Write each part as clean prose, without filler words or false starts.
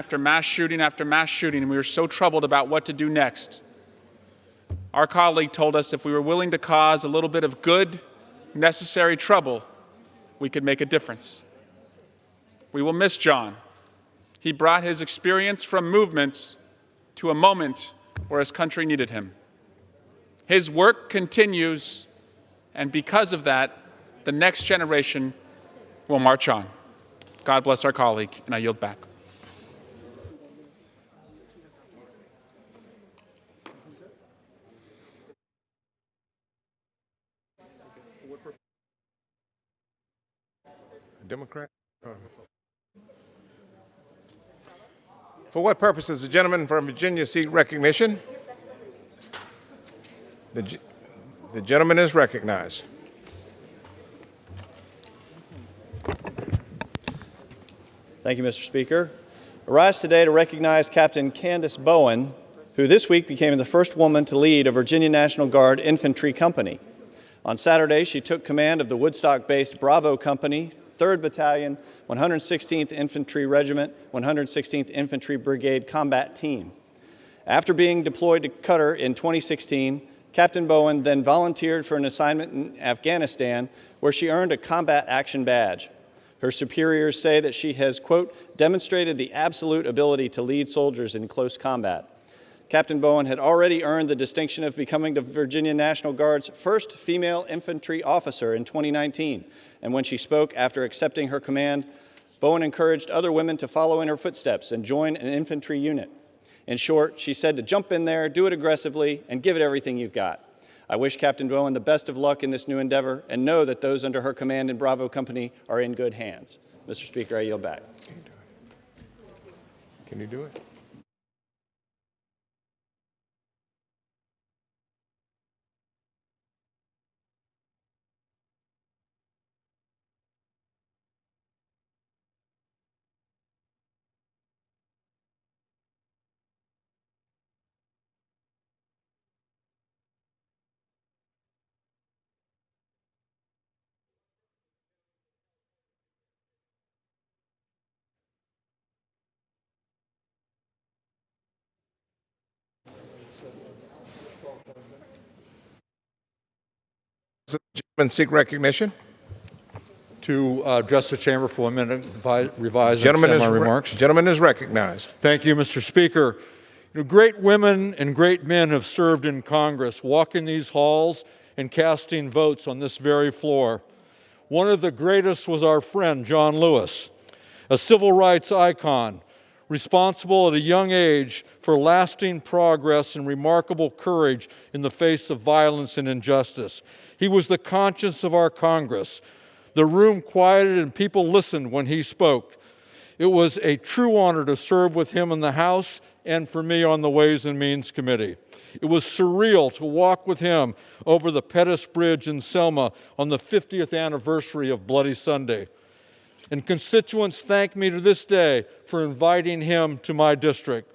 after mass shooting after mass shooting, and we were so troubled about what to do next. Our colleague told us if we were willing to cause a little bit of good, necessary trouble, we could make a difference. We will miss John. He brought his experience from movements to a moment where his country needed him. His work continues, and because of that, the next generation will march on. God bless our colleague, and I yield back. Democrat? For what purpose does the gentleman from Virginia seek recognition? The gentleman is recognized. Thank you, Mr. Speaker. I rise today to recognize Captain Candace Bowen, who this week became the first woman to lead a Virginia National Guard infantry company. On Saturday, she took command of the Woodstock-based Bravo Company, 3rd Battalion, 116th Infantry Regiment, 116th Infantry Brigade Combat Team. After being deployed to Qatar in 2016, Captain Bowen then volunteered for an assignment in Afghanistan, where she earned a Combat Action Badge. Her superiors say that she has, quote, demonstrated the absolute ability to lead soldiers in close combat. Captain Bowen had already earned the distinction of becoming the Virginia National Guard's first female infantry officer in 2019. And when she spoke after accepting her command, Bowen encouraged other women to follow in her footsteps and join an infantry unit. In short, she said to jump in there, do it aggressively, and give it everything you've got. I wish Captain Bowen the best of luck in this new endeavor and know that those under her command in Bravo Company are in good hands. Mr. Speaker, I yield back. Can you do it? Does the gentleman seek recognition? To address the chamber for 1 minute, revise and extend my remarks. Gentleman is recognized. Thank you, Mr. Speaker. Great women and great men have served in Congress, walking these halls and casting votes on this very floor. One of the greatest was our friend, John Lewis, a civil rights icon, responsible at a young age for lasting progress and remarkable courage in the face of violence and injustice. He was the conscience of our Congress. The room quieted and people listened when he spoke. It was a true honor to serve with him in the House and for me on the Ways and Means Committee. It was surreal to walk with him over the Pettus Bridge in Selma on the 50th anniversary of Bloody Sunday. And constituents thank me to this day for inviting him to my district.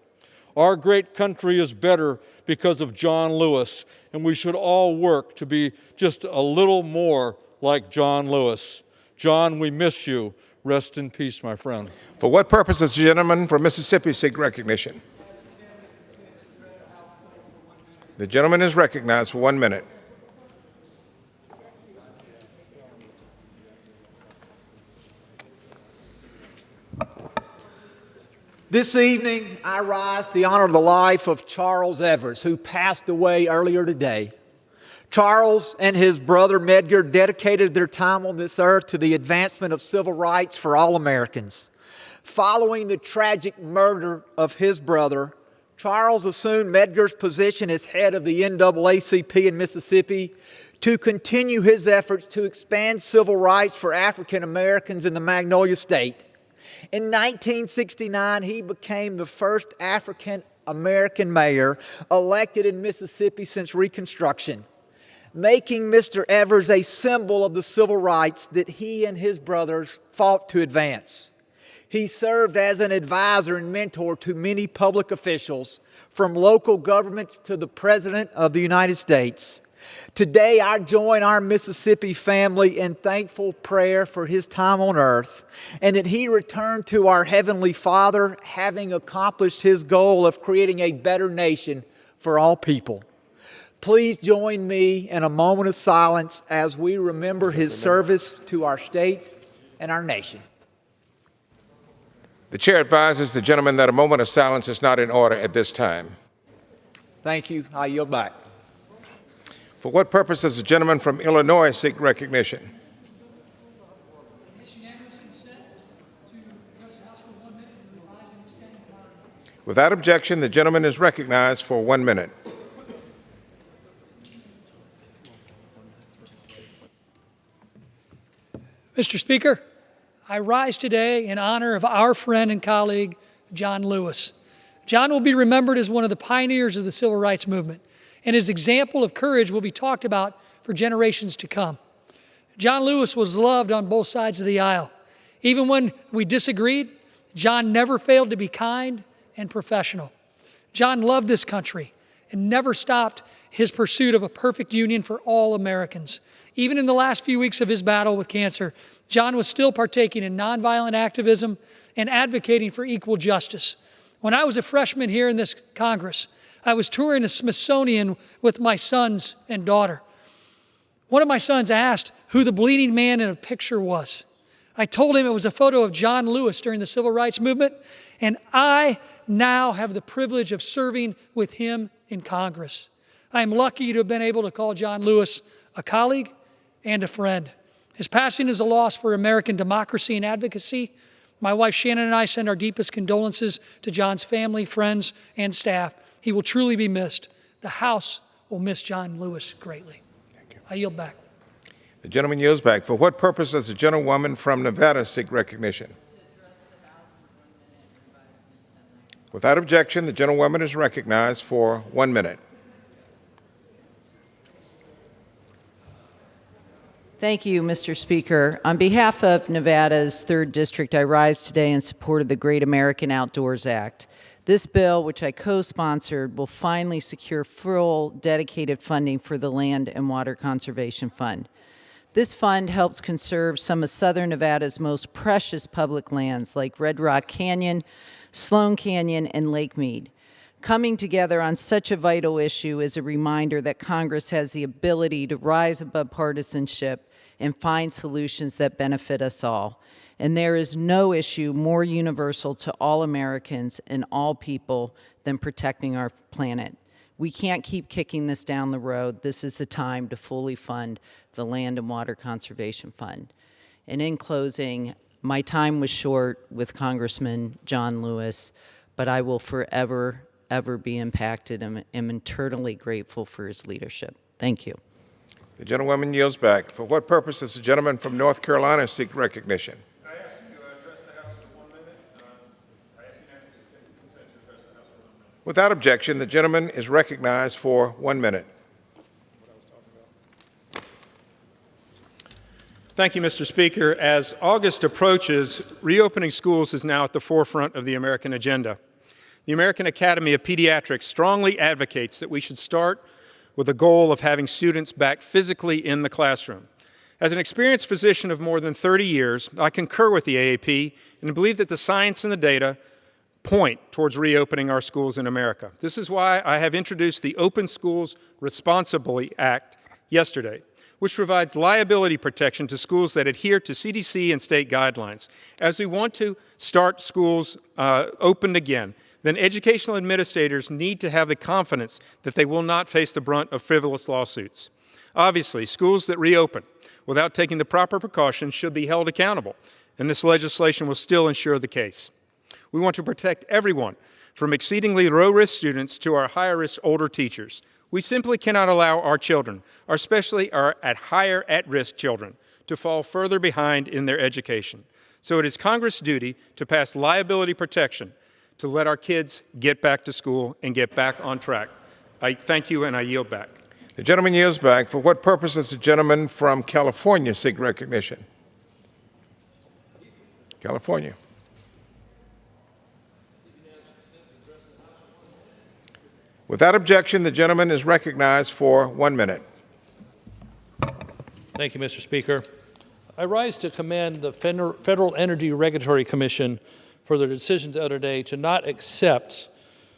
Our great country is better because of John Lewis, and we should all work to be just a little more like John Lewis. John, we miss you. Rest in peace, my friend. For what purpose does the gentleman from Mississippi seek recognition? The gentleman is recognized for 1 minute. This evening, I rise to honor the life of Charles Evers, who passed away earlier today. Charles and his brother Medgar dedicated their time on this earth to the advancement of civil rights for all Americans. Following the tragic murder of his brother, Charles assumed Medgar's position as head of the NAACP in Mississippi to continue his efforts to expand civil rights for African Americans in the Magnolia State. In 1969, he became the first African American mayor elected in Mississippi since Reconstruction, making Mr. Evers a symbol of the civil rights that he and his brothers fought to advance. He served as an advisor and mentor to many public officials, from local governments to the President of the United States. Today, I join our Mississippi family in thankful prayer for his time on earth and that he returned to our Heavenly Father having accomplished his goal of creating a better nation for all people. Please join me in a moment of silence as we remember his service to our state and our nation. The chair advises the gentleman that a moment of silence is not in order at this time. Thank you. I yield back. For what purpose does the gentleman from Illinois seek recognition? Without objection, the gentleman is recognized for 1 minute. Mr. Speaker, I rise today in honor of our friend and colleague, John Lewis. John will be remembered as one of the pioneers of the civil rights movement, and his example of courage will be talked about for generations to come. John Lewis was loved on both sides of the aisle. Even when we disagreed, John never failed to be kind and professional. John loved this country and never stopped his pursuit of a perfect union for all Americans. Even in the last few weeks of his battle with cancer, John was still partaking in nonviolent activism and advocating for equal justice. When I was a freshman here in this Congress, I was touring the Smithsonian with my sons and daughter. One of my sons asked who the bleeding man in a picture was. I told him it was a photo of John Lewis during the civil rights movement, and I now have the privilege of serving with him in Congress. I am lucky to have been able to call John Lewis a colleague and a friend. His passing is a loss for American democracy and advocacy. My wife Shannon and I send our deepest condolences to John's family, friends, and staff. He will truly be missed. The House will miss John Lewis greatly. Thank you. I yield back. The gentleman yields back. For what purpose does the gentlewoman from Nevada seek recognition? Without objection, the gentlewoman is recognized for 1 minute. Thank you, Mr. Speaker. On behalf of Nevada's 3rd District, I rise today in support of the Great American Outdoors Act. This bill, which I co-sponsored, will finally secure full dedicated funding for the Land and Water Conservation Fund. This fund helps conserve some of Southern Nevada's most precious public lands like Red Rock Canyon, Sloan Canyon, and Lake Mead. Coming together on such a vital issue is a reminder that Congress has the ability to rise above partisanship and find solutions that benefit us all. And there is no issue more universal to all Americans and all people than protecting our planet. We can't keep kicking this down the road. This is the time to fully fund the Land and Water Conservation Fund. And in closing, my time was short with Congressman John Lewis, but I will forever be impacted and am eternally grateful for his leadership. Thank you. The gentlewoman yields back. For what purpose does the gentleman from North Carolina seek recognition? I ask you to address the House for 1 minute. I ask unanimous consent to address the House for 1 minute. Without objection, the gentleman is recognized for 1 minute. Thank you, Mr. Speaker. As August approaches, reopening schools is now at the forefront of the American agenda. The American Academy of Pediatrics strongly advocates that we should start with the goal of having students back physically in the classroom. As an experienced physician of more than 30 years, I concur with the AAP and believe that the science and the data point towards reopening our schools in America. This is why I have introduced the Open Schools Responsibly Act yesterday, which provides liability protection to schools that adhere to CDC and state guidelines. As we want to start schools opened again, then educational administrators need to have the confidence that they will not face the brunt of frivolous lawsuits. Obviously, schools that reopen without taking the proper precautions should be held accountable, and this legislation will still ensure the case. We want to protect everyone, from exceedingly low-risk students to our higher-risk older teachers. We simply cannot allow our children, especially our higher at-risk children, to fall further behind in their education. So it is Congress' duty to pass liability protection to let our kids get back to school and get back on track. I thank you, and I yield back. The gentleman yields back. For what purpose does the gentleman from California seek recognition? California. Without objection, the gentleman is recognized for 1 minute. Thank you, Mr. Speaker. I rise to commend the Federal Energy Regulatory Commission for their decision the other day to not accept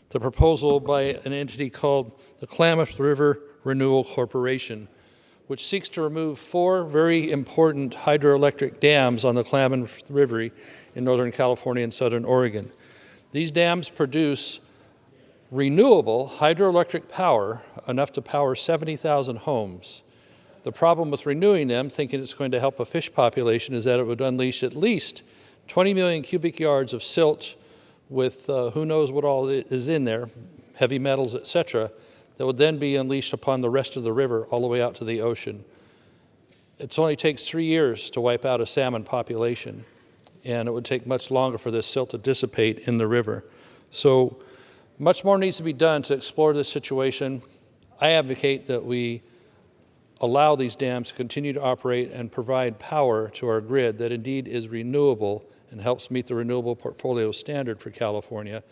the proposal by an entity called the Klamath River Renewal Corporation, which seeks to remove 4 very important hydroelectric dams on the Klamath River in Northern California and Southern Oregon. These dams produce renewable hydroelectric power enough to power 70,000 homes. The problem with renewing them, thinking it's going to help a fish population, is that it would unleash at least 20 million cubic yards of silt with who knows what all is in there, heavy metals, etc., that would then be unleashed upon the rest of the river all the way out to the ocean. It only takes 3 years to wipe out a salmon population, and it would take much longer for this silt to dissipate in the river. So much more needs to be done to explore this situation. I advocate that we allow these dams to continue to operate and provide power to our grid that indeed is renewable and helps meet the renewable portfolio standard for California,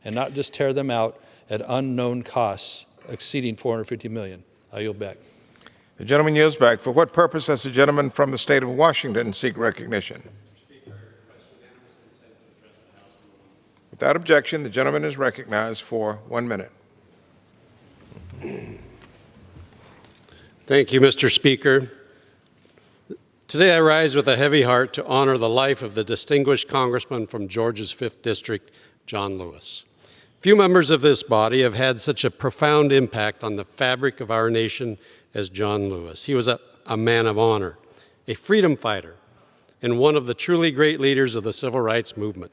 and not just tear them out at unknown costs exceeding $450 million. I yield back. The gentleman yields back. For what purpose does the gentleman from the state of Washington seek recognition? Without objection, the gentleman is recognized for 1 minute. Thank you, Mr. Speaker. Today I rise with a heavy heart to honor the life of the distinguished congressman from Georgia's 5th District, John Lewis. Few members of this body have had such a profound impact on the fabric of our nation as John Lewis. He was a man of honor, a freedom fighter, and one of the truly great leaders of the civil rights movement.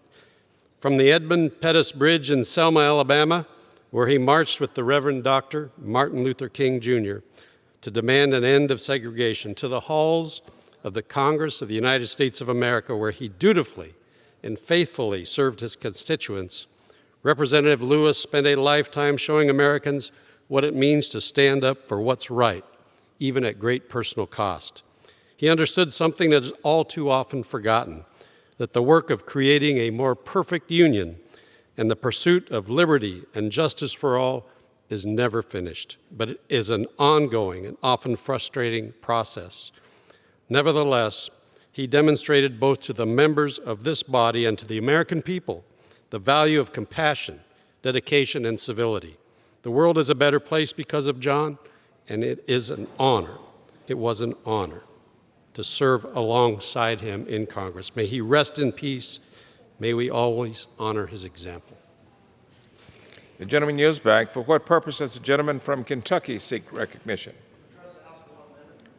From the Edmund Pettus Bridge in Selma, Alabama, where he marched with the Reverend Dr. Martin Luther King, Jr., to demand an end of segregation, to the halls of the Congress of the United States of America, where he dutifully and faithfully served his constituents, Representative Lewis spent a lifetime showing Americans what it means to stand up for what's right, even at great personal cost. He understood something that is all too often forgotten, that the work of creating a more perfect union and the pursuit of liberty and justice for all is never finished, but it is an ongoing and often frustrating process. Nevertheless, he demonstrated both to the members of this body and to the American people the value of compassion, dedication, and civility. The world is a better place because of John, and it is an honor. It was an honor to serve alongside him in Congress. May he rest in peace. May we always honor his example. The gentleman yields back. For what purpose does the gentleman from Kentucky seek recognition?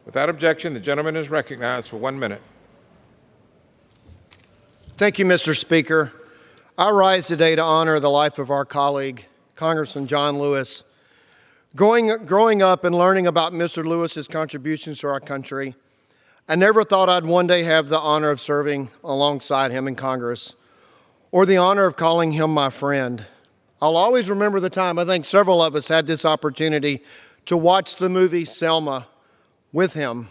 Without objection, the gentleman is recognized for 1 minute. Thank you, Mr. Speaker. I rise today to honor the life of our colleague, Congressman John Lewis. Growing up and learning about Mr. Lewis's contributions to our country, I never thought I'd one day have the honor of serving alongside him in Congress, or the honor of calling him my friend. I'll always remember the time, I think several of us had this opportunity to watch the movie Selma with him.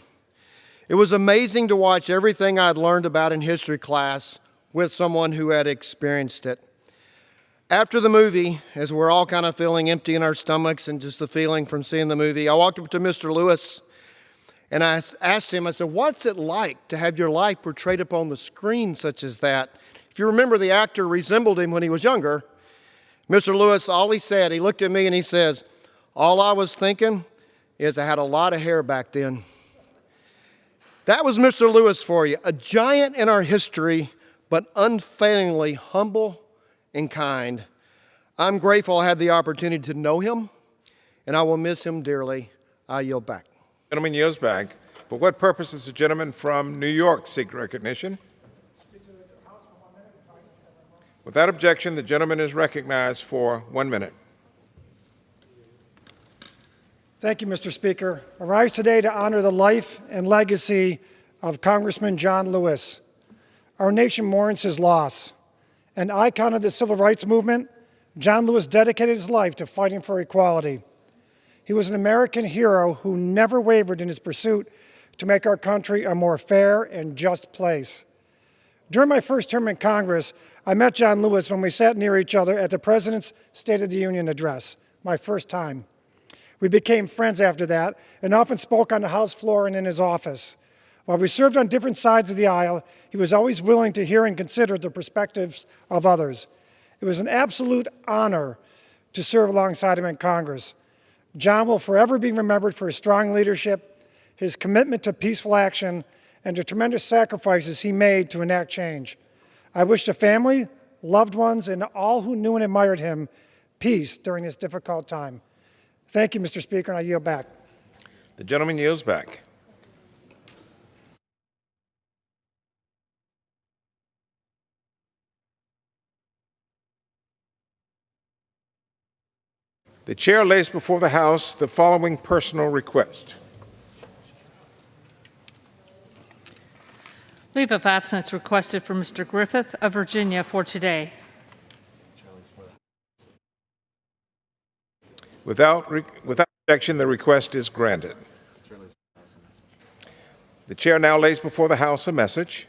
It was amazing to watch everything I'd learned about in history class with someone who had experienced it. After the movie, as we're all kind of feeling empty in our stomachs and just the feeling from seeing the movie, I walked up to Mr. Lewis and I asked him, I said, what's it like to have your life portrayed upon the screen such as that? If you remember, the actor resembled him when he was younger. Mr. Lewis, all he said, he looked at me and he says, all I was thinking is I had a lot of hair back then. That was Mr. Lewis for you, a giant in our history, but unfailingly humble and kind. I'm grateful I had the opportunity to know him, and I will miss him dearly. I yield back. Gentleman yields back. For what purpose does the gentleman from New York seek recognition? Without objection, the gentleman is recognized for 1 minute. Thank you, Mr. Speaker. I rise today to honor the life and legacy of Congressman John Lewis. Our nation mourns his loss. An icon of the civil rights movement, John Lewis dedicated his life to fighting for equality. He was an American hero who never wavered in his pursuit to make our country a more fair and just place. During my first term in Congress, I met John Lewis when we sat near each other at the President's State of the Union address, my first time. We became friends after that and often spoke on the House floor and in his office. While we served on different sides of the aisle, he was always willing to hear and consider the perspectives of others. It was an absolute honor to serve alongside him in Congress. John will forever be remembered for his strong leadership, his commitment to peaceful action, and the tremendous sacrifices he made to enact change. I wish the family, loved ones, and all who knew and admired him peace during this difficult time. Thank you, Mr. Speaker, and I yield back. The gentleman yields back. The chair lays before the House the following personal request. Leave of absence requested for Mr. Griffith of Virginia for today. Without objection, the request is granted. The chair now lays before the House a message.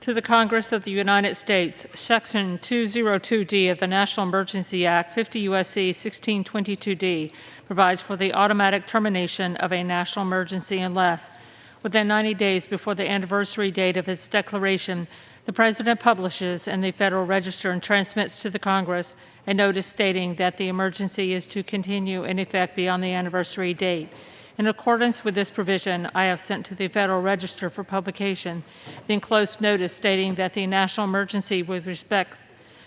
To the Congress of the United States, Section 202D of the National Emergency Act, 50 U.S.C. 1622D, provides for the automatic termination of a national emergency unless, within 90 days before the anniversary date of its declaration, the President publishes in the Federal Register and transmits to the Congress a notice stating that the emergency is to continue in effect beyond the anniversary date. In accordance with this provision, I have sent to the Federal Register for publication the enclosed notice stating that the national emergency with respect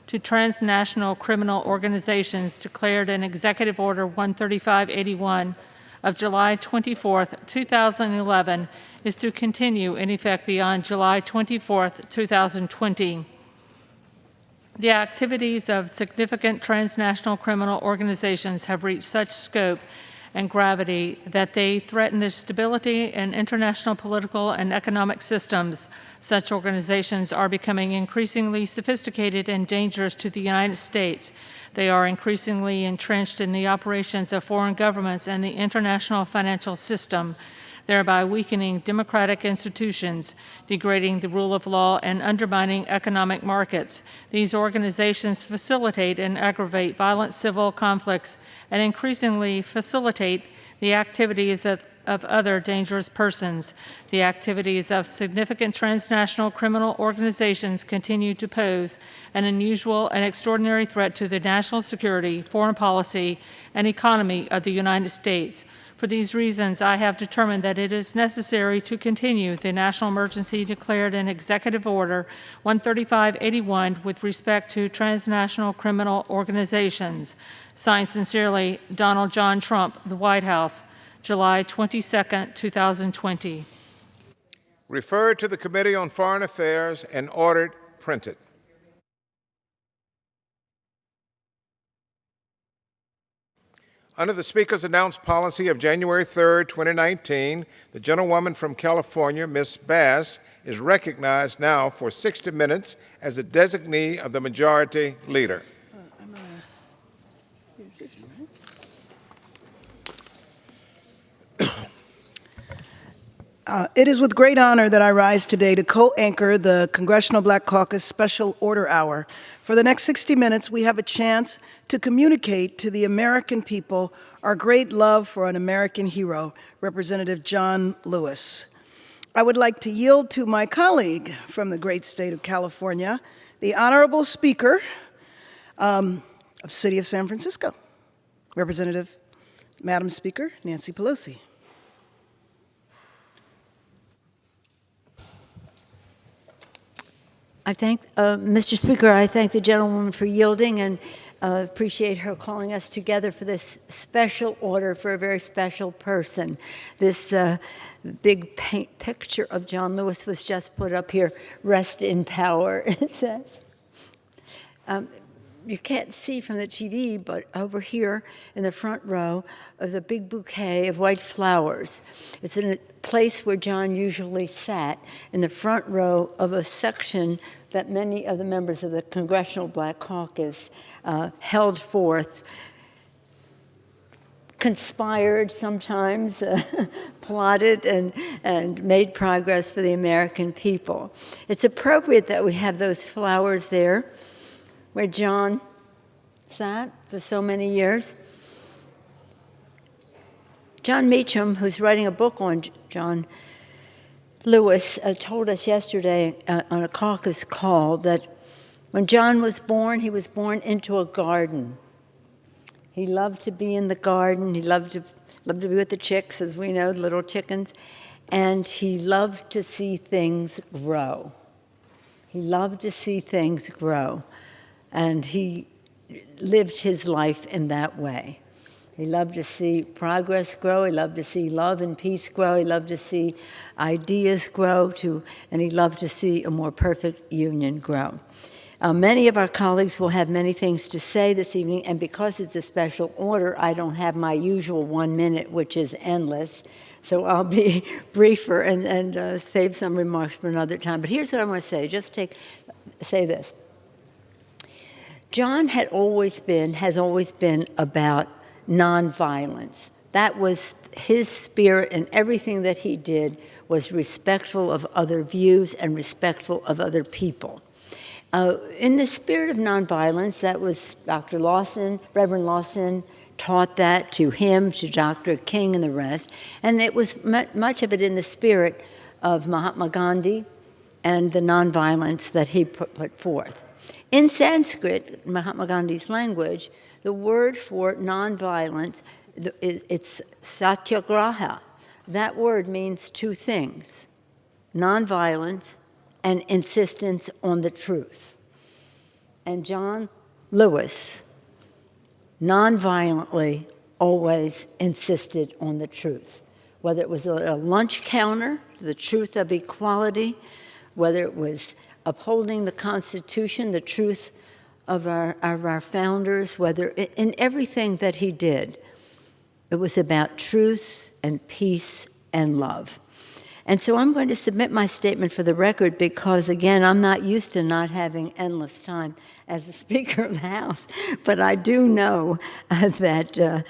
to transnational criminal organizations declared in Executive Order 13581 of July 24, 2011, is to continue in effect beyond July 24, 2020. The activities of significant transnational criminal organizations have reached such scope and gravity that they threaten the stability in international political and economic systems. Such organizations are becoming increasingly sophisticated and dangerous to the United States. They are increasingly entrenched in the operations of foreign governments and the international financial system, thereby weakening democratic institutions, degrading the rule of law, and undermining economic markets. These organizations facilitate and aggravate violent civil conflicts and increasingly facilitate the activities of other dangerous persons. The activities of significant transnational criminal organizations continue to pose an unusual and extraordinary threat to the national security, foreign policy, and economy of the United States. For these reasons, I have determined that it is necessary to continue the national emergency declared in Executive Order 13581 with respect to transnational criminal organizations. Signed sincerely, Donald John Trump, the White House, July 22, 2020. Referred to the Committee on Foreign Affairs and ordered printed. Under the Speaker's announced policy of January 3, 2019, the gentlewoman from California, Ms. Bass, is recognized now for 60 minutes as a designee of the Majority Leader. It is with great honor that I rise today to co-anchor the Congressional Black Caucus Special Order Hour. For the next 60 minutes, we have a chance to communicate to the American people our great love for an American hero, Representative John Lewis. I would like to yield to my colleague from the great state of California, the Honorable Speaker of the City of San Francisco, Representative, Madam Speaker, Nancy Pelosi. I thank, Mr. Speaker, I thank the gentlewoman for yielding and appreciate her calling us together for this special order for a very special person. This big paint picture of John Lewis was just put up here, rest in power, it says. You can't see from the TV, but over here in the front row is a big bouquet of white flowers. It's in a place where John usually sat, in the front row of a section that many of the members of the Congressional Black Caucus held forth, conspired sometimes, plotted and made progress for the American people. It's appropriate that we have those flowers there where John sat for so many years. John Meacham, who's writing a book on John Lewis, told us yesterday on a caucus call that when John was born, he was born into a garden. He loved to be in the garden. He loved to be with the chicks, as we know, the little chickens. And he loved to see things grow. He loved to see things grow. And he lived his life in that way. He loved to see progress grow. He loved to see love and peace grow. He loved to see ideas grow, and he loved to see a more perfect union grow. Many of our colleagues will have many things to say this evening, and because it's a special order, I don't have my usual 1 minute, which is endless. So I'll be briefer and save some remarks for another time. But here's what I want to say. Say this. John has always been about nonviolence. That was his spirit, and everything that he did was respectful of other views and respectful of other people. In the spirit of nonviolence, that was Dr. Lawson, Reverend Lawson taught that to him, to Dr. King and the rest, and it was much of it in the spirit of Mahatma Gandhi and the nonviolence that he put forth. In Sanskrit, Mahatma Gandhi's language, the word for nonviolence, it's satyagraha. That word means two things, nonviolence and insistence on the truth. And John Lewis nonviolently always insisted on the truth, whether it was at a lunch counter, the truth of equality, whether it was upholding the Constitution, the truth of our founders, whether in everything that he did, it was about truth and peace and love. And so I'm going to submit my statement for the record because, again, I'm not used to not having endless time as the Speaker of the House, but I do know that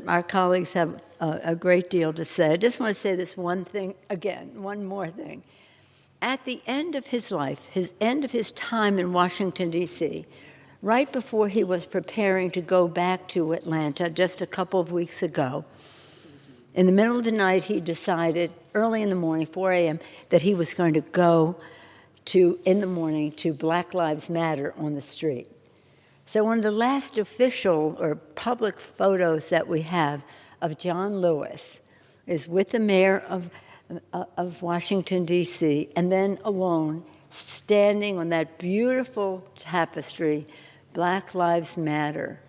our colleagues have a great deal to say. I just want to say this one thing again, one more thing. At the end of his life, end of his time in Washington, D.C., right before he was preparing to go back to Atlanta just a couple of weeks ago, in the middle of the night, he decided, early in the morning, 4 a.m., that he was going to go in the morning to Black Lives Matter on the street. So one of the last official or public photos that we have of John Lewis is with the mayor of Washington, D.C., and then alone, standing on that beautiful tapestry, Black Lives Matter.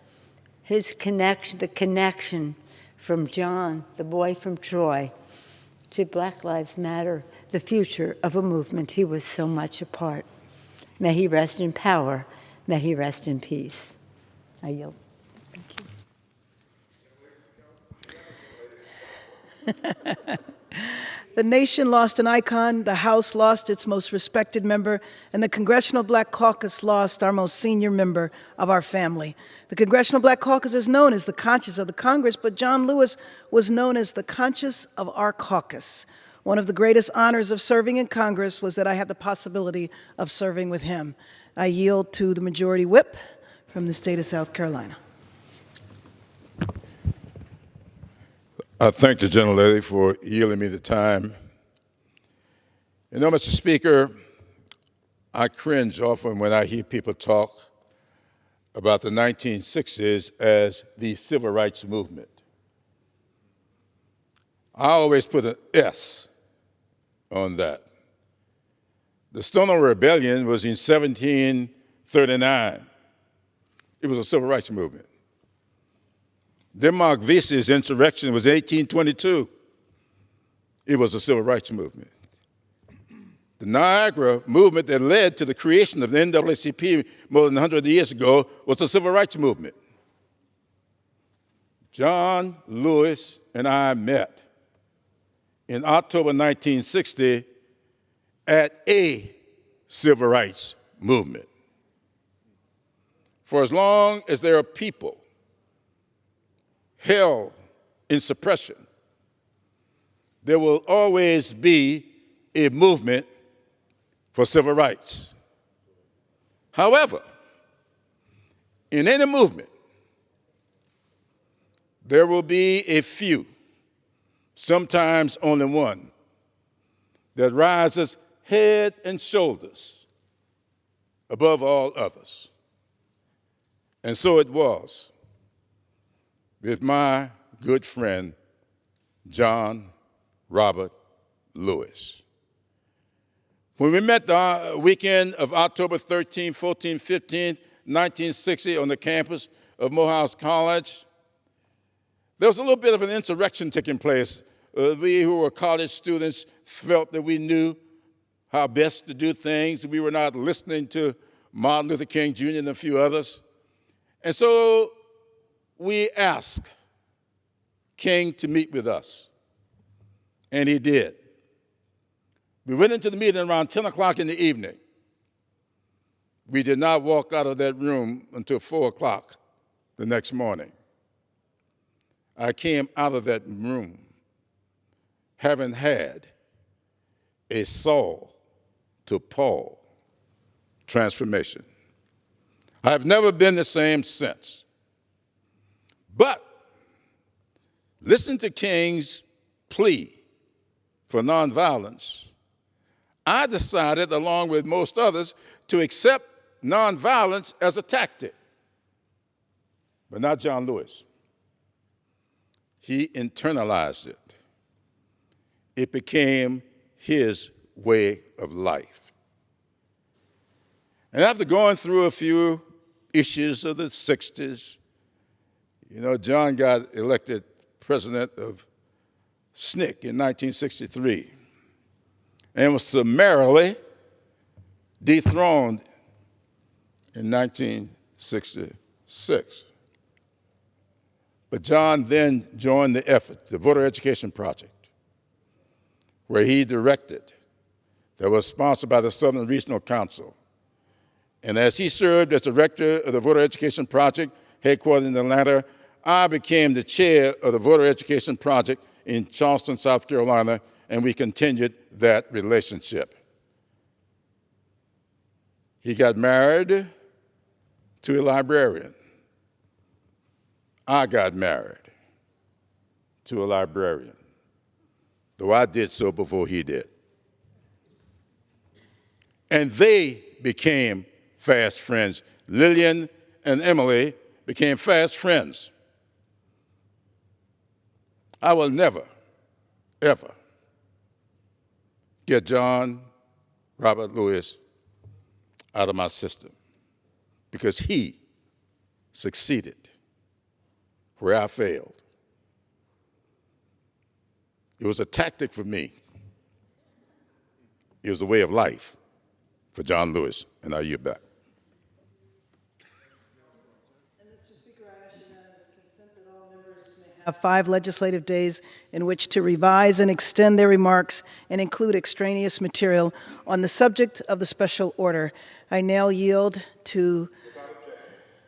The connection from John, the boy from Troy, to Black Lives Matter, the future of a movement he was so much a part. May he rest in power. May he rest in peace. I yield. Thank you. The nation lost an icon, the House lost its most respected member, and the Congressional Black Caucus lost our most senior member of our family. The Congressional Black Caucus is known as the conscience of the Congress, but John Lewis was known as the conscience of our caucus. One of the greatest honors of serving in Congress was that I had the possibility of serving with him. I yield to the Majority Whip from the state of South Carolina. I thank the gentlelady for yielding me the time. You know, Mr. Speaker, I cringe often when I hear people talk about the 1960s as the civil rights movement. I always put an S on that. The Stonewall Rebellion was in 1739. It was a civil rights movement. Denmark Vesey's insurrection was 1822. It was a civil rights movement. The Niagara movement that led to the creation of the NAACP more than 100 years ago was a civil rights movement. John Lewis and I met in October 1960 at a civil rights movement. For as long as there are people held in suppression, there will always be a movement for civil rights. However, in any movement, there will be a few sometimes only one, that rises head and shoulders above all others. And so it was with my good friend, John Robert Lewis. When we met the weekend of October 13, 14, 15, 1960 on the campus of Morehouse College, there was a little bit of an insurrection taking place. We who were college students felt that we knew how best to do things. We were not listening to Martin Luther King Jr. and a few others. And so we asked King to meet with us, and he did. We went into the meeting around 10 o'clock in the evening. We did not walk out of that room until 4 o'clock the next morning. I came out of that room having had a Saul to Paul transformation. I have never been the same since. But listen to King's plea for nonviolence. I decided, along with most others, to accept nonviolence as a tactic. But not John Lewis. He internalized it. It became his way of life. And after going through a few issues of the 60s, you know, John got elected president of SNCC in 1963 and was summarily dethroned in 1966. But John then joined the effort, the Voter Education Project, where he directed, that was sponsored by the Southern Regional Council. And as he served as director of the Voter Education Project, headquartered in Atlanta, I became the chair of the Voter Education Project in Charleston, South Carolina, and we continued that relationship. He got married to a librarian. I got married to a librarian, though I did so before he did. And they became fast friends. Lillian and Emily became fast friends. I will never, ever get John Robert Lewis out of my system because he succeeded where I failed. It was a tactic for me. It was a way of life for John Lewis, and I yield back. Mr. Speaker, I ask unanimous consent that all members may have 5 legislative days in which to revise and extend their remarks and include extraneous material on the subject of the special order. I now yield to,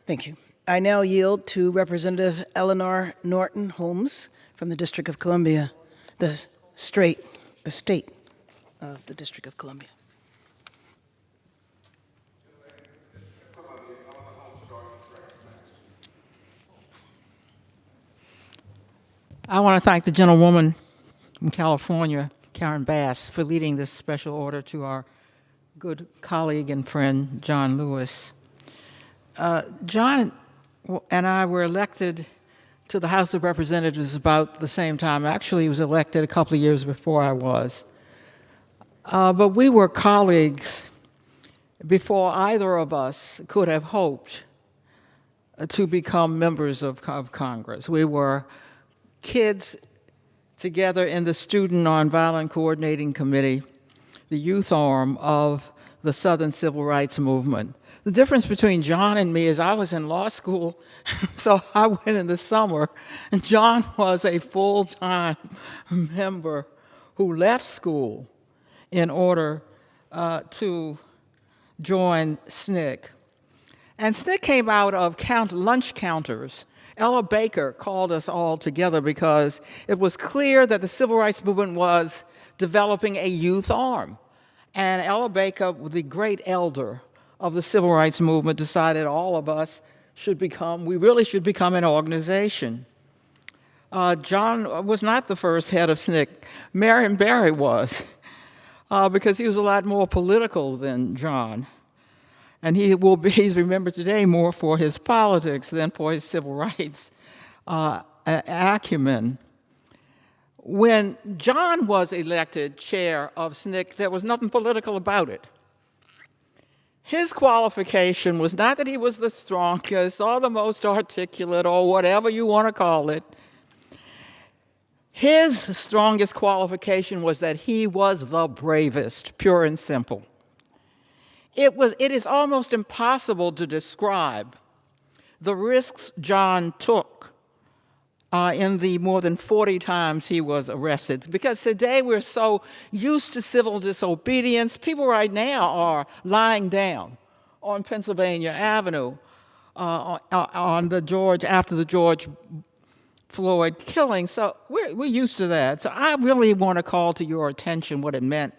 thank you. I now yield to Representative Eleanor Norton Holmes from the District of Columbia, the state of the District of Columbia. I want to thank the gentlewoman from California, Karen Bass, for leading this special order to our good colleague and friend, John Lewis. John and I were elected to the House of Representatives about the same time. Actually, he was elected a couple of years before I was. But we were colleagues before either of us could have hoped to become members of Congress. We were kids together in the Student Nonviolent Coordinating Committee, the youth arm of the Southern Civil Rights Movement. The difference between John and me is I was in law school, so I went in the summer, and John was a full-time member who left school in order to join SNCC. And SNCC came out of lunch counters. Ella Baker called us all together because it was clear that the Civil Rights Movement was developing a youth arm. And Ella Baker, the great elder of the Civil Rights Movement, decided all of us should become, we really should become an organization. John was not the first head of SNCC. Marion Barry was, because he was a lot more political than John. And he's remembered today more for his politics than for his civil rights acumen. When John was elected chair of SNCC, there was nothing political about it. His qualification was not that he was the strongest or the most articulate or whatever you want to call it. His strongest qualification was that he was the bravest, pure and simple. It is almost impossible to describe the risks John took in the more than 40 times he was arrested. Because today we're so used to civil disobedience. People right now are lying down on Pennsylvania Avenue after the George Floyd killing. So we're used to that. So I really want to call to your attention what it meant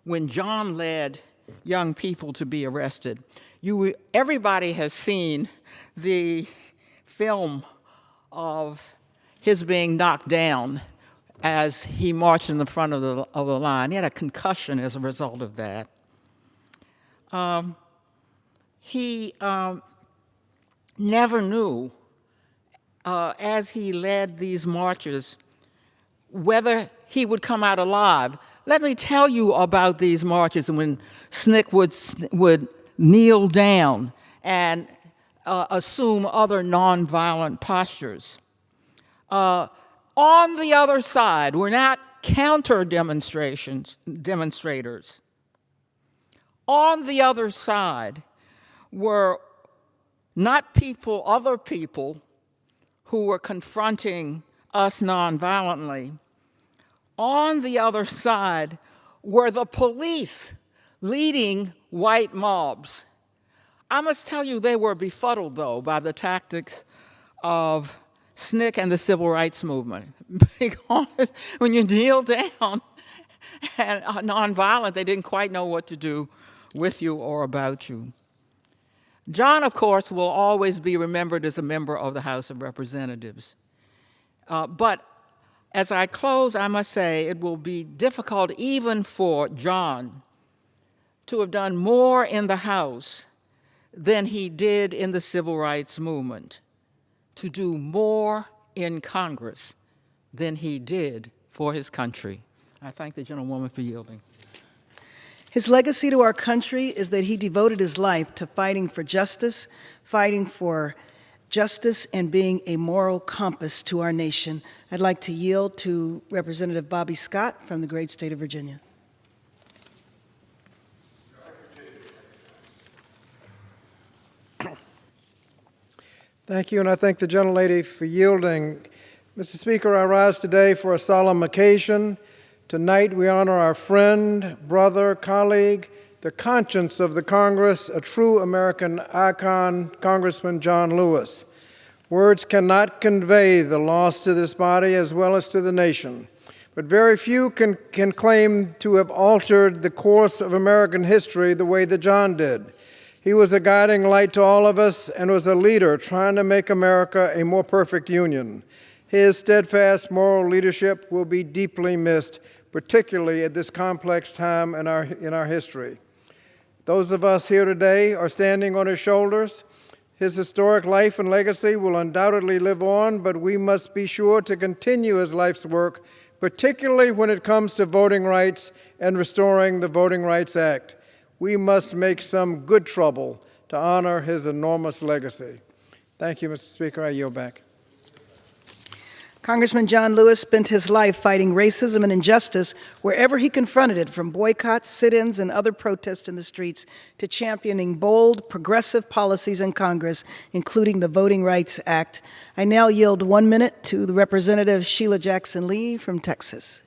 when John led young people to be arrested. Everybody has seen the film of his being knocked down as he marched in the front of the line. He had a concussion as a result of that. He never knew, as he led these marches, whether he would come out alive. Let me tell you about these marches when SNCC would kneel down and assume other nonviolent postures. On the other side, we're not demonstrators. On the other side were not other people who were confronting us nonviolently. On the other side were the police leading white mobs. I must tell you, they were befuddled, though, by the tactics of SNCC and the civil rights movement. Because when you kneel down and are nonviolent, they didn't quite know what to do with you or about you. John, of course, will always be remembered as a member of the House of Representatives. But as I close, I must say it will be difficult even for John to have done more in the House than he did in the civil rights movement, to do more in Congress than he did for his country. I thank the gentlewoman for yielding. His legacy to our country is that he devoted his life to fighting for justice and being a moral compass to our nation. I'd like to yield to Representative Bobby Scott from the great state of Virginia. Thank you, and I thank the gentlelady for yielding. Mr. Speaker, I rise today for a solemn occasion. Tonight we honor our friend, brother, colleague, the conscience of the Congress, a true American icon, Congressman John Lewis. Words cannot convey the loss to this body as well as to the nation, but very few can claim to have altered the course of American history the way that John did. He was a guiding light to all of us and was a leader trying to make America a more perfect union. His steadfast moral leadership will be deeply missed, particularly at this complex time in our history. Those of us here today are standing on his shoulders. His historic life and legacy will undoubtedly live on, but we must be sure to continue his life's work, particularly when it comes to voting rights and restoring the Voting Rights Act. We must make some good trouble to honor his enormous legacy. Thank you, Mr. Speaker. I yield back. Congressman John Lewis spent his life fighting racism and injustice wherever he confronted it, from boycotts, sit-ins, and other protests in the streets to championing bold, progressive policies in Congress, including the Voting Rights Act. I now yield 1 minute to the Representative Sheila Jackson Lee from Texas.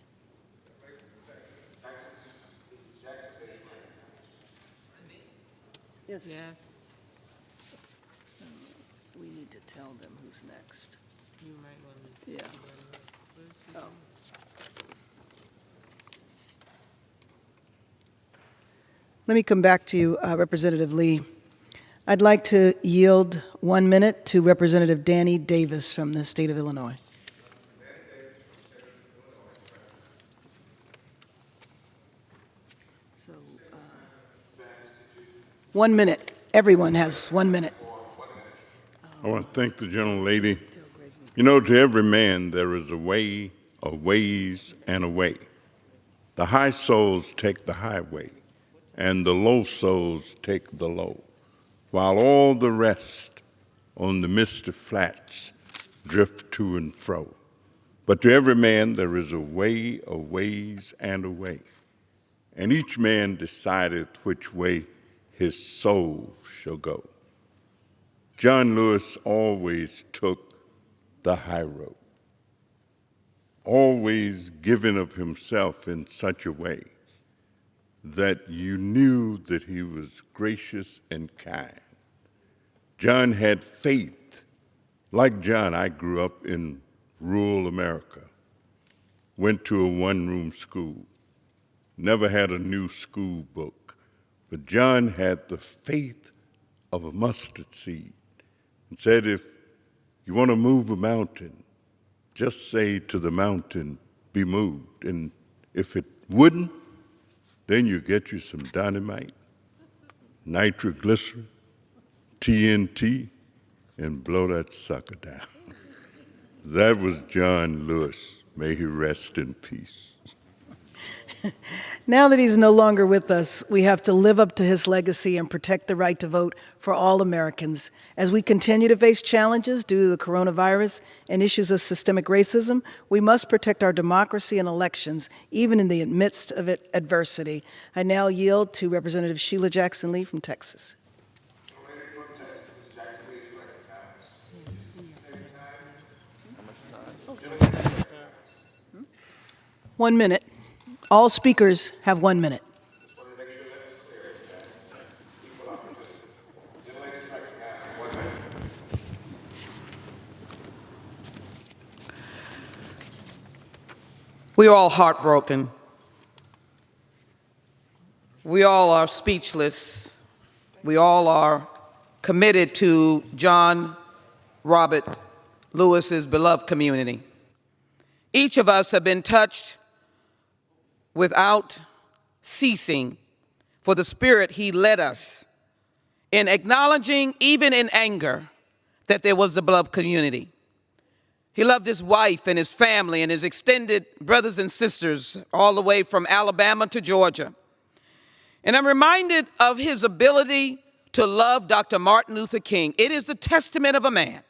Yes. We need to tell them who's next. You might want to. Yeah. Oh. Let me come back to you, Representative Lee. I'd like to yield 1 minute to Representative Danny Davis from the state of Illinois. 1 minute. Everyone has 1 minute. I want to thank the gentlelady. You know, to every man there is a way, a ways, and a way. The high souls take the highway, and the low souls take the low, while all the rest on the misty flats drift to and fro. But to every man there is a way, a ways, and a way. And each man decideth which way his soul shall go. John Lewis always took the high road, always giving of himself in such a way that you knew that he was gracious and kind. John had faith. Like John, I grew up in rural America, went to a one-room school, never had a new school book, but John had the faith of a mustard seed and said, if you want to move a mountain, just say to the mountain, be moved. And if it wouldn't, then you get you some dynamite, nitroglycerin, TNT, and blow that sucker down. That was John Lewis. May he rest in peace. Now that he's no longer with us, we have to live up to his legacy and protect the right to vote for all Americans. As we continue to face challenges due to the coronavirus and issues of systemic racism, we must protect our democracy and elections, even in the midst of adversity. I now yield to Representative Sheila Jackson Lee from Texas. 1 minute. All speakers have 1 minute. We are all heartbroken. We all are speechless. We all are committed to John Robert Lewis's beloved community. Each of us have been touched without ceasing for the spirit he led us in acknowledging, even in anger, that there was the beloved community. He loved his wife and his family and his extended brothers and sisters all the way from Alabama to Georgia. And I'm reminded of his ability to love Dr. Martin Luther King. It is the testament of a man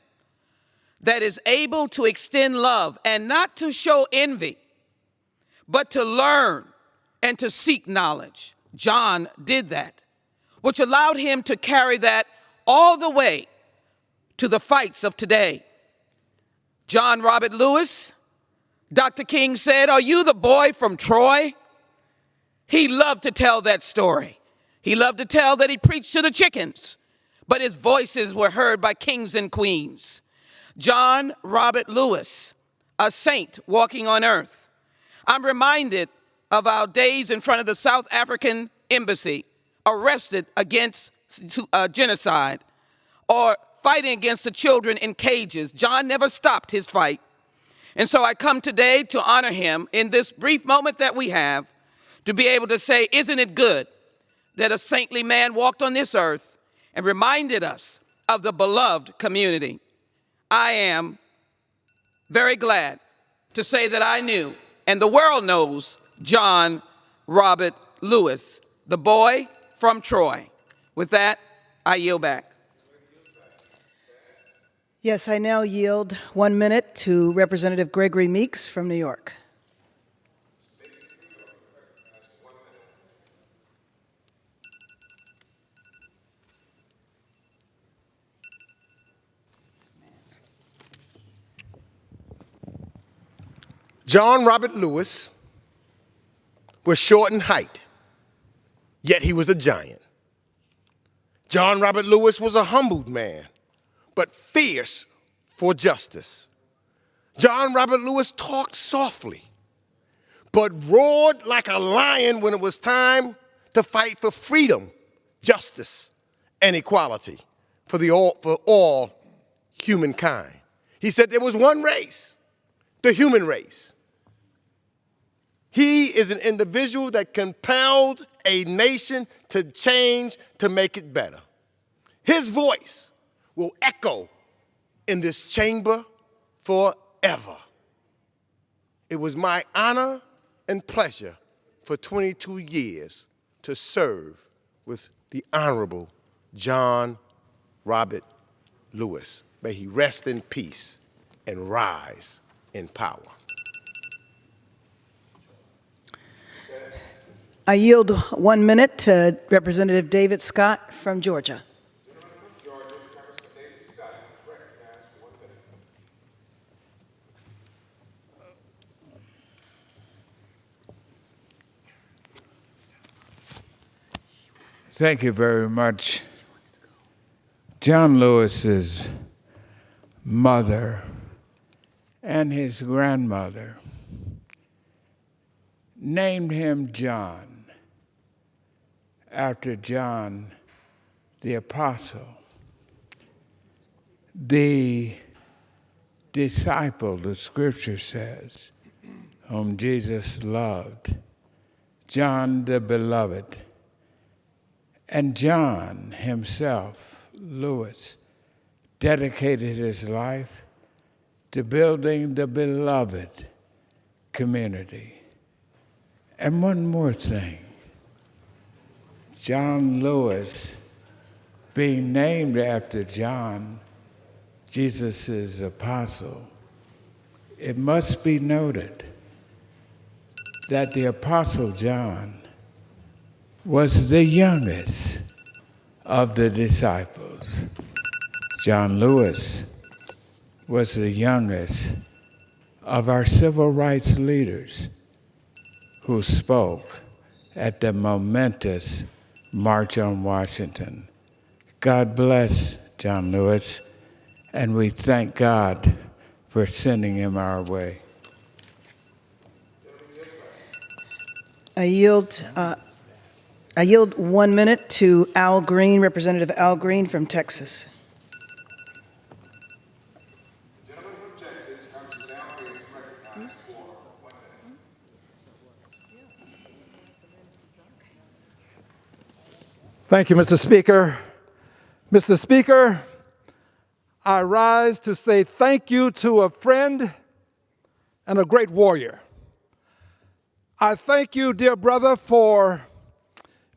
that is able to extend love and not to show envy, but to learn and to seek knowledge. John did that, which allowed him to carry that all the way to the fights of today. John Robert Lewis, Dr. King said, "Are you the boy from Troy?" He loved to tell that story. He loved to tell that he preached to the chickens, but his voices were heard by kings and queens. John Robert Lewis, a saint walking on earth. I'm reminded of our days in front of the South African embassy, arrested against genocide or fighting against the children in cages. John never stopped his fight. And so I come today to honor him in this brief moment that we have, to be able to say, isn't it good that a saintly man walked on this earth and reminded us of the beloved community. I am very glad to say that I knew, and the world knows, John Robert Lewis, the boy from Troy. With that, I yield back. Yes, I now yield 1 minute to Representative Gregory Meeks from New York. John Robert Lewis was short in height, yet he was a giant. John Robert Lewis was a humbled man, but fierce for justice. John Robert Lewis talked softly, but roared like a lion when it was time to fight for freedom, justice, and equality for all humankind. He said there was one race, the human race. He is an individual that compelled a nation to change to make it better. His voice will echo in this chamber forever. It was my honor and pleasure for 22 years to serve with the Honorable John Robert Lewis. May he rest in peace and rise in power. I yield 1 minute to Representative David Scott from Georgia. Thank you very much. John Lewis's mother and his grandmother named him John after John the Apostle, the disciple, the scripture says, whom Jesus loved, John the Beloved. And John himself, Lewis, dedicated his life to building the beloved community. And one more thing, John Lewis, being named after John, Jesus' apostle, it must be noted that the Apostle John was the youngest of the disciples. John Lewis was the youngest of our civil rights leaders who spoke at the momentous March on Washington. God bless John Lewis, and we thank God for sending him our way. I yield 1 minute to Al Green, Representative Al Green from Texas. Thank you, Mr. Speaker. Mr. Speaker, I rise to say thank you to a friend and a great warrior. I thank you, dear brother, for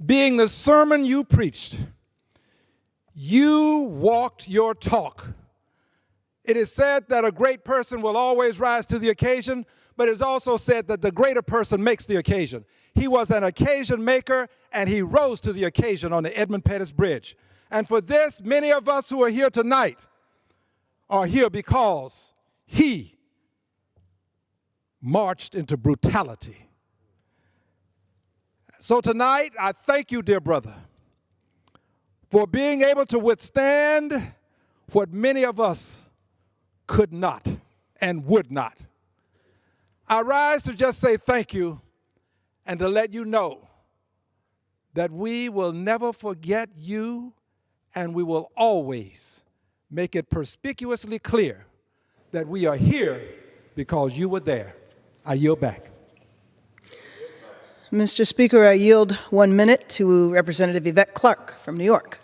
being the sermon you preached. You walked your talk. It is said that a great person will always rise to the occasion, but it's also said that the greater person makes the occasion. He was an occasion maker, and he rose to the occasion on the Edmund Pettus Bridge. And for this, many of us who are here tonight are here because he marched into brutality. So tonight, I thank you, dear brother, for being able to withstand what many of us could not and would not. I rise to just say thank you and to let you know that we will never forget you, and we will always make it perspicuously clear that we are here because you were there. I yield back. Mr. Speaker, I yield 1 minute to Representative Yvette Clarke from New York.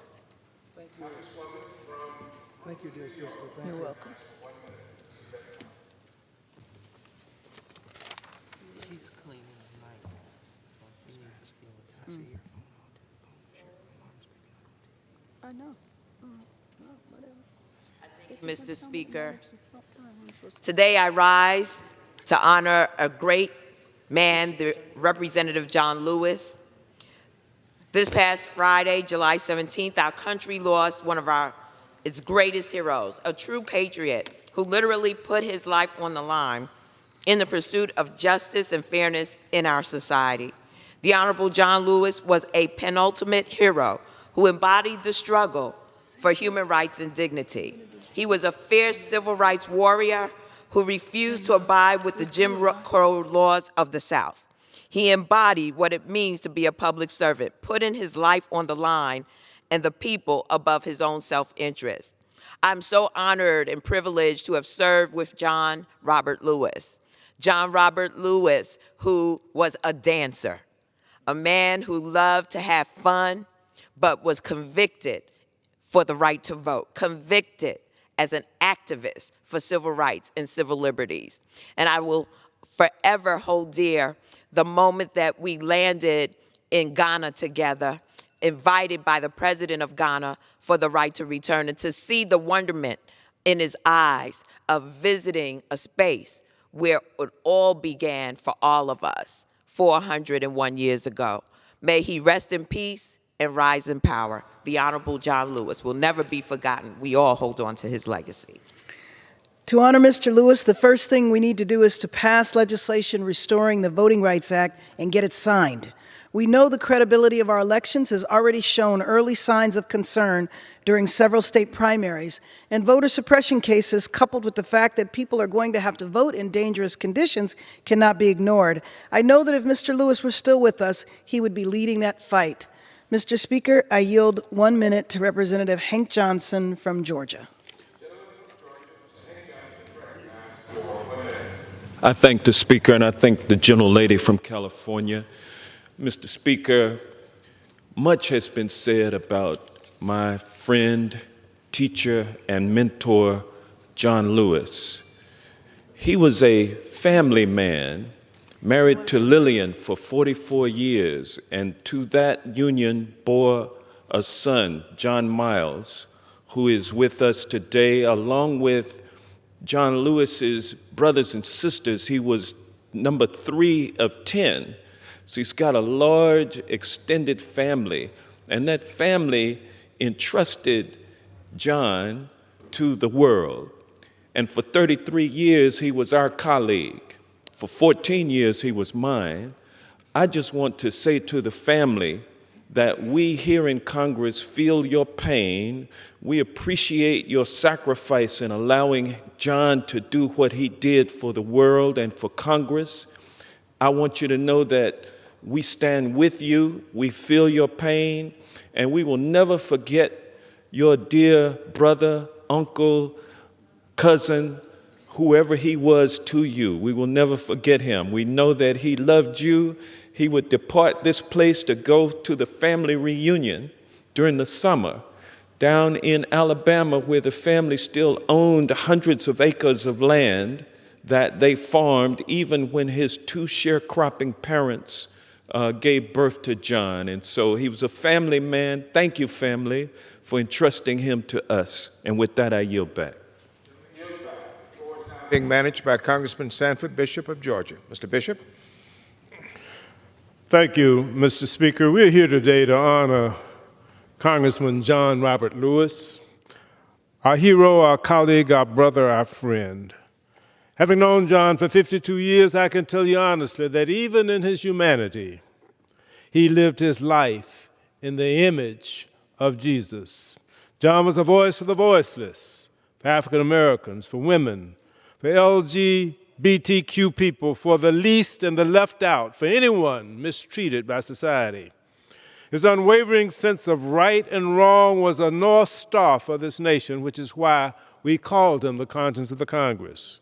Thank you, dear sister. You're welcome. She's cleaning tonight. She needs to feel it. I know. Mr. Speaker, today I rise to honor a great man, the Representative John Lewis. This past Friday, July 17th, our country lost one of its greatest heroes, a true patriot who literally put his life on the line in the pursuit of justice and fairness in our society. The Honorable John Lewis was a penultimate hero who embodied the struggle for human rights and dignity. He was a fierce civil rights warrior who refused to abide with the Jim Crow laws of the South. He embodied what it means to be a public servant, putting his life on the line and the people above his own self-interest. I'm so honored and privileged to have served with John Robert Lewis. John Robert Lewis, who was a dancer, a man who loved to have fun, but was convicted for the right to vote, convicted as an activist for civil rights and civil liberties. And I will forever hold dear the moment that we landed in Ghana together, invited by the president of Ghana for the right to return, and to see the wonderment in his eyes of visiting a space where it all began for all of us 401 years ago. May he rest in peace and rise in power. The Honorable John Lewis will never be forgotten. We all hold on to his legacy. To honor Mr. Lewis, the first thing we need to do is to pass legislation restoring the Voting Rights Act and get it signed. We know the credibility of our elections has already shown early signs of concern during several state primaries, and voter suppression cases, coupled with the fact that people are going to have to vote in dangerous conditions, cannot be ignored. I know that if Mr. Lewis were still with us, he would be leading that fight. Mr. Speaker, I yield 1 minute to Representative Hank Johnson from Georgia. I thank the Speaker and I thank the gentlelady from California. Mr. Speaker, much has been said about my friend, teacher, and mentor, John Lewis. He was a family man, married to Lillian for 44 years, and to that union bore a son, John Miles, who is with us today, along with John Lewis's brothers and sisters. He was number 3 of 10. So he's got a large, extended family, and that family entrusted John to the world. And for 33 years, he was our colleague. For 14 years, he was mine. I just want to say to the family that we here in Congress feel your pain. We appreciate your sacrifice in allowing John to do what he did for the world and for Congress. I want you to know that we stand with you, we feel your pain, and we will never forget your dear brother, uncle, cousin, whoever he was to you. We will never forget him. We know that he loved you. He would depart this place to go to the family reunion during the summer down in Alabama, where the family still owned hundreds of acres of land that they farmed even when his 2 sharecropping parents gave birth to John. And so he was a family man. Thank you, family, for entrusting him to us. And with that, I yield back. Being managed by Congressman Sanford Bishop of Georgia. Mr. Bishop. Thank you, Mr. Speaker. We're here today to honor Congressman John Robert Lewis, our hero, our colleague, our brother, our friend. Having known John for 52 years, I can tell you honestly that even in his humanity, he lived his life in the image of Jesus. John was a voice for the voiceless, for African Americans, for women, for LGBTQ people, for the least and the left out, for anyone mistreated by society. His unwavering sense of right and wrong was a North Star for this nation, which is why we called him the conscience of the Congress.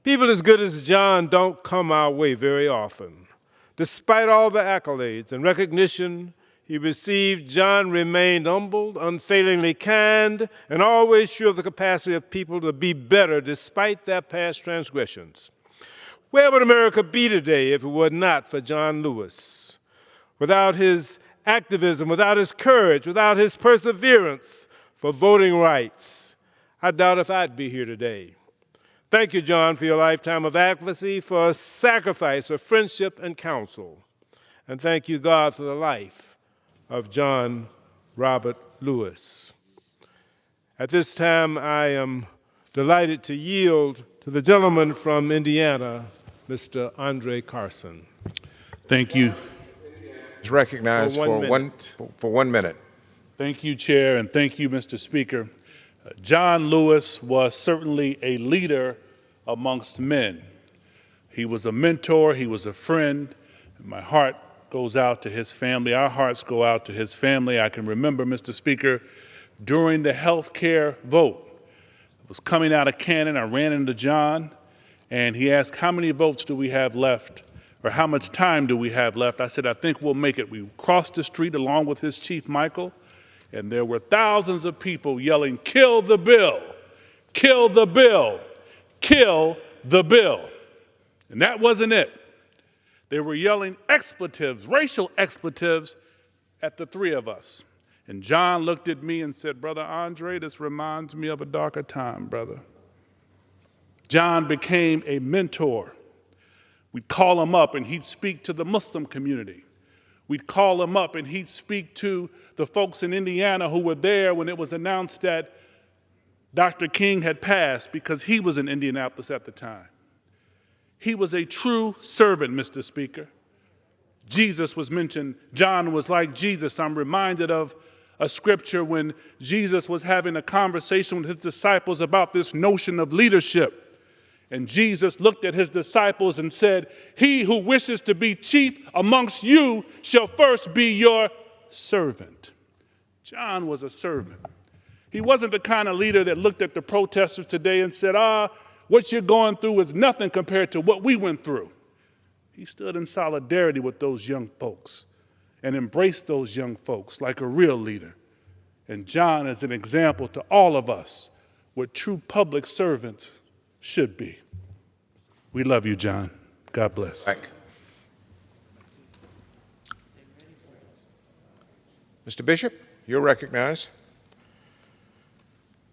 People as good as John don't come our way very often. Despite all the accolades and recognition he received, John remained humble, unfailingly kind, and always sure of the capacity of people to be better despite their past transgressions. Where would America be today if it were not for John Lewis? Without his activism, without his courage, without his perseverance for voting rights, I doubt if I'd be here today. Thank you, John, for your lifetime of advocacy, for sacrifice, for friendship and counsel. And thank you, God, for the life of John Robert Lewis. At this time, I am delighted to yield to the gentleman from Indiana, Mr. Andre Carson. Thank you. Is recognized for 1 minute. Thank you, Chair, and thank you, Mr. Speaker. John Lewis was certainly a leader amongst men. He was a mentor, he was a friend. My heart goes out to his family. Our hearts go out to his family. I can remember, Mr. Speaker, during the health care vote, I was coming out of Cannon, I ran into John, And he asked, how many votes do we have left? Or how much time do we have left? I said, I think we'll make it. We crossed the street along with his chief, Michael, and there were thousands of people yelling, kill the bill, kill the bill, kill the bill. And that wasn't it. They were yelling expletives, racial expletives, at the three of us. And John looked at me and said, Brother Andre, this reminds me of a darker time, brother. John became a mentor. We'd call him up and he'd speak to the Muslim community. We'd call him up and he'd speak to the folks in Indiana who were there when it was announced that Dr. King had passed, because he was in Indianapolis at the time. He was a true servant, Mr. Speaker. Jesus was mentioned. John was like Jesus. I'm reminded of a scripture when Jesus was having a conversation with his disciples about this notion of leadership. And Jesus looked at his disciples and said, he who wishes to be chief amongst you shall first be your servant. John was a servant. He wasn't the kind of leader that looked at the protesters today and said, what you're going through is nothing compared to what we went through. He stood in solidarity with those young folks and embraced those young folks like a real leader. And John is an example to all of us what true public servants should be. We love you, John. God bless. Mr. Bishop, you're recognized.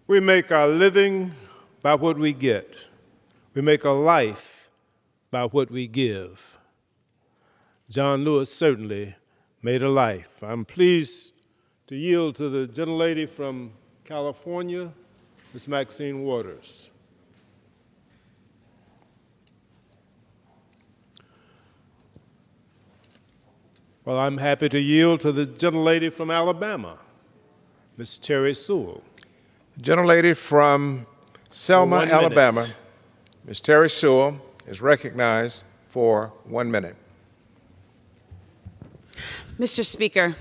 We make our living by what we get. We make a life by what we give. John Lewis certainly made a life. I'm pleased to yield to the gentlelady from California, Ms. Maxine Waters. Well, I'm happy to yield to the gentlelady from Alabama, Ms. Terry Sewell. The gentlelady from Selma, Alabama, Ms. Terry Sewell, is recognized for 1 minute. Mr. Speaker,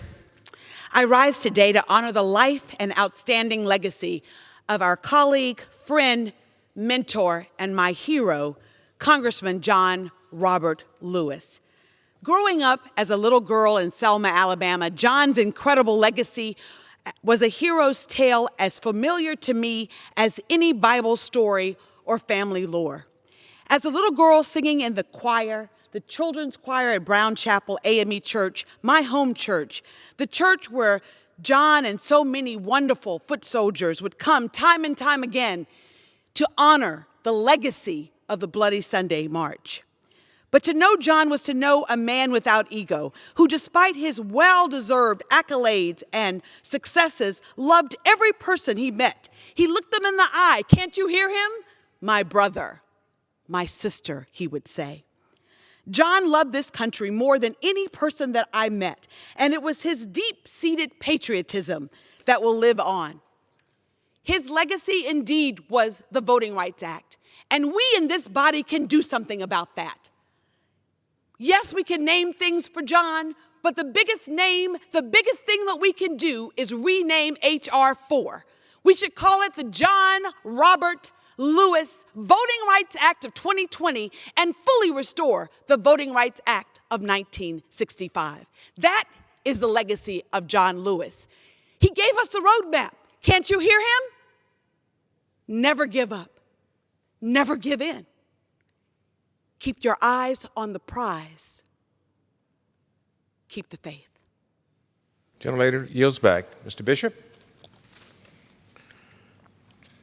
I rise today to honor the life and outstanding legacy of our colleague, friend, mentor, and my hero, Congressman John Robert Lewis. Growing up as a little girl in Selma, Alabama, John's incredible legacy was a hero's tale as familiar to me as any Bible story or family lore. As a little girl singing in the choir, the children's choir at Brown Chapel AME Church, my home church, the church where John and so many wonderful foot soldiers would come time and time again to honor the legacy of the Bloody Sunday March. But to know John was to know a man without ego, who despite his well-deserved accolades and successes, loved every person he met. He looked them in the eye. Can't you hear him? My brother, my sister, he would say. John loved this country more than any person that I met, and it was his deep-seated patriotism that will live on. His legacy indeed was the Voting Rights Act, and we in this body can do something about that. Yes, we can name things for John, but the biggest thing that we can do is rename H.R. 4. We should call it the John Robert Lewis Voting Rights Act of 2020 and fully restore the Voting Rights Act of 1965. That is the legacy of John Lewis. He gave us a roadmap. Can't you hear him? Never give up. Never give in. Keep your eyes on the prize. Keep the faith. Gentlelady yields back. Mr. Bishop.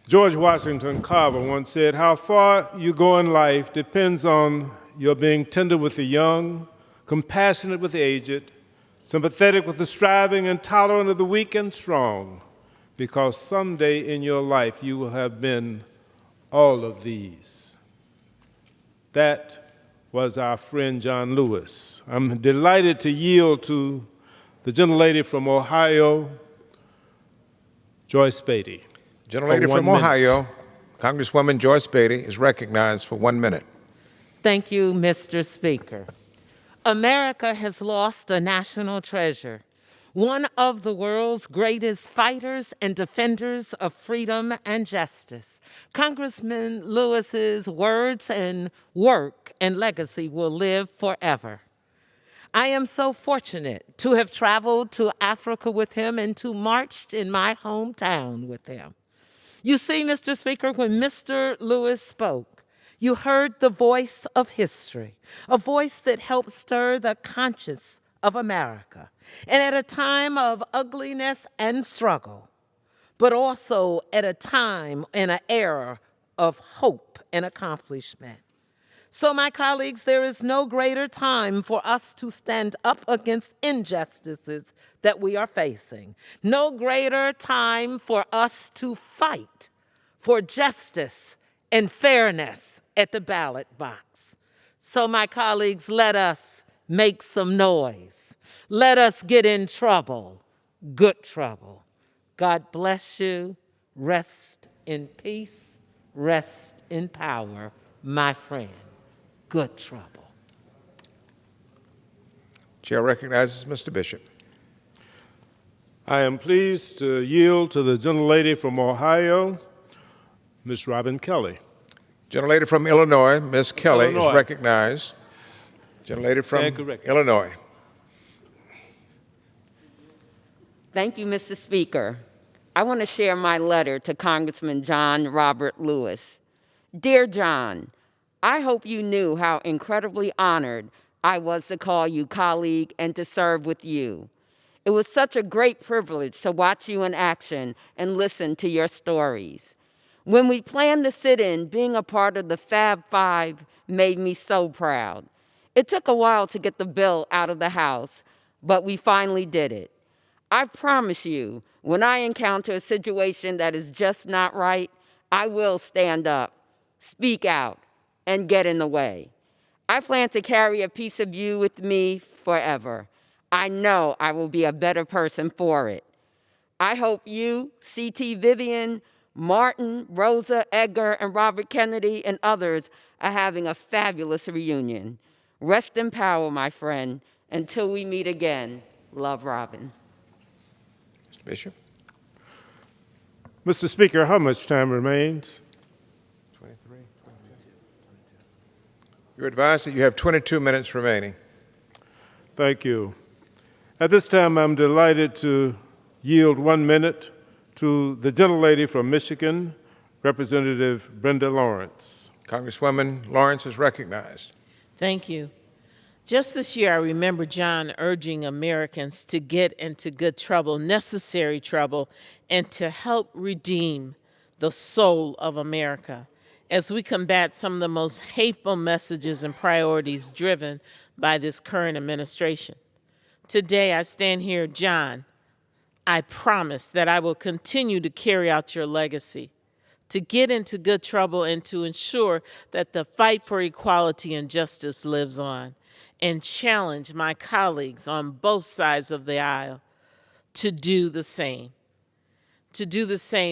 George Washington Carver once said, how far you go in life depends on your being tender with the young, compassionate with the aged, sympathetic with the striving, and tolerant of the weak and strong, because someday in your life you will have been all of these. That was our friend John Lewis. I'm delighted to yield to the gentlelady from Ohio, Joyce Beatty. Gentlelady from Ohio, Congresswoman Joyce Beatty, is recognized for 1 minute. Thank you, Mr. Speaker. America has lost a national treasure, one of the world's greatest fighters and defenders of freedom and justice. Congressman Lewis's words and work and legacy will live forever. I am so fortunate to have traveled to Africa with him and to marched in my hometown with him. You see, Mr. Speaker, when Mr. Lewis spoke, you heard the voice of history, a voice that helped stir the conscience of America. And at a time of ugliness and struggle, but also at a time and an era of hope and accomplishment. So, my colleagues, there is no greater time for us to stand up against injustices that we are facing. No greater time for us to fight for justice and fairness at the ballot box. So, my colleagues, let us make some noise. Let us get in trouble, good trouble. God bless you. Rest in peace. Rest in power, my friend. Good trouble. Chair recognizes Mr. Bishop. I am pleased to yield to the gentlelady from Ohio, Ms. Robin Kelly. Gentlelady from Illinois, Ms. Kelly, is recognized. Gentlelady from Illinois. Thank you, Mr. Speaker. I want to share my letter to Congressman John Robert Lewis. Dear John, I hope you knew how incredibly honored I was to call you colleague and to serve with you. It was such a great privilege to watch you in action and listen to your stories. When we planned the sit-in, being a part of the Fab Five made me so proud. It took a while to get the bill out of the House, but we finally did it. I promise you, when I encounter a situation that is just not right, I will stand up, speak out, and get in the way. I plan to carry a piece of you with me forever. I know I will be a better person for it. I hope you, C.T. Vivian, Martin, Rosa, Edgar, and Robert Kennedy, and others are having a fabulous reunion. Rest in power, my friend. Until we meet again, love, Robin. Mr. Bishop. Mr. Speaker, how much time remains? You're advised that you have 22 minutes remaining. Thank you. At this time, I'm delighted to yield 1 minute to the gentlelady from Michigan, Representative Brenda Lawrence. Congresswoman Lawrence is recognized. Thank you. Just this year, I remember John urging Americans to get into good trouble, necessary trouble, and to help redeem the soul of America as we combat some of the most hateful messages and priorities driven by this current administration. Today, I stand here, John. I promise that I will continue to carry out your legacy, to get into good trouble and to ensure that the fight for equality and justice lives on, and challenge my colleagues on both sides of the aisle to do the same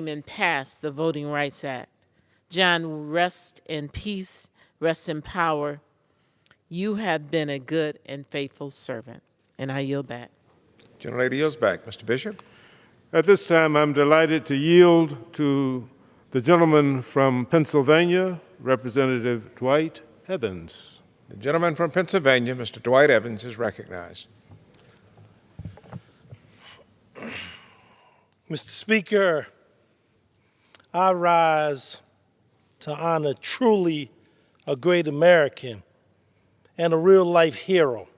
and pass the Voting Rights Act. John, rest in peace, rest in power. You have been a good and faithful servant, and I yield back. Gentlelady yields back. Mr. Bishop. At this time, I'm delighted to yield to the gentleman from Pennsylvania, Representative Dwight Evans. The gentleman from Pennsylvania, Mr. Dwight Evans, is recognized. Mr. Speaker, I rise to honor truly a great American and a real-life hero.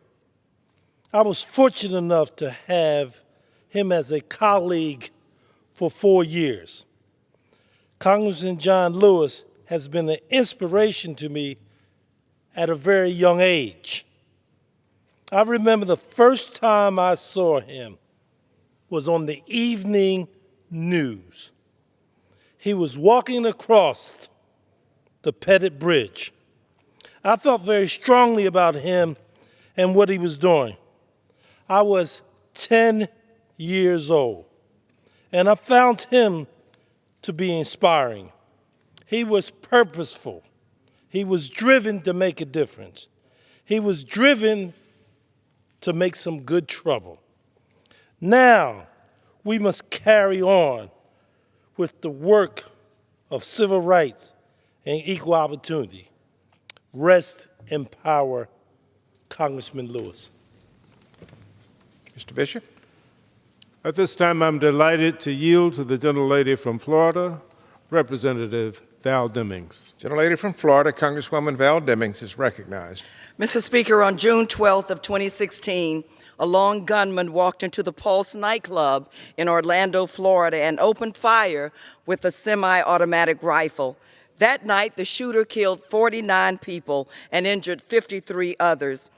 I was fortunate enough to have him as a colleague for 4 years. Congressman John Lewis has been an inspiration to me at a very young age. I remember the first time I saw him was on the evening news. He was walking across the Pettit Bridge. I felt very strongly about him and what he was doing. I was 10 years old, and I found him to be inspiring. He was purposeful. He was driven to make a difference. He was driven to make some good trouble. Now, we must carry on with the work of civil rights and equal opportunity. Rest in power, Congressman Lewis. Mr. Bishop. At this time, I'm delighted to yield to the gentlelady from Florida, Representative Val Demings. Gentlelady from Florida, Congresswoman Val Demings, is recognized. Mr. Speaker, on June 12th of 2016, a lone gunman walked into the Pulse nightclub in Orlando, Florida, and opened fire with a semi-automatic rifle. That night, the shooter killed 49 people and injured 53 others.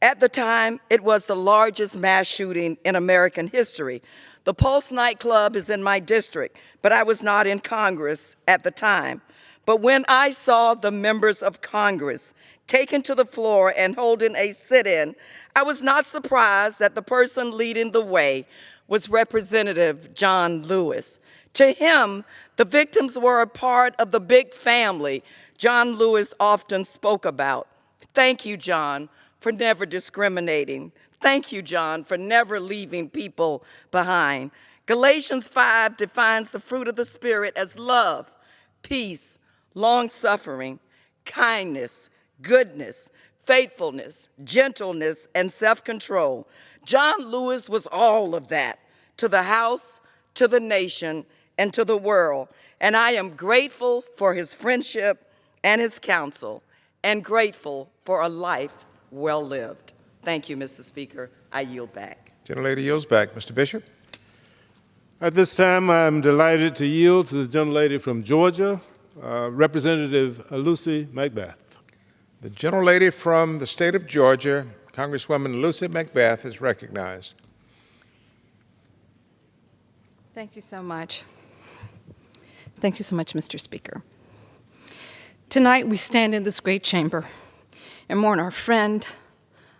At the time, it was the largest mass shooting in American history. The Pulse nightclub is in my district, but I was not in Congress at the time. But when I saw the members of Congress taken to the floor and holding a sit-in, I was not surprised that the person leading the way was Representative John Lewis. To him, the victims were a part of the big family John Lewis often spoke about. Thank you, John, for never discriminating. Thank you, John, for never leaving people behind. Galatians 5 defines the fruit of the Spirit as love, peace, long-suffering, kindness, goodness, faithfulness, gentleness, and self-control. John Lewis was all of that to the House, to the nation, and to the world. And I am grateful for his friendship and his counsel, and grateful for a life well lived. Thank you, Mr. Speaker. I yield back. Gentlelady yields back. Mr. Bishop. At this time, I'm delighted to yield to the gentlelady from Georgia, Representative Lucy McBath. The gentlelady from the state of Georgia, Congresswoman Lucy McBath, is recognized. Thank you so much. Thank you so much, Mr. Speaker. Tonight, we stand in this great chamber and mourn our friend,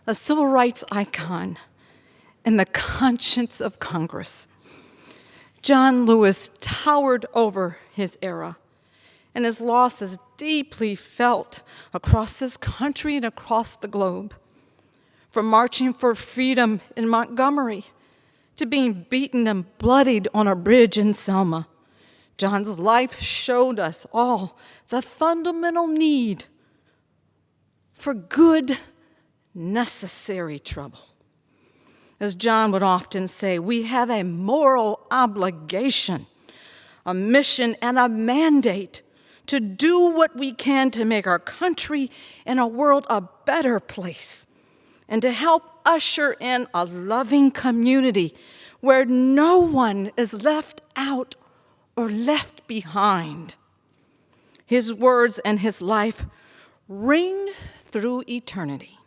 a civil rights icon, and the conscience of Congress. John Lewis towered over his era, and his loss is deeply felt across this country and across the globe. From marching for freedom in Montgomery to being beaten and bloodied on a bridge in Selma, John's life showed us all the fundamental need for good, necessary trouble. As John would often say, we have a moral obligation, a mission, and a mandate to do what we can to make our country and our world a better place, and to help usher in a loving community where no one is left out or left behind. His words and his life ring through eternity.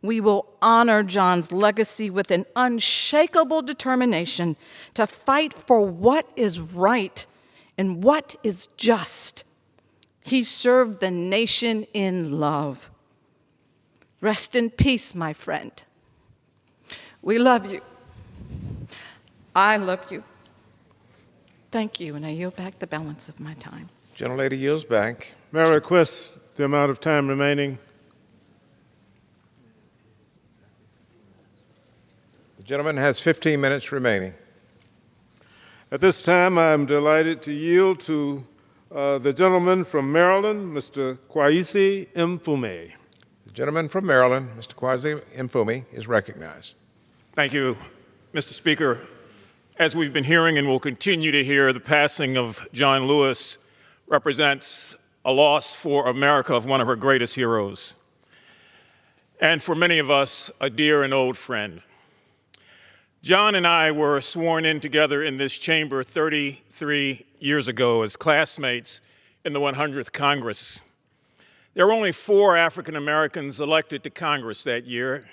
We will honor John's legacy with an unshakable determination to fight for what is right and what is just. He served the nation in love. Rest in peace, my friend. We love you. I love you. Thank you, and I yield back the balance of my time. Gentlelady yields back. May I request the amount of time remaining? The gentleman has 15 minutes remaining. At this time, I'm delighted to yield to the gentleman from Maryland, Mr. Kwaisi Mfume. The gentleman from Maryland, Mr. Kwaisi Mfume, is recognized. Thank you, Mr. Speaker. As we've been hearing and will continue to hear, the passing of John Lewis represents a loss for America of one of her greatest heroes, and for many of us, a dear and old friend. John and I were sworn in together in this chamber 33 years ago as classmates in the 100th Congress. There were only 4 African Americans elected to Congress that year: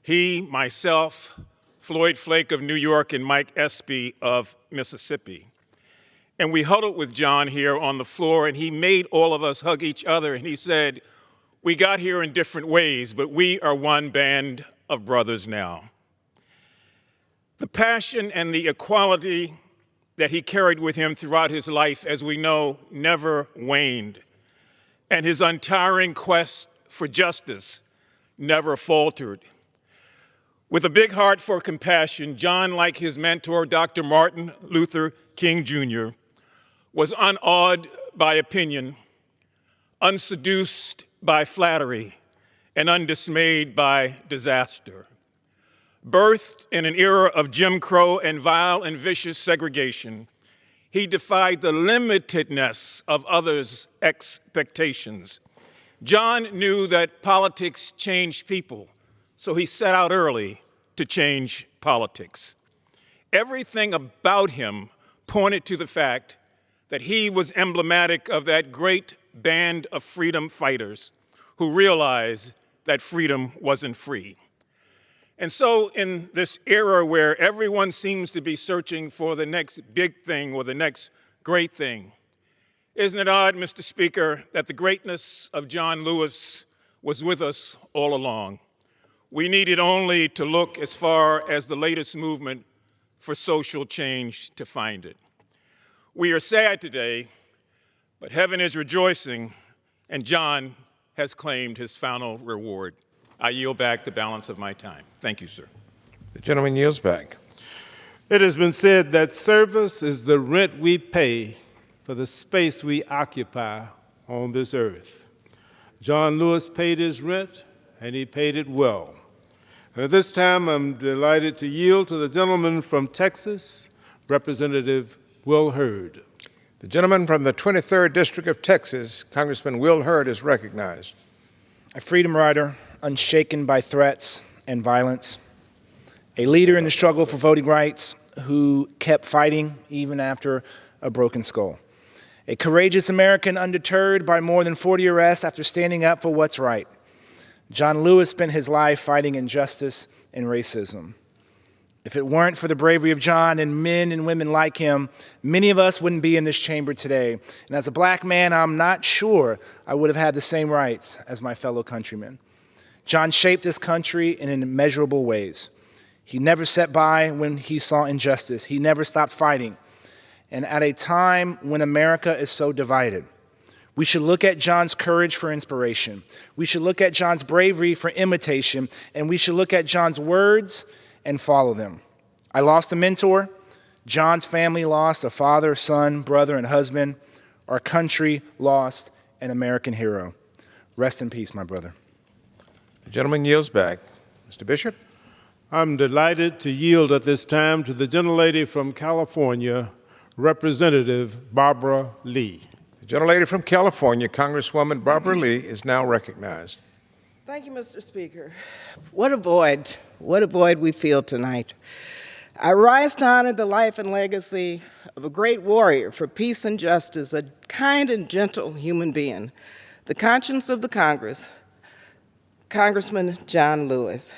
he, myself, Floyd Flake of New York, and Mike Espy of Mississippi. And we huddled with John here on the floor, and he made all of us hug each other, and he said, "We got here in different ways, but we are one band of brothers now." The passion and the equality that he carried with him throughout his life, as we know, never waned, and his untiring quest for justice never faltered. With a big heart for compassion, John, like his mentor, Dr. Martin Luther King Jr., was unawed by opinion, unseduced by flattery, and undismayed by disaster. Birthed in an era of Jim Crow and vile and vicious segregation, he defied the limitedness of others' expectations. John knew that politics changed people, so he set out early to change politics. Everything about him pointed to the fact that he was emblematic of that great band of freedom fighters who realized that freedom wasn't free. And so in this era where everyone seems to be searching for the next big thing or the next great thing, isn't it odd, Mr. Speaker, that the greatness of John Lewis was with us all along? We needed only to look as far as the latest movement for social change to find it. We are sad today, but heaven is rejoicing, and John has claimed his final reward. I yield back the balance of my time. Thank you, sir. The gentleman yields back. It has been said that service is the rent we pay for the space we occupy on this earth. John Lewis paid his rent, and he paid it well. And at this time, I'm delighted to yield to the gentleman from Texas, Representative Will Hurd. The gentleman from the 23rd District of Texas, Congressman Will Hurd, is recognized. A freedom rider, unshaken by threats and violence. A leader in the struggle for voting rights who kept fighting even after a broken skull. A courageous American undeterred by more than 40 arrests after standing up for what's right. John Lewis spent his life fighting injustice and racism. If it weren't for the bravery of John and men and women like him, many of us wouldn't be in this chamber today. And as a black man, I'm not sure I would have had the same rights as my fellow countrymen. John shaped this country in immeasurable ways. He never sat by when he saw injustice. He never stopped fighting. And at a time when America is so divided, we should look at John's courage for inspiration. We should look at John's bravery for imitation. And we should look at John's words and follow them. I lost a mentor. John's family lost a father, son, brother, and husband. Our country lost an American hero. Rest in peace, my brother. The gentleman yields back. Mr. Bishop? I'm delighted to yield at this time to the gentlelady from California, Representative Barbara Lee. The gentlelady from California, Congresswoman Barbara Lee, is now recognized. Thank you, Mr. Speaker. What a void we feel tonight. I rise to honor the life and legacy of a great warrior for peace and justice, a kind and gentle human being, the conscience of the Congress, Congressman John Lewis.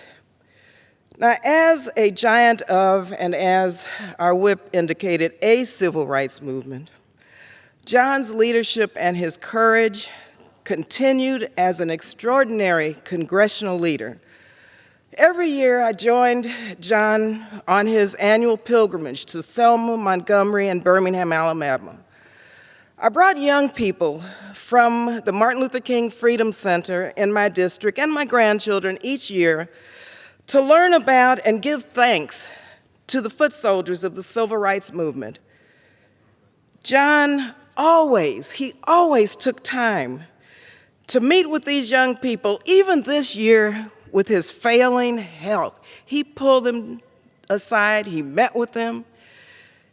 Now, as a giant of, and as our whip indicated, a civil rights movement, John's leadership and his courage continued as an extraordinary congressional leader. Every year I joined John on his annual pilgrimage to Selma, Montgomery, and Birmingham, Alabama. I brought young people from the Martin Luther King Freedom Center in my district and my grandchildren each year to learn about and give thanks to the foot soldiers of the civil rights movement. John always took time to meet with these young people, even this year with his failing health. He pulled them aside, he met with them.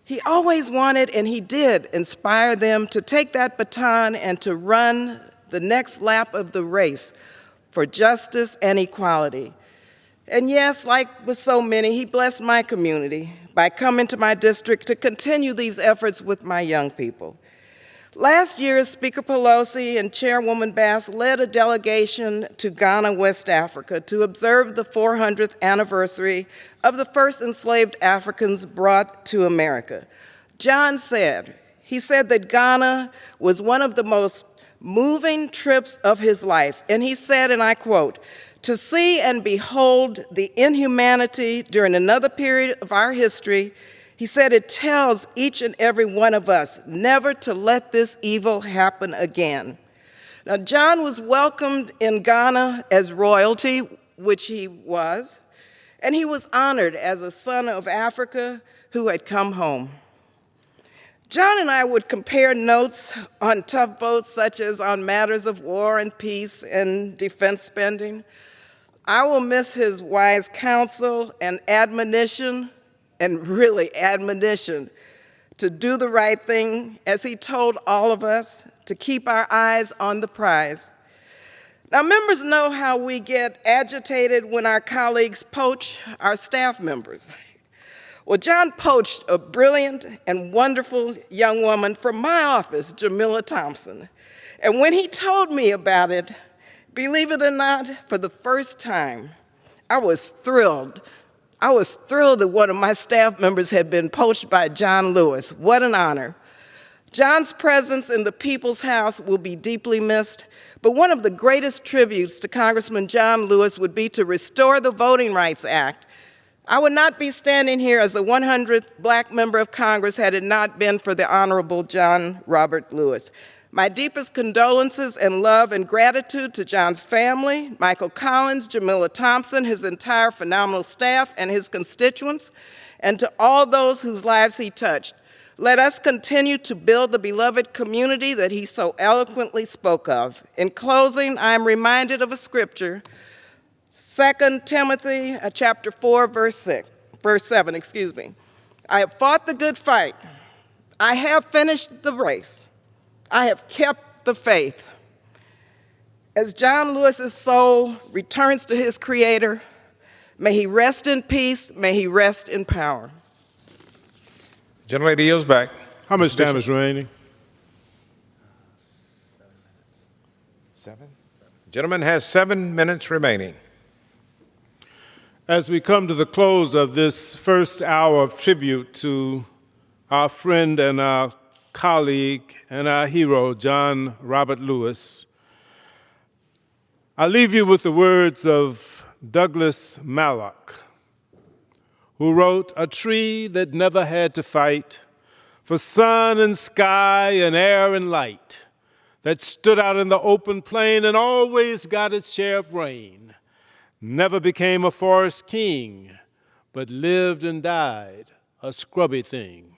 He always wanted, and he did, inspire them to take that baton and to run the next lap of the race for justice and equality. And yes, like with so many, he blessed my community by coming to my district to continue these efforts with my young people. Last year, Speaker Pelosi and Chairwoman Bass led a delegation to Ghana, West Africa, to observe the 400th anniversary of the first enslaved Africans brought to America. John said, that Ghana was one of the most moving trips of his life. And he said, and I quote, "To see and behold the inhumanity during another period of our history," he said, "it tells each and every one of us never to let this evil happen again." Now, John was welcomed in Ghana as royalty, which he was, and he was honored as a son of Africa who had come home. John and I would compare notes on tough votes, such as on matters of war and peace and defense spending. I will miss his wise counsel and admonition, and really admonition, to do the right thing, as he told all of us, to keep our eyes on the prize. Now, members know how we get agitated when our colleagues poach our staff members. Well, John poached a brilliant and wonderful young woman from my office, Jamila Thompson. And when he told me about it, believe it or not, for the first time, I was thrilled. I was thrilled that one of my staff members had been poached by John Lewis. What an honor. John's presence in the People's House will be deeply missed, but one of the greatest tributes to Congressman John Lewis would be to restore the Voting Rights Act. I would not be standing here as the 100th Black member of Congress had it not been for the Honorable John Robert Lewis. My deepest condolences and love and gratitude to John's family, Michael Collins, Jamila Thompson, his entire phenomenal staff, and his constituents, and to all those whose lives he touched. Let us continue to build the beloved community that he so eloquently spoke of. In closing, I am reminded of a scripture, 2 Timothy chapter 4, verse 7. I have fought the good fight. I have finished the race. I have kept the faith. As John Lewis's soul returns to his Creator, may he rest in peace, may he rest in power. Gentlelady yields back. How much time is remaining? 7. Gentleman has 7 minutes remaining. As we come to the close of this first hour of tribute to our friend and our colleague and our hero, John Robert Lewis, I leave you with the words of Douglas Mallock, who wrote, "A tree that never had to fight for sun and sky and air and light, that stood out in the open plain and always got its share of rain, never became a forest king, but lived and died a scrubby thing.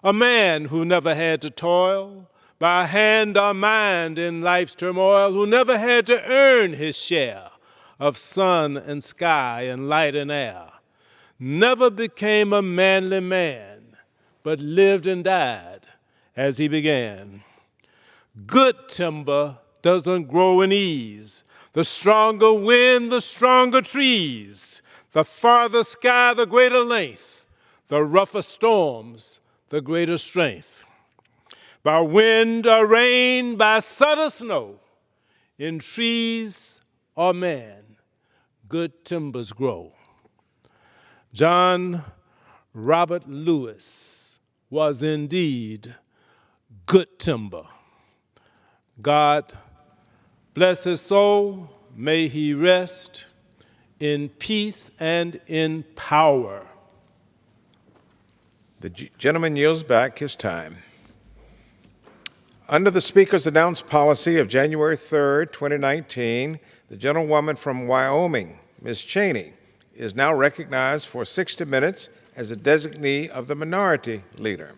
A man who never had to toil by hand or mind in life's turmoil, who never had to earn his share of sun and sky and light and air, never became a manly man, but lived and died as he began. Good timber doesn't grow in ease. The stronger wind, the stronger trees. The farther sky, the greater length. The rougher storms, the greater strength. By wind or rain, by sun or snow, in trees or man, good timbers grow." John Robert Lewis was indeed good timber. God bless his soul. May he rest in peace and in power. The gentleman yields back his time. Under the Speaker's announced policy of January 3rd, 2019, the gentlewoman from Wyoming, Ms. Cheney, is now recognized for 60 minutes as a designee of the Minority Leader.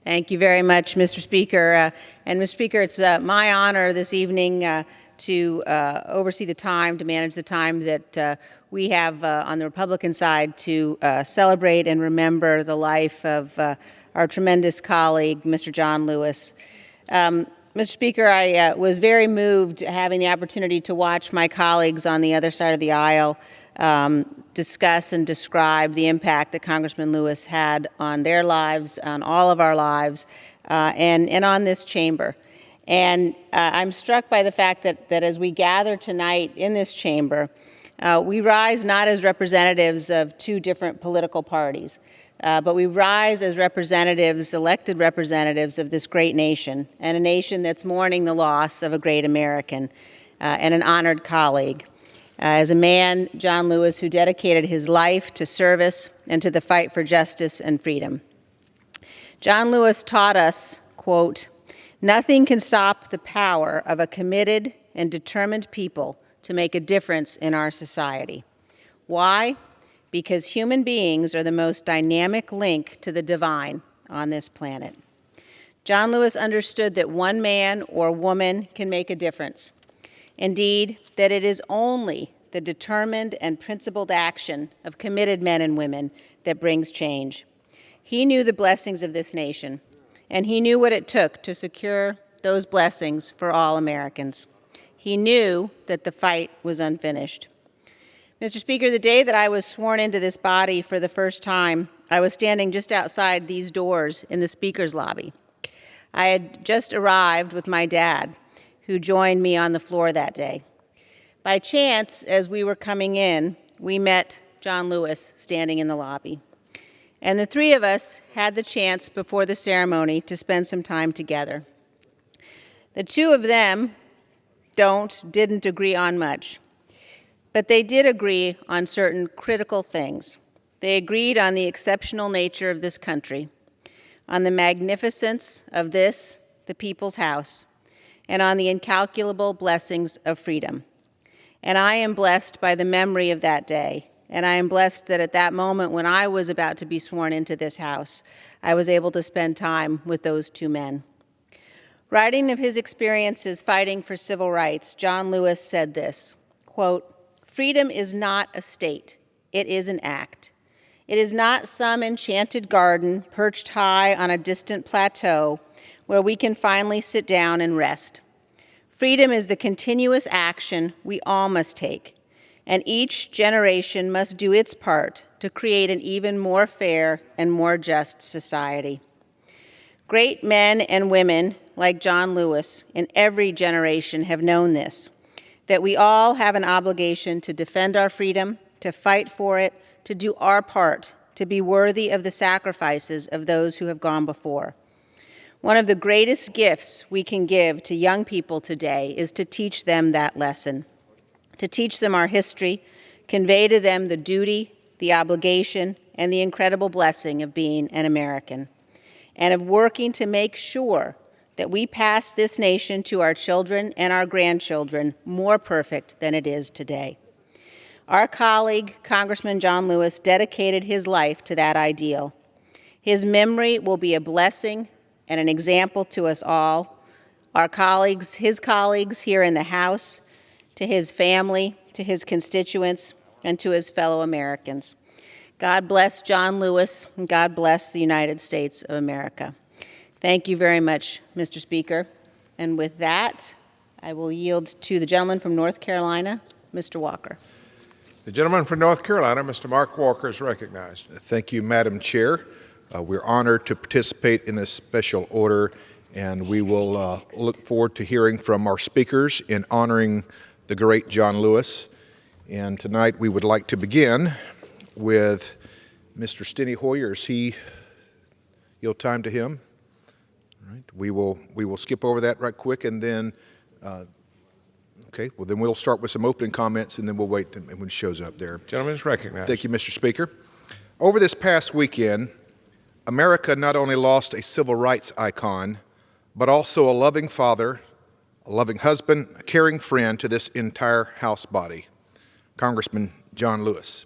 Thank you very much, Mr. Speaker. And Mr. Speaker, it's my honor this evening to oversee the time, to manage the time that we have on the Republican side to celebrate and remember the life of our tremendous colleague, Mr. John Lewis. Mr. Speaker, I was very moved having the opportunity to watch my colleagues on the other side of the aisle discuss and describe the impact that Congressman Lewis had on their lives, on all of our lives, and on this chamber. And I'm struck by the fact that as we gather tonight in this chamber, we rise not as representatives of two different political parties, but we rise as representatives, elected representatives of this great nation, and a nation that's mourning the loss of a great American and an honored colleague. As a man, John Lewis, who dedicated his life to service and to the fight for justice and freedom. John Lewis taught us, quote, "Nothing can stop the power of a committed and determined people to make a difference in our society." Why? Because human beings are the most dynamic link to the divine on this planet. John Lewis understood that one man or woman can make a difference. Indeed, that it is only the determined and principled action of committed men and women that brings change. He knew the blessings of this nation, and he knew what it took to secure those blessings for all Americans. He knew that the fight was unfinished. Mr. Speaker, the day that I was sworn into this body for the first time, I was standing just outside these doors in the Speaker's lobby. I had just arrived with my dad, who joined me on the floor that day. By chance, as we were coming in, we met John Lewis standing in the lobby. And the three of us had the chance before the ceremony to spend some time together. The two of them didn't agree on much, but they did agree on certain critical things. They agreed on the exceptional nature of this country, on the magnificence of this, the people's house, and on the incalculable blessings of freedom. And I am blessed by the memory of that day, and I am blessed that at that moment when I was about to be sworn into this house, I was able to spend time with those two men. Writing of his experiences fighting for civil rights, John Lewis said this, quote, "Freedom is not a state, it is an act. It is not some enchanted garden perched high on a distant plateau where we can finally sit down and rest. Freedom is the continuous action we all must take, and each generation must do its part to create an even more fair and more just society." Great men and women like John Lewis in every generation have known this, that we all have an obligation to defend our freedom, to fight for it, to do our part, to be worthy of the sacrifices of those who have gone before. One of the greatest gifts we can give to young people today is to teach them that lesson, to teach them our history, convey to them the duty, the obligation, and the incredible blessing of being an American, and of working to make sure that we pass this nation to our children and our grandchildren more perfect than it is today. Our colleague, Congressman John Lewis, dedicated his life to that ideal. His memory will be a blessing and an example to us all, our colleagues, his colleagues here in the House, to his family, to his constituents, and to his fellow Americans. God bless John Lewis, and God bless the United States of America. Thank you very much, Mr. Speaker. And with that, I will yield to the gentleman from North Carolina, Mr. Walker. The gentleman from North Carolina, Mr. Mark Walker, is recognized. Thank you, Madam Chair. We're honored to participate in this special order, and we will look forward to hearing from our speakers in honoring the great John Lewis. And tonight we would like to begin with Mr. Steny Hoyer. Is he yield time to him? All right. We will skip over that right quick, and then okay, well then we'll start with some opening comments, and then we'll wait when he shows up there. Gentleman is recognized. Thank you, Mr. Speaker. Over this past weekend, America not only lost a civil rights icon, but also a loving father, a loving husband, a caring friend to this entire House body, Congressman John Lewis.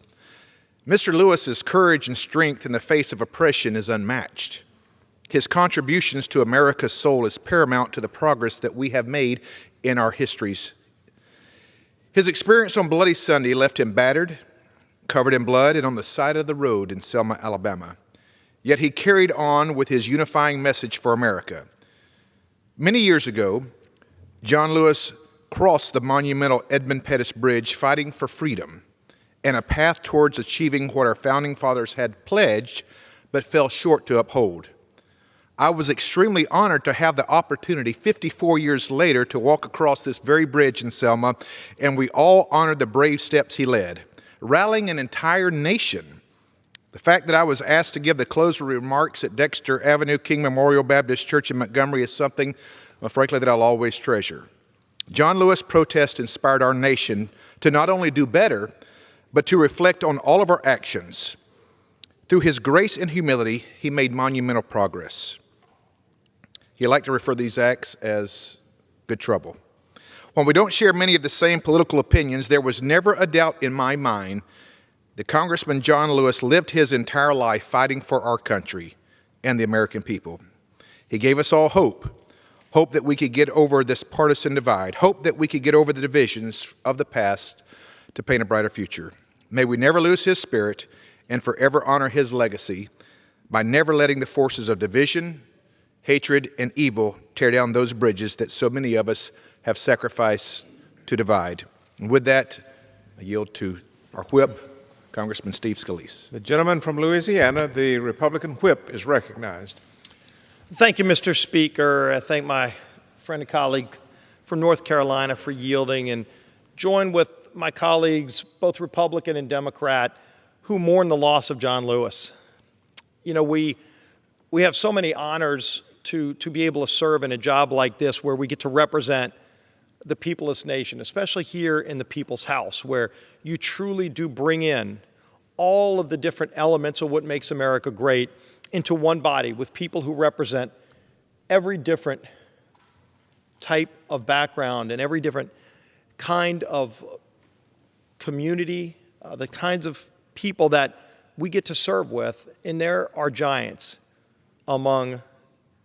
Mr. Lewis's courage and strength in the face of oppression is unmatched. His contributions to America's soul is paramount to the progress that we have made in our histories. His experience on Bloody Sunday left him battered, covered in blood, and on the side of the road in Selma, Alabama. Yet he carried on with his unifying message for America. Many years ago, John Lewis crossed the monumental Edmund Pettus Bridge fighting for freedom and a path towards achieving what our founding fathers had pledged but fell short to uphold. I was extremely honored to have the opportunity 54 years later to walk across this very bridge in Selma, and we all honored the brave steps he led, rallying an entire nation. The fact that I was asked to give the closing remarks at Dexter Avenue King Memorial Baptist Church in Montgomery is something, frankly, that I'll always treasure. John Lewis' protest inspired our nation to not only do better, but to reflect on all of our actions. Through his grace and humility, he made monumental progress. He liked to refer to these acts as good trouble. While we don't share many of the same political opinions, there was never a doubt in my mind that Congressman John Lewis lived his entire life fighting for our country and the American people. He gave us all hope, hope that we could get over this partisan divide, hope that we could get over the divisions of the past to paint a brighter future. May we never lose his spirit and forever honor his legacy by never letting the forces of division, hatred, and evil tear down those bridges that so many of us have sacrificed to divide. And with that, I yield to our whip, Congressman Steve Scalise. The gentleman from Louisiana, the Republican whip, is recognized. Thank you, Mr. Speaker. I thank my friend and colleague from North Carolina for yielding, and join with my colleagues, both Republican and Democrat, who mourn the loss of John Lewis. You know, we have so many honors to be able to serve in a job like this, where we get to represent the peopleless nation, especially here in the People's House, where you truly do bring in all of the different elements of what makes America great into one body, with people who represent every different type of background and every different kind of community, the kinds of people that we get to serve with, and there are giants among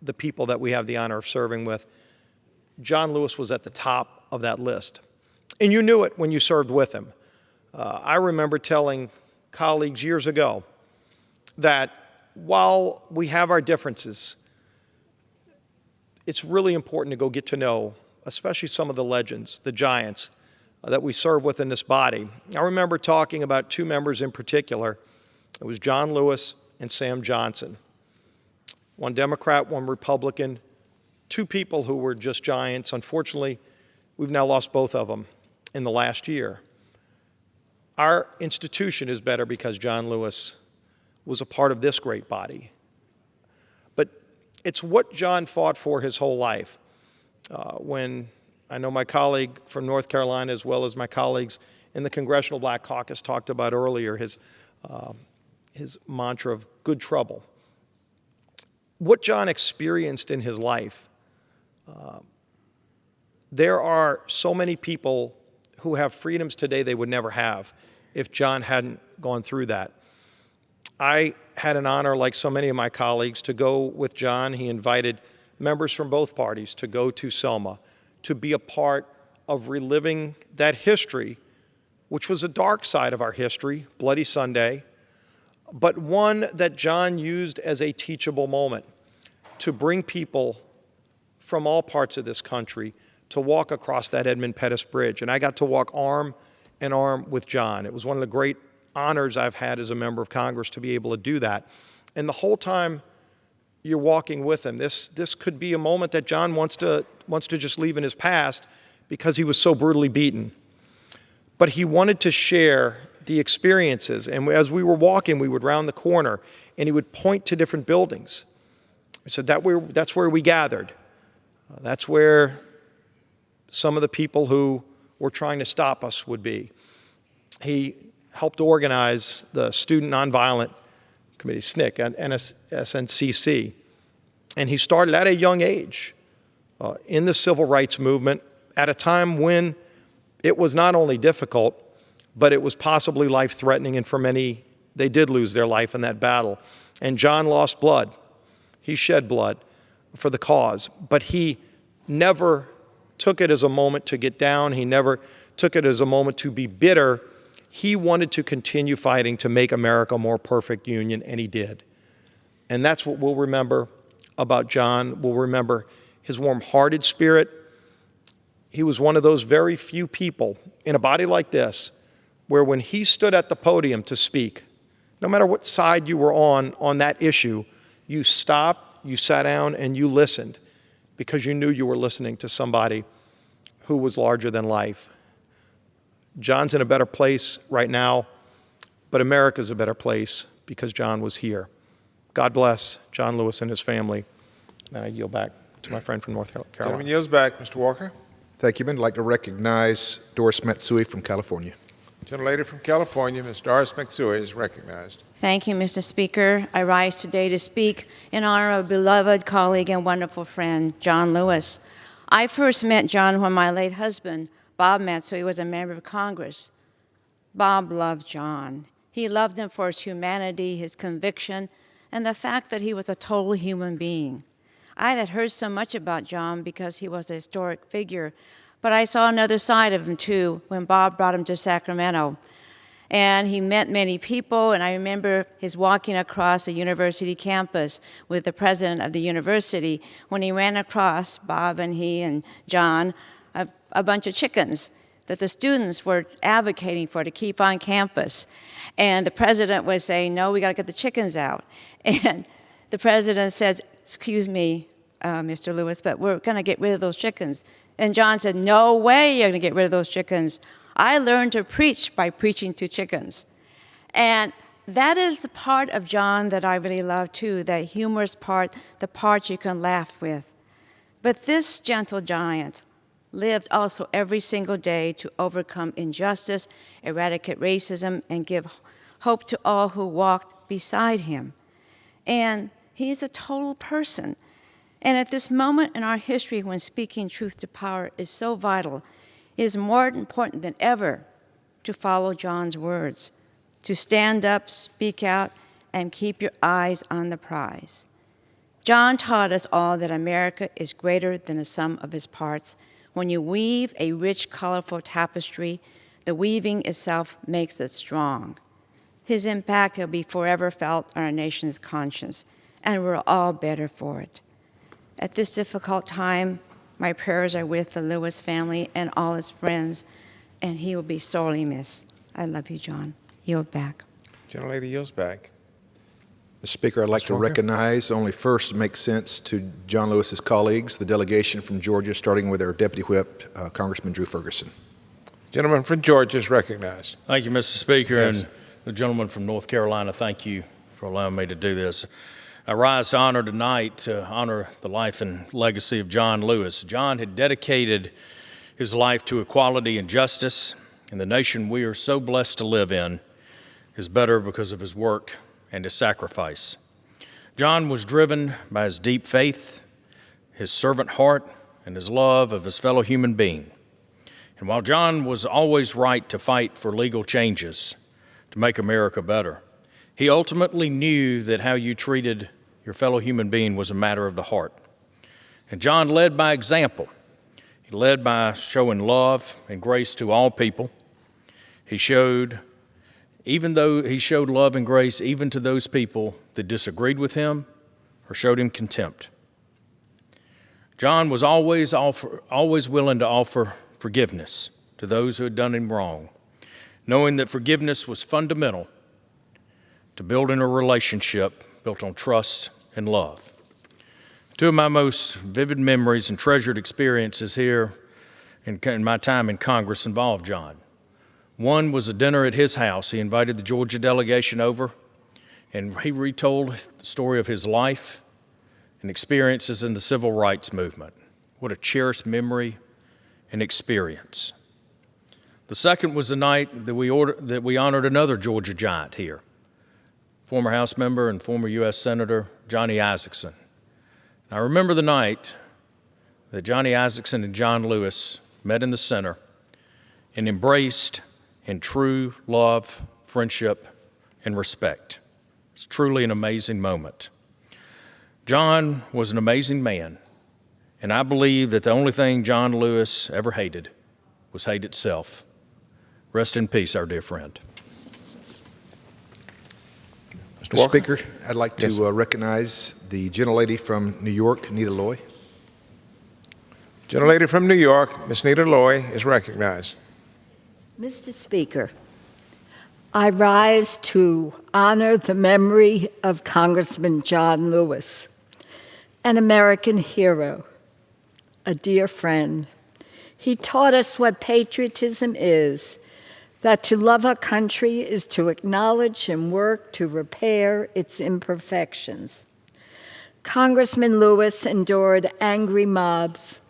the people that we have the honor of serving with. John Lewis was at the top of that list. And you knew it when you served with him. I remember telling colleagues years ago that while we have our differences, it's really important to go get to know, especially some of the legends, the giants that we serve with in this body. I remember talking about two members in particular. It was John Lewis and Sam Johnson. One Democrat, one Republican, two people who were just giants. Unfortunately, we've now lost both of them in the last year. Our institution is better because John Lewis was a part of this great body. But it's what John fought for his whole life. When I know my colleague from North Carolina, as well as my colleagues in the Congressional Black Caucus, talked about earlier his mantra of good trouble. What John experienced in his life, there are so many people who have freedoms today they would never have if John hadn't gone through that. I had an honor, like so many of my colleagues, to go with John. He invited members from both parties to go to Selma, to be a part of reliving that history, which was a dark side of our history, Bloody Sunday, but one that John used as a teachable moment to bring people from all parts of this country to walk across that Edmund Pettus Bridge. And I got to walk arm in arm with John. It was one of the great honors I've had as a member of Congress to be able to do that. And the whole time you're walking with him, this could be a moment that John wants to just leave in his past because he was so brutally beaten. But he wanted to share the experiences. And as we were walking, we would round the corner, and he would point to different buildings. He said, that's where we gathered. That's where some of the people who were trying to stop us would be. He helped organize the Student Nonviolent Committee, SNCC, and SNCC. And he started at a young age in the civil rights movement at a time when it was not only difficult, but it was possibly life-threatening, and for many, they did lose their life in that battle. And John lost blood. He shed blood for the cause, but he never took it as a moment to get down. He never took it as a moment to be bitter. He wanted to continue fighting to make America a more perfect union, and he did. And that's what we'll remember about John. We'll remember his warm-hearted spirit. He was one of those very few people in a body like this where when he stood at the podium to speak, no matter what side you were on that issue, you stopped, you sat down, and you listened because you knew you were listening to somebody who was larger than life. John's in a better place right now, but America's a better place because John was here. God bless John Lewis and his family. And I yield back to my friend from North Carolina. Gentleman yields back. Mr. Walker. Thank you, Ben. I'd like to recognize Doris Matsui from California. Gentlelady from California, Ms. Doris Matsui, is recognized. Thank you, Mr. Speaker. I rise today to speak in honor of a beloved colleague and wonderful friend, John Lewis. I first met John when my late husband, Bob Matsui, was a member of Congress. Bob loved John. He loved him for his humanity, his conviction, and the fact that he was a total human being. I had heard so much about John because he was a historic figure, but I saw another side of him too when Bob brought him to Sacramento. And he met many people, and I remember his walking across a university campus with the president of the university when he ran across, Bob and he and John, a bunch of chickens that the students were advocating for to keep on campus. And the president was saying, no, we got to get the chickens out. And the president says, excuse me, Mr. Lewis, but we're going to get rid of those chickens. And John said, no way you're going to get rid of those chickens. I learned to preach by preaching to chickens. And that is the part of John that I really love too, that humorous part, the part you can laugh with. But this gentle giant lived also every single day to overcome injustice, eradicate racism, and give hope to all who walked beside him. And he's a total person. And at this moment in our history when speaking truth to power is so vital, it is more important than ever to follow John's words, to stand up, speak out, and keep your eyes on the prize. John taught us all that America is greater than the sum of its parts. When you weave a rich, colorful tapestry, the weaving itself makes it strong. His impact will be forever felt on our nation's conscience, and we're all better for it. At this difficult time, my prayers are with the Lewis family and all his friends, and he will be sorely missed. I love you, John. Yield back. Gentlelady yields back. Mr. Speaker, I'd like to recognize, only first make sense to John Lewis's colleagues, the delegation from Georgia, starting with our Deputy Whip, Congressman Drew Ferguson. Gentleman from Georgia is recognized. Thank you, Mr. Speaker, Yes. and the gentleman from North Carolina, thank you for allowing me to do this. I rise to honor tonight to honor the life and legacy of John Lewis. John had dedicated his life to equality and justice, and the nation we are so blessed to live in is better because of his work and his sacrifice. John was driven by his deep faith, his servant heart, and his love of his fellow human being. And while John was always right to fight for legal changes to make America better, he ultimately knew that how you treated your fellow human being was a matter of the heart. And John led by example. He led by showing love and grace to all people. He showed love and grace even to those people that disagreed with him or showed him contempt. John was always willing to offer forgiveness to those who had done him wrong, knowing that forgiveness was fundamental to building a relationship built on trust and love. Two of my most vivid memories and treasured experiences here in my time in Congress involved John. One was a dinner at his house. He invited the Georgia delegation over, and he retold the story of his life and experiences in the civil rights movement. What a cherished memory and experience. The second was the night that we honored another Georgia giant here, former House member and former U.S. Senator Johnny Isakson. I remember the night that Johnny Isakson and John Lewis met in the center and embraced in true love, friendship, and respect. It's truly an amazing moment. John was an amazing man, and I believe that the only thing John Lewis ever hated was hate itself. Rest in peace, our dear friend. Mr. Speaker, I'd like to recognize the gentlelady from New York, Nita Loy. Gentlelady from New York, Ms. Nita Loy, is recognized. Mr. Speaker, I rise to honor the memory of Congressman John Lewis, an American hero, a dear friend. He taught us what patriotism is, that to love our country is to acknowledge and work to repair its imperfections. Congressman Lewis endured angry mobs,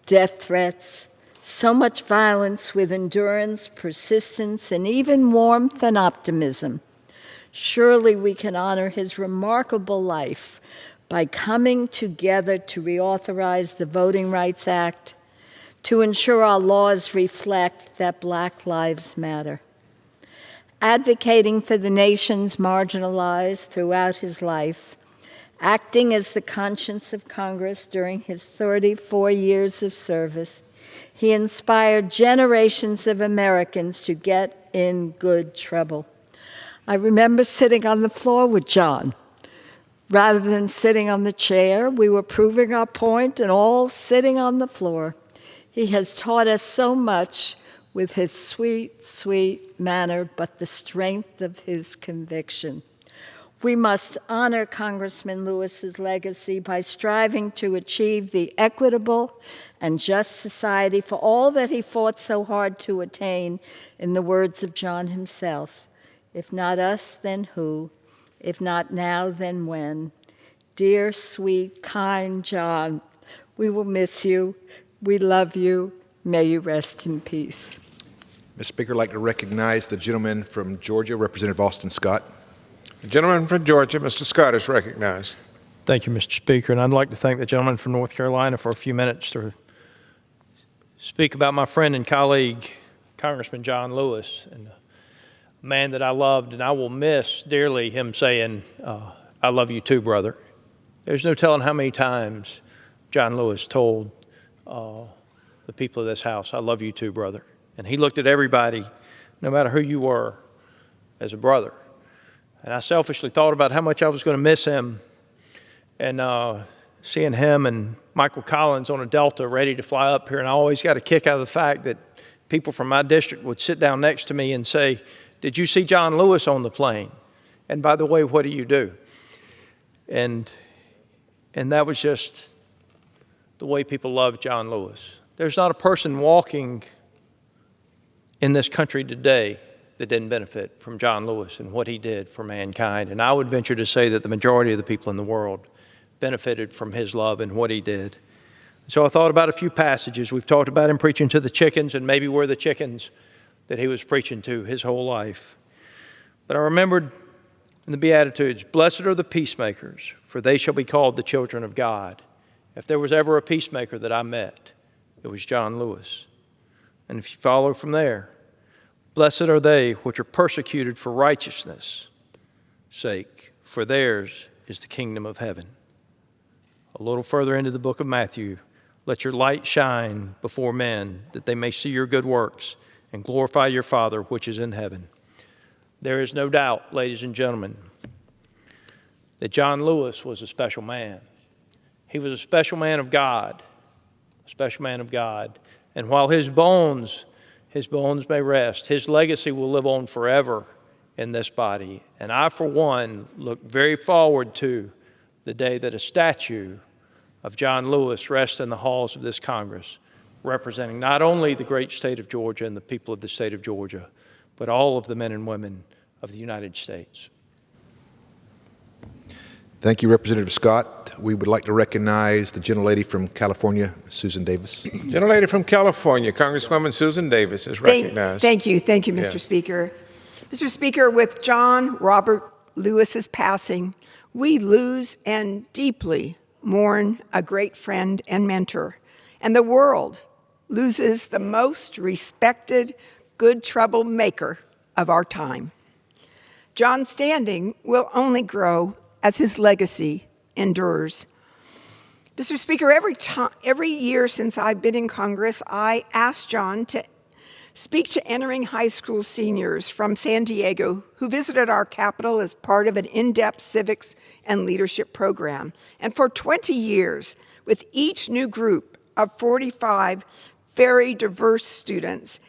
death threats, so much violence with endurance, persistence, and even warmth and optimism. Surely we can honor his remarkable life by coming together to reauthorize the Voting Rights Act, to ensure our laws reflect that Black lives matter. advocating for the nation's marginalized throughout his life, acting as the conscience of Congress during his 34 years of service. He inspired generations of Americans to get in good trouble. I remember sitting on the floor with John. Rather than sitting on the chair, we were proving our point and all sitting on the floor. He has taught us so much with his sweet, sweet manner, but the strength of his conviction. We must honor Congressman Lewis's legacy by striving to achieve the equitable and just society for all that he fought so hard to attain, in the words of John himself. If not us, then who? If not now, then when? Dear, sweet, kind John, we will miss you. We love you. May you rest in peace. Mr. Speaker, I'd like to recognize the gentleman from Georgia, Representative Austin Scott. The gentleman from Georgia, Mr. Scott, is recognized. Thank you, Mr. Speaker. And I'd like to thank the gentleman from North Carolina for a few minutes to speak about my friend and colleague, Congressman John Lewis, and a man that I loved, and I will miss dearly him saying, I love you too, brother. There's no telling how many times John Lewis told the people of this house, I love you too, brother. And he looked at everybody, no matter who you were, as a brother. And I selfishly thought about how much I was going to miss him, and seeing him and Michael Collins on a Delta ready to fly up here. And I always got a kick out of the fact that people from my district would sit down next to me and say, did you see John Lewis on the plane? And by the way, what do you do? And that was just the way people loved John Lewis. There's not a person walking in this country today that didn't benefit from John Lewis and what he did for mankind. And I would venture to say that the majority of the people in the world benefited from his love and what he did. So I thought about a few passages. We've talked about him preaching to the chickens, and maybe we're the chickens that he was preaching to his whole life. But I remembered in the Beatitudes, blessed are the peacemakers, for they shall be called the children of God. If there was ever a peacemaker that I met, it was John Lewis. And if you follow from there, blessed are they which are persecuted for righteousness' sake, for theirs is the kingdom of heaven. A little further into the book of Matthew, let your light shine before men, that they may see your good works and glorify your Father which is in heaven. There is no doubt, ladies and gentlemen, that John Lewis was a special man. He was a special man of God, a special man of God. And while his bones may rest, his legacy will live on forever in this body. And I, for one, look very forward to the day that a statue of John Lewis rests in the halls of this Congress, representing not only the great state of Georgia and the people of the state of Georgia, but all of the men and women of the United States. Thank you, Representative Scott. We would like to recognize the gentlelady from California, Susan Davis. Gentlelady from California, Congresswoman Susan Davis, is recognized. Thank you, Mr. Speaker. Mr. Speaker, with John Robert Lewis's passing, we lose and deeply mourn a great friend and mentor, and the world loses the most respected good troublemaker of our time. John's standing will only grow as his legacy endures. Mr. Speaker, every year since I've been in Congress, I asked John to speak to entering high school seniors from San Diego who visited our capital as part of an in-depth civics and leadership program. And for 20 years, with each new group of 45 very diverse students,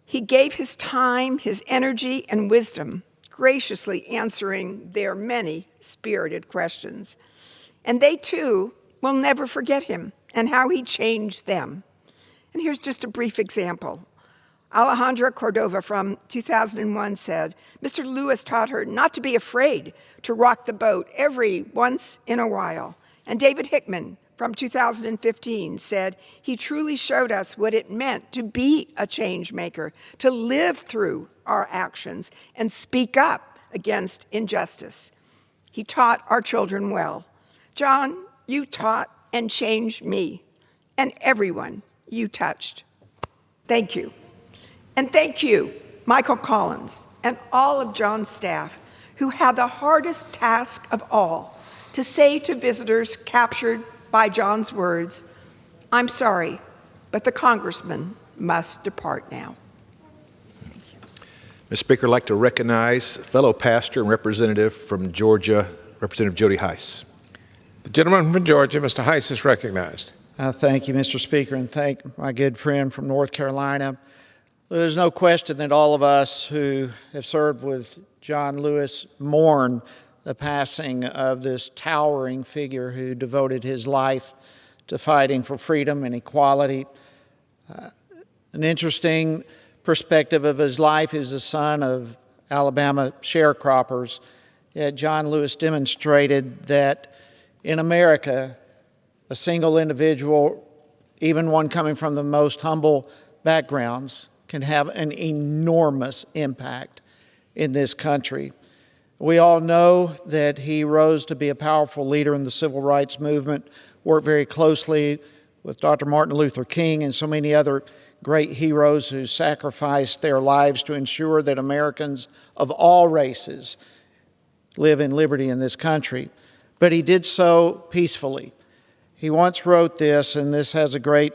he gave his time, his energy, and wisdom, graciously answering their many spirited questions. And they, too, will never forget him and how he changed them. And here's just a brief example. Alejandra Cordova from 2001 said, Mr. Lewis taught her not to be afraid to rock the boat every once in a while. And David Hickman from 2015 said, he truly showed us what it meant to be a change maker, to live through our actions and speak up against injustice. He taught our children well. John, you taught and changed me and everyone you touched. Thank you. And thank you, Michael Collins and all of John's staff, who had the hardest task of all, to say to visitors captured by John's words, "I'm sorry, but the congressman must depart now." Mr. Speaker, I'd like to recognize fellow pastor and representative from Georgia, Representative Jody Heiss. The gentleman from Georgia, Mr. Heiss, is recognized. Thank you, Mr. Speaker, and thank my good friend from North Carolina. There's no question that all of us who have served with John Lewis mourn the passing of this towering figure who devoted his life to fighting for freedom and equality. An interesting perspective of his life is the son of Alabama sharecroppers. Yet John Lewis demonstrated that in America, a single individual, even one coming from the most humble backgrounds, can have an enormous impact in this country. We all know that he rose to be a powerful leader in the civil rights movement, worked very closely with Dr. Martin Luther King and so many other great heroes who sacrificed their lives to ensure that Americans of all races live in liberty in this country. But he did so peacefully. He once wrote this, and this has a great,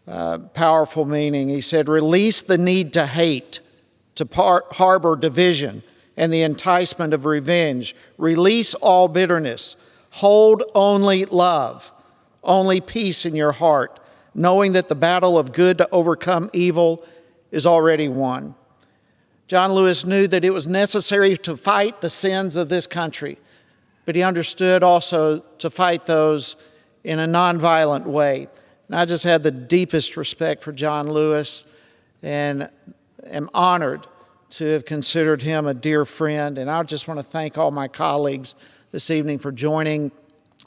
powerful meaning. He said, "Release the need to hate, to harbor division, and the enticement of revenge. Release all bitterness. Hold only love, only peace in your heart, knowing that the battle of good to overcome evil is already won." John Lewis knew that it was necessary to fight the sins of this country, but he understood also to fight those in a nonviolent way. And I just had the deepest respect for John Lewis and am honored to have considered him a dear friend. And I just want to thank all my colleagues this evening for joining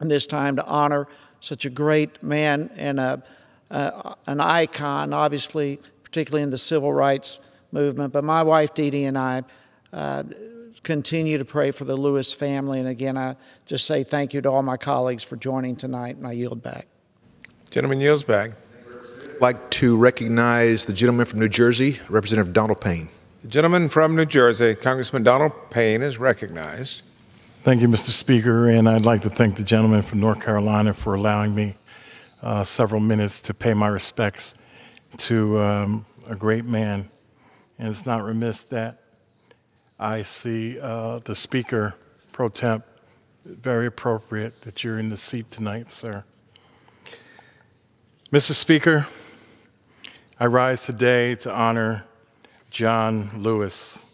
in this time to honor such a great man and an icon, obviously, particularly in the civil rights movement. But my wife, Dee Dee, and I continue to pray for the Lewis family. And again, I just say thank you to all my colleagues for joining tonight, and I yield back. Gentleman yields back. I'd like to recognize the gentleman from New Jersey, Representative Donald Payne. The gentleman from New Jersey, Congressman Donald Payne, is recognized. Thank you, Mr. Speaker, and I'd like to thank the gentleman from North Carolina for allowing me several minutes to pay my respects to a great man. And it's not remiss that I see the Speaker pro temp. Very appropriate that you're in the seat tonight, sir. Mr. Speaker, I rise today to honor John Lewis.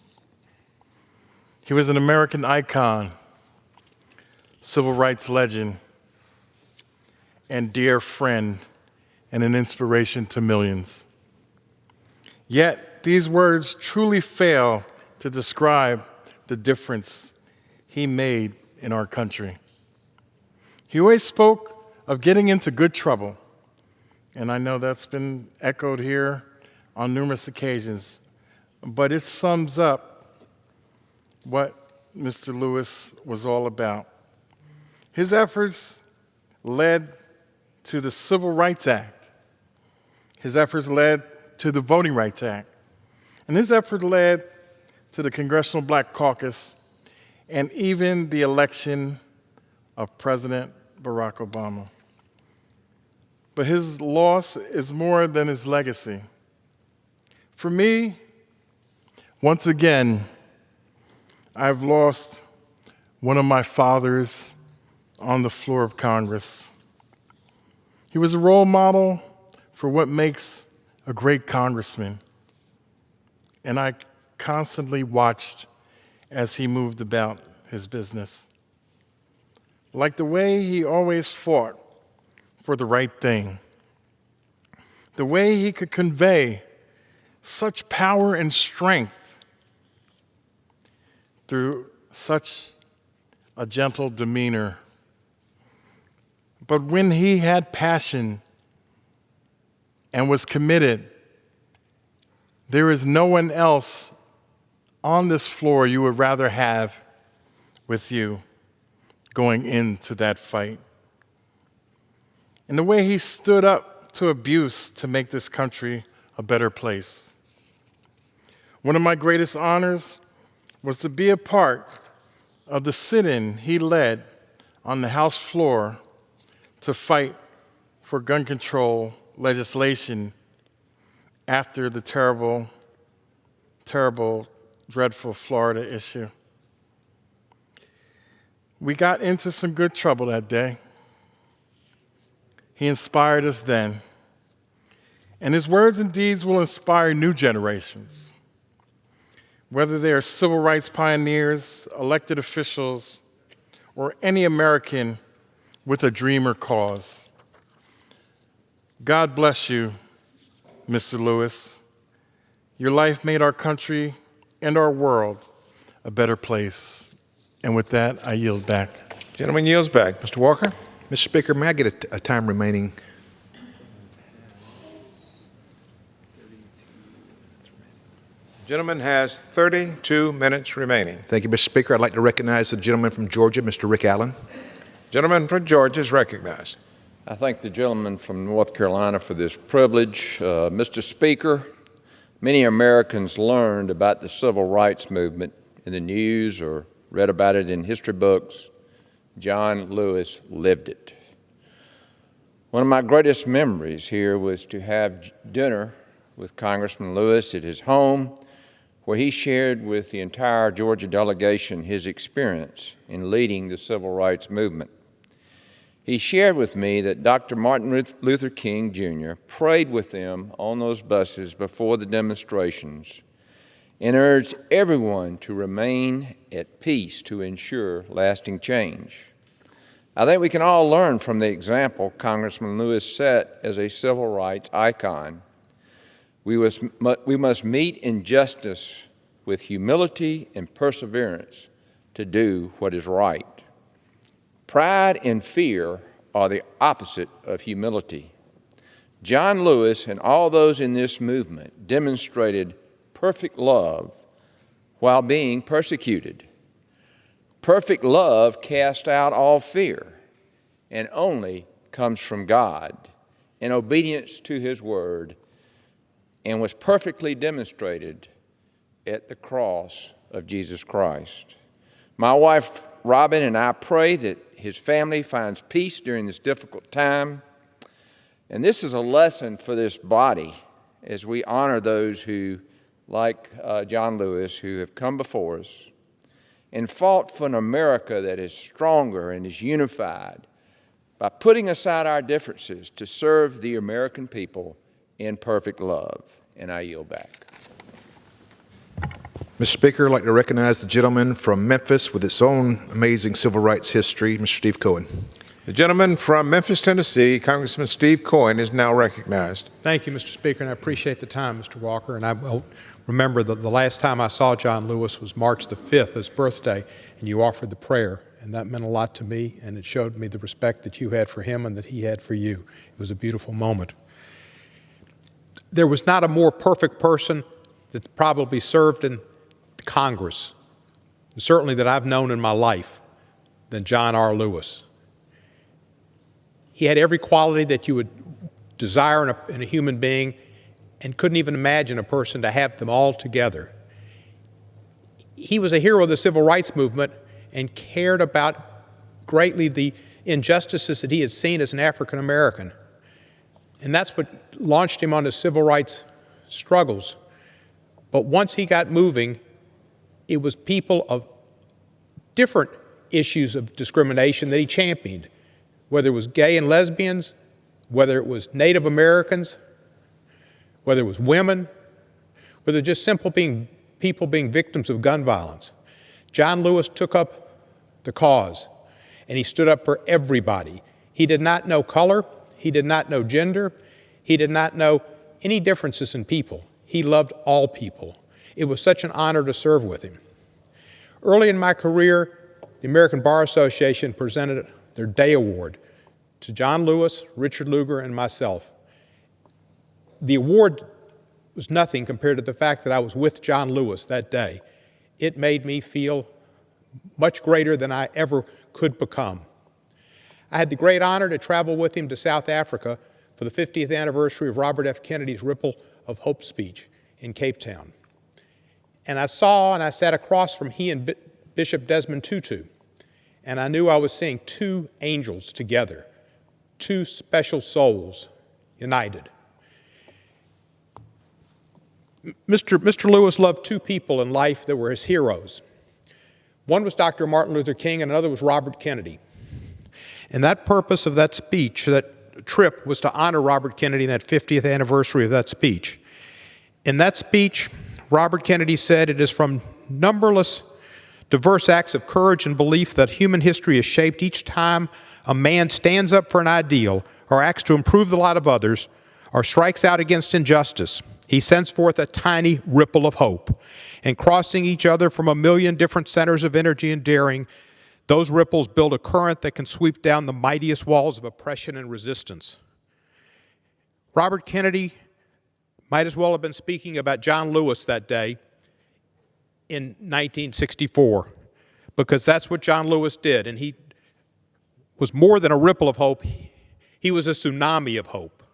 He was an American icon, civil rights legend, and dear friend, and an inspiration to millions. Yet, these words truly fail to describe the difference he made in our country. He always spoke of getting into good trouble, and I know that's been echoed here on numerous occasions, but it sums up what Mr. Lewis was all about. His efforts led to the Civil Rights Act. His efforts led to the Voting Rights Act. And his effort led to the Congressional Black Caucus and even the election of President Barack Obama. But his loss is more than his legacy. For me, once again, I've lost one of my fathers on the floor of Congress. He was a role model for what makes a great congressman. And I constantly watched as he moved about his business. Like the way he always fought for the right thing, the way he could convey such power and strength through such a gentle demeanor. But when he had passion and was committed, there is no one else on this floor you would rather have with you going into that fight. And the way he stood up to abuse to make this country a better place. One of my greatest honors was to be a part of the sit-in he led on the House floor to fight for gun control legislation after the terrible, dreadful Florida issue. We got into some good trouble that day. He inspired us then, and his words and deeds will inspire new generations, whether they are civil rights pioneers, elected officials, or any American with a dream or cause. God bless you, Mr. Lewis. Your life made our country and our world a better place. And with that, I yield back. Gentleman yields back. Mr. Walker? Mr. Speaker, may I get a time remaining? Gentleman has 32 minutes remaining. Thank you, Mr. Speaker. I'd like to recognize the gentleman from Georgia, Mr. Rick Allen. Gentleman from Georgia is recognized. I thank the gentleman from North Carolina for this privilege. Mr. Speaker, many Americans learned about the civil rights movement in the news or read about it in history books. John Lewis lived it. One of my greatest memories here was to have dinner with Congressman Lewis at his home, where he shared with the entire Georgia delegation his experience in leading the civil rights movement. He shared with me that Dr. Martin Luther King, Jr. prayed with them on those buses before the demonstrations and urged everyone to remain at peace to ensure lasting change. I think we can all learn from the example Congressman Lewis set as a civil rights icon. We must meet injustice with humility and perseverance to do what is right. Pride and fear are the opposite of humility. John Lewis and all those in this movement demonstrated perfect love while being persecuted. Perfect love casts out all fear and only comes from God in obedience to His word, and was perfectly demonstrated at the cross of Jesus Christ. My wife, Robin, and I pray that his family finds peace during this difficult time. And this is a lesson for this body as we honor those who, like John Lewis, who have come before us and fought for an America that is stronger and is unified by putting aside our differences to serve the American people in perfect love. And I yield back. Mr. Speaker, I'd like to recognize the gentleman from Memphis with its own amazing civil rights history, Mr. Steve Cohen. The gentleman from Memphis, Tennessee, Congressman Steve Cohen, is now recognized. Thank you, Mr. Speaker, and I appreciate the time, Mr. Walker. And I will remember that the last time I saw John Lewis was March the 5th, his birthday, and you offered the prayer. And that meant a lot to me, and it showed me the respect that you had for him and that he had for you. It was a beautiful moment. There was not a more perfect person that's probably served in Congress, and certainly that I've known in my life, than John R. Lewis. He had every quality that you would desire in a human being, and couldn't even imagine a person to have them all together. He was a hero of the civil rights movement and cared about greatly the injustices that he had seen as an African American. And that's what launched him on his civil rights struggles. But once he got moving, it was people of different issues of discrimination that he championed, whether it was gay and lesbians, whether it was Native Americans, whether it was women, whether just simple people being victims of gun violence. John Lewis took up the cause, and he stood up for everybody. He did not know color. He did not know gender. He did not know any differences in people. He loved all people. It was such an honor to serve with him. Early in my career, the American Bar Association presented their Day Award to John Lewis, Richard Lugar, and myself. The award was nothing compared to the fact that I was with John Lewis that day. It made me feel much greater than I ever could become. I had the great honor to travel with him to South Africa for the 50th anniversary of Robert F. Kennedy's Ripple of Hope speech in Cape Town. And I saw and I sat across from he and Bishop Desmond Tutu, and I knew I was seeing two angels together, two special souls united. Mr. Lewis loved two people in life that were his heroes. One was Dr. Martin Luther King, and another was Robert Kennedy. And that purpose of that speech, that trip, was to honor Robert Kennedy in that 50th anniversary of that speech. In that speech, Robert Kennedy said, "It is from numberless diverse acts of courage and belief that human history is shaped each time a man stands up for an ideal or acts to improve the lot of others or strikes out against injustice. He sends forth a tiny ripple of hope, and crossing each other from a million different centers of energy and daring, those ripples build a current that can sweep down the mightiest walls of oppression and resistance." Robert Kennedy might as well have been speaking about John Lewis that day in 1964, because that's what John Lewis did, and he was more than a ripple of hope. He was a tsunami of hope.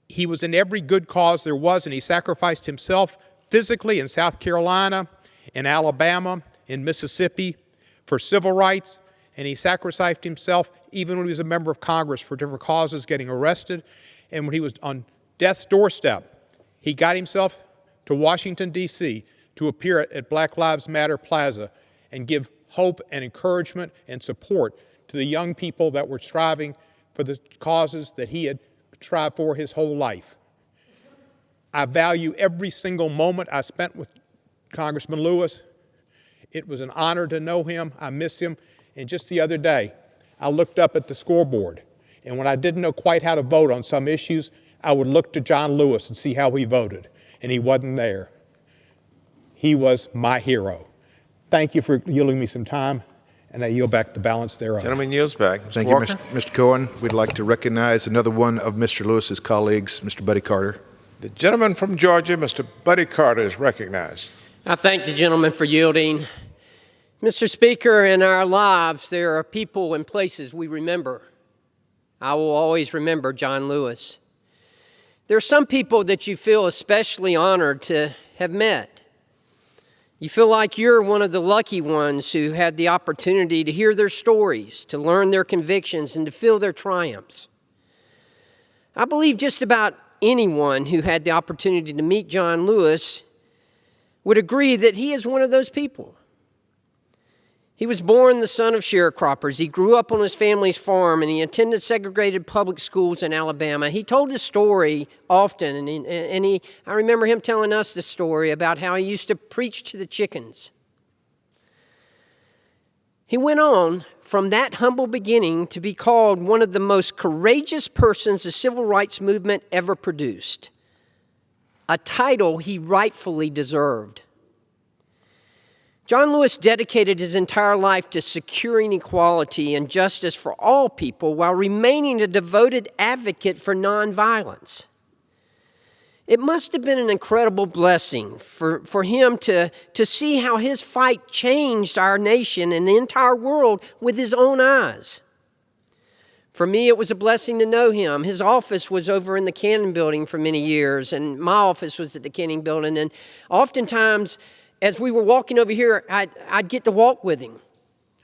He was in every good cause there was, and he sacrificed himself physically in South Carolina, in Alabama, in Mississippi for civil rights, and he sacrificed himself even when he was a member of Congress for different causes, getting arrested. And when he was on death's doorstep, he got himself to Washington, D.C. to appear at Black Lives Matter Plaza and give hope and encouragement and support to the young people that were striving for the causes that he had strived for his whole life. I value every single moment I spent with Congressman Lewis. It was an honor to know him. I miss him. And just the other day, I looked up at the scoreboard, and when I didn't know quite how to vote on some issues, I would look to John Lewis and see how he voted, and he wasn't there. He was my hero. Thank you for yielding me some time, and I yield back the balance thereof. Gentleman yields back. Thank Walker? you, Mr. Cohen. We'd like to recognize another one of Mr. Lewis's colleagues, Mr. Buddy Carter. The gentleman from Georgia, Mr. Buddy Carter, is recognized. I thank the gentleman for yielding. Mr. Speaker, in our lives, there are people and places we remember. I will always remember John Lewis. There are some people that you feel especially honored to have met. You feel like you're one of the lucky ones who had the opportunity to hear their stories, to learn their convictions, and to feel their triumphs. I believe just about anyone who had the opportunity to meet John Lewis would agree that he is one of those people. He was born the son of sharecroppers. He grew up on his family's farm, and he attended segregated public schools in Alabama. He told his story often, and I remember him telling us the story about how he used to preach to the chickens. He went on from that humble beginning to be called one of the most courageous persons the civil rights movement ever produced, a title he rightfully deserved. John Lewis dedicated his entire life to securing equality and justice for all people while remaining a devoted advocate for nonviolence. It must have been an incredible blessing for him to see how his fight changed our nation and the entire world with his own eyes. For me, it was a blessing to know him. His office was over in the Cannon Building for many years, and my office was at the Cannon Building. And oftentimes, as we were walking over here, I'd get to walk with him.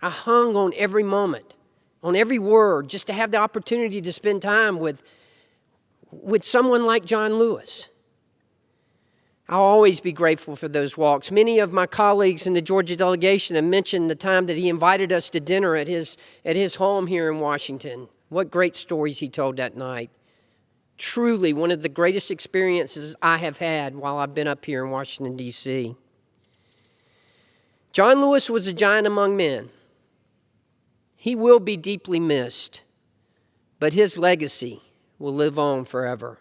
I hung on every moment, on every word, just to have the opportunity to spend time with someone like John Lewis. I'll always be grateful for those walks. Many of my colleagues in the Georgia delegation have mentioned the time that he invited us to dinner at his home here in Washington. What great stories he told that night. Truly one of the greatest experiences I have had while I've been up here in Washington, D.C. John Lewis was a giant among men. He will be deeply missed, but his legacy will live on forever.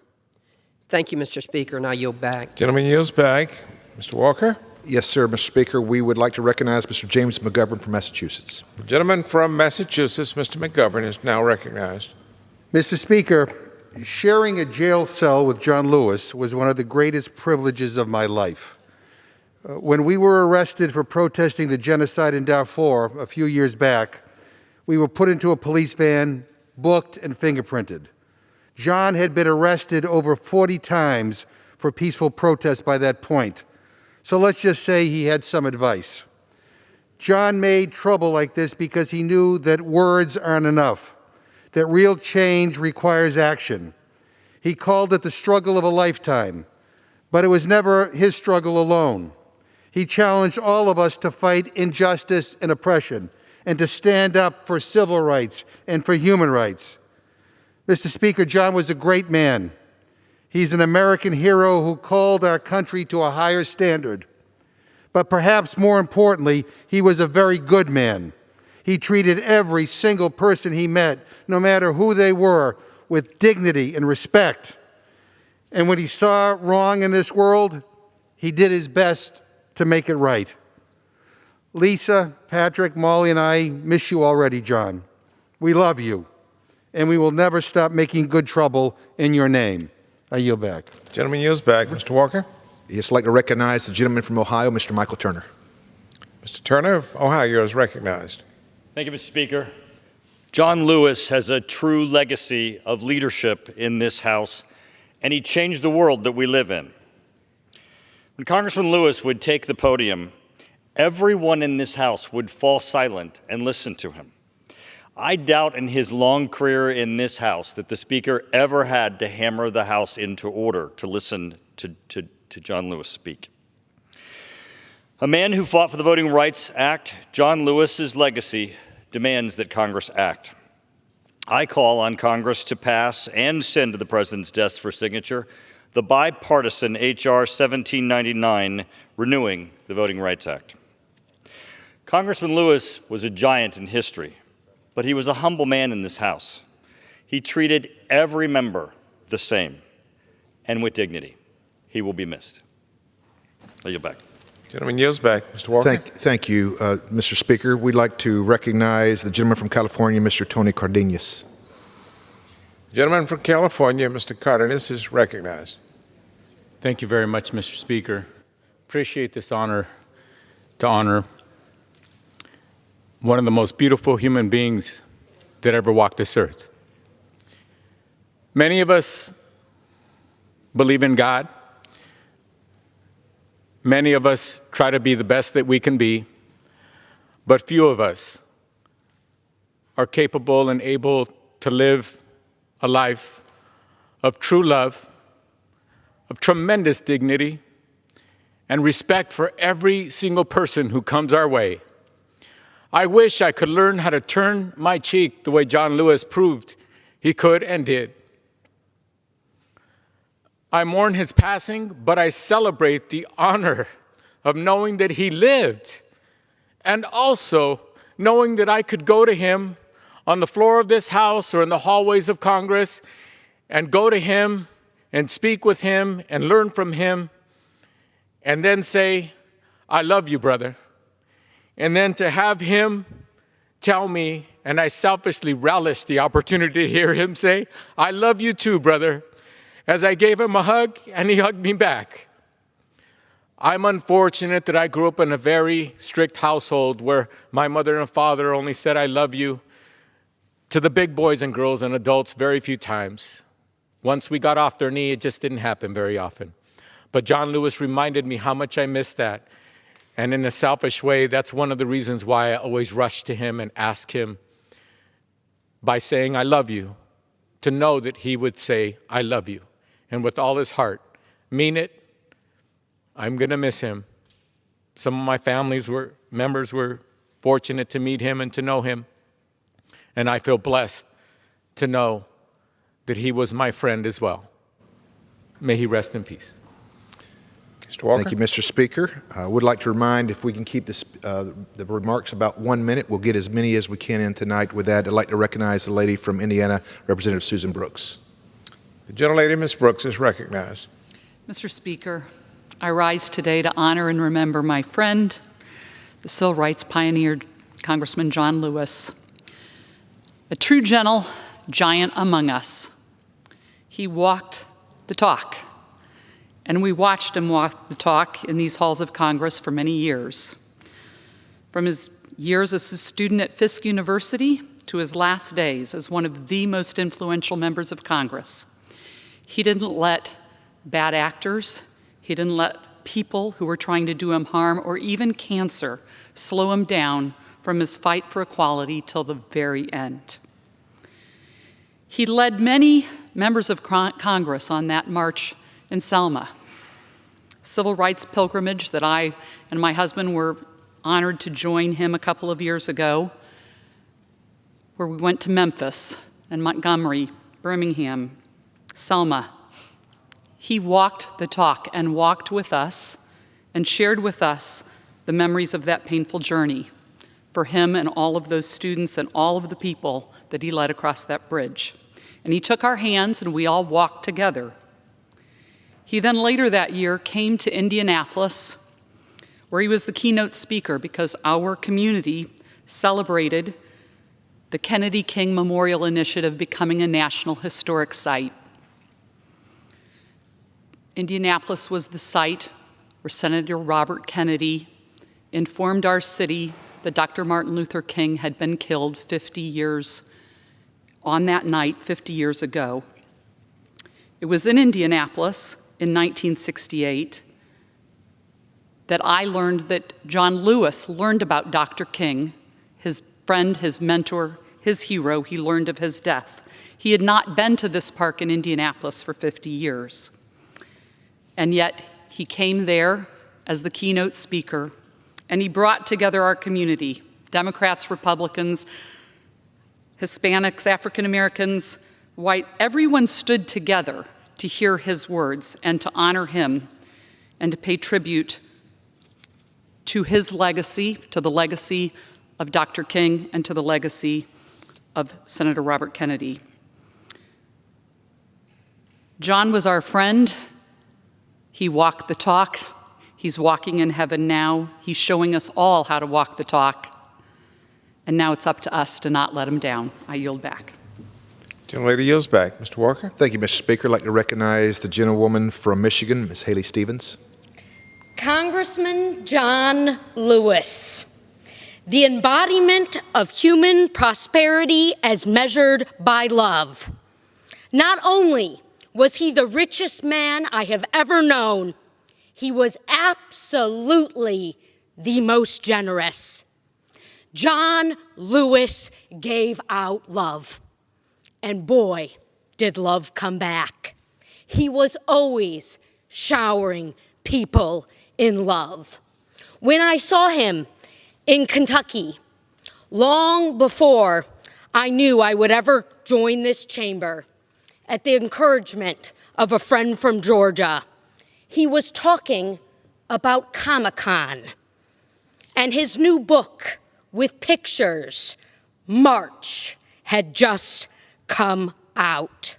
Thank you, Mr. Speaker, and I yield back. Gentleman yields back. Mr. Walker? Yes, sir, Mr. Speaker. We would like to recognize Mr. James McGovern from Massachusetts. The gentleman from Massachusetts, Mr. McGovern, is now recognized. Mr. Speaker, sharing a jail cell with John Lewis was one of the greatest privileges of my life. When we were arrested for protesting the genocide in Darfur a few years back, we were put into a police van, booked, and fingerprinted. John had been arrested over 40 times for peaceful protest by that point. So let's just say he had some advice. John made trouble like this because he knew that words aren't enough, that real change requires action. He called it the struggle of a lifetime, but it was never his struggle alone. He challenged all of us to fight injustice and oppression and to stand up for civil rights and for human rights. Mr. Speaker, John was a great man. He's an American hero who called our country to a higher standard. But perhaps more importantly, he was a very good man. He treated every single person he met, no matter who they were, with dignity and respect. And when he saw wrong in this world, he did his best to make it right. Lisa, Patrick, Molly, and I miss you already, John. We love you, and we will never stop making good trouble in your name. I yield back. Gentleman yields back. Mr. Walker. Yes, I'd like to recognize the gentleman from Ohio, Mr. Michael Turner. Mr. Turner of Ohio, you are recognized. Thank you, Mr. Speaker. John Lewis has a true legacy of leadership in this House, and he changed the world that we live in. When Congressman Lewis would take the podium, everyone in this House would fall silent and listen to him. I doubt in his long career in this House that the Speaker ever had to hammer the House into order to listen to John Lewis speak. A man who fought for the Voting Rights Act, John Lewis's legacy demands that Congress act. I call on Congress to pass and send to the President's desk for signature the bipartisan H.R. 1799 renewing the Voting Rights Act. Congressman Lewis was a giant in history, but he was a humble man in this House. He treated every member the same and with dignity. He will be missed. I yield back. Gentleman yields back. Mr. Walker. Thank you, Mr. Speaker. We'd like to recognize the gentleman from California, Mr. Tony Cardenas. Gentleman from California, Mr. Cardenas, is recognized. Thank you very much, Mr. Speaker. Appreciate this honor to honor one of the most beautiful human beings that ever walked this earth. Many of us believe in God. Many of us try to be the best that we can be, but few of us are capable and able to live a life of true love, of tremendous dignity, and respect for every single person who comes our way. I wish I could learn how to turn my cheek the way John Lewis proved he could and did. I mourn his passing, but I celebrate the honor of knowing that he lived, and also knowing that I could go to him on the floor of this House or in the hallways of Congress and go to him and speak with him and learn from him and then say, I love you, brother. And then to have him tell me, and I selfishly relish the opportunity to hear him say, I love you too, brother, as I gave him a hug and he hugged me back. I'm unfortunate that I grew up in a very strict household where my mother and father only said, I love you to the big boys and girls and adults very few times. Once we got off their knee, it just didn't happen very often. But John Lewis reminded me how much I missed that. And in a selfish way, that's one of the reasons why I always rush to him and ask him by saying, I love you, to know that he would say, I love you. And with all his heart, mean it. I'm going to miss him. Some of my members were fortunate to meet him and to know him. And I feel blessed to know that he was my friend as well. May he rest in peace. Mr. Walker. Thank you, Mr. Speaker. I would like to remind, if we can keep this, the remarks about 1 minute, we'll get as many as we can in tonight. With that, I'd like to recognize the lady from Indiana, Representative Susan Brooks. The gentlelady, Ms. Brooks, is recognized. Mr. Speaker, I rise today to honor and remember my friend, the civil rights pioneer, Congressman John Lewis, a true giant among us. He walked the talk. And we watched him walk the talk in these halls of Congress for many years. From his years as a student at Fisk University to his last days as one of the most influential members of Congress, he didn't let bad actors. He didn't let people who were trying to do him harm or even cancer slow him down from his fight for equality till the very end. He led many members of Congress on that march in Selma, civil rights pilgrimage that I and my husband were honored to join him a couple of years ago, where we went to Memphis and Montgomery, Birmingham, Selma. He walked the talk and walked with us and shared with us the memories of that painful journey for him and all of those students and all of the people that he led across that bridge. And he took our hands and we all walked together. He then later that year came to Indianapolis, where he was the keynote speaker because our community celebrated the Kennedy King Memorial Initiative becoming a National Historic Site. Indianapolis was the site where Senator Robert Kennedy informed our city that Dr. Martin Luther King had been killed 50 years on that night, 50 years ago. It was in Indianapolis in 1968 that I learned that John Lewis learned about Dr. King, his friend, his mentor, his hero. He learned of his death. He had not been to this park in Indianapolis for 50 years. And yet he came there as the keynote speaker, and he brought together our community, Democrats, Republicans, Hispanics, African Americans, white. Everyone stood together to hear his words and to honor him and to pay tribute to his legacy, to the legacy of Dr. King, and to the legacy of Senator Robert Kennedy. John was our friend. He walked the talk. He's walking in heaven now. He's showing us all how to walk the talk. And now it's up to us to not let him down. I yield back. Gentlelady yields back. Mr. Walker. Thank you, Mr. Speaker. I'd like to recognize the gentlewoman from Michigan, Ms. Haley Stevens. Congressman John Lewis, the embodiment of human prosperity as measured by love. Not only was he the richest man I have ever known, he was absolutely the most generous. John Lewis gave out love, and boy, did love come back. He was always showering people in love. When I saw him in Kentucky, long before I knew I would ever join this chamber, at the encouragement of a friend from Georgia, he was talking about Comic-Con and his new book with pictures, March, had just come out.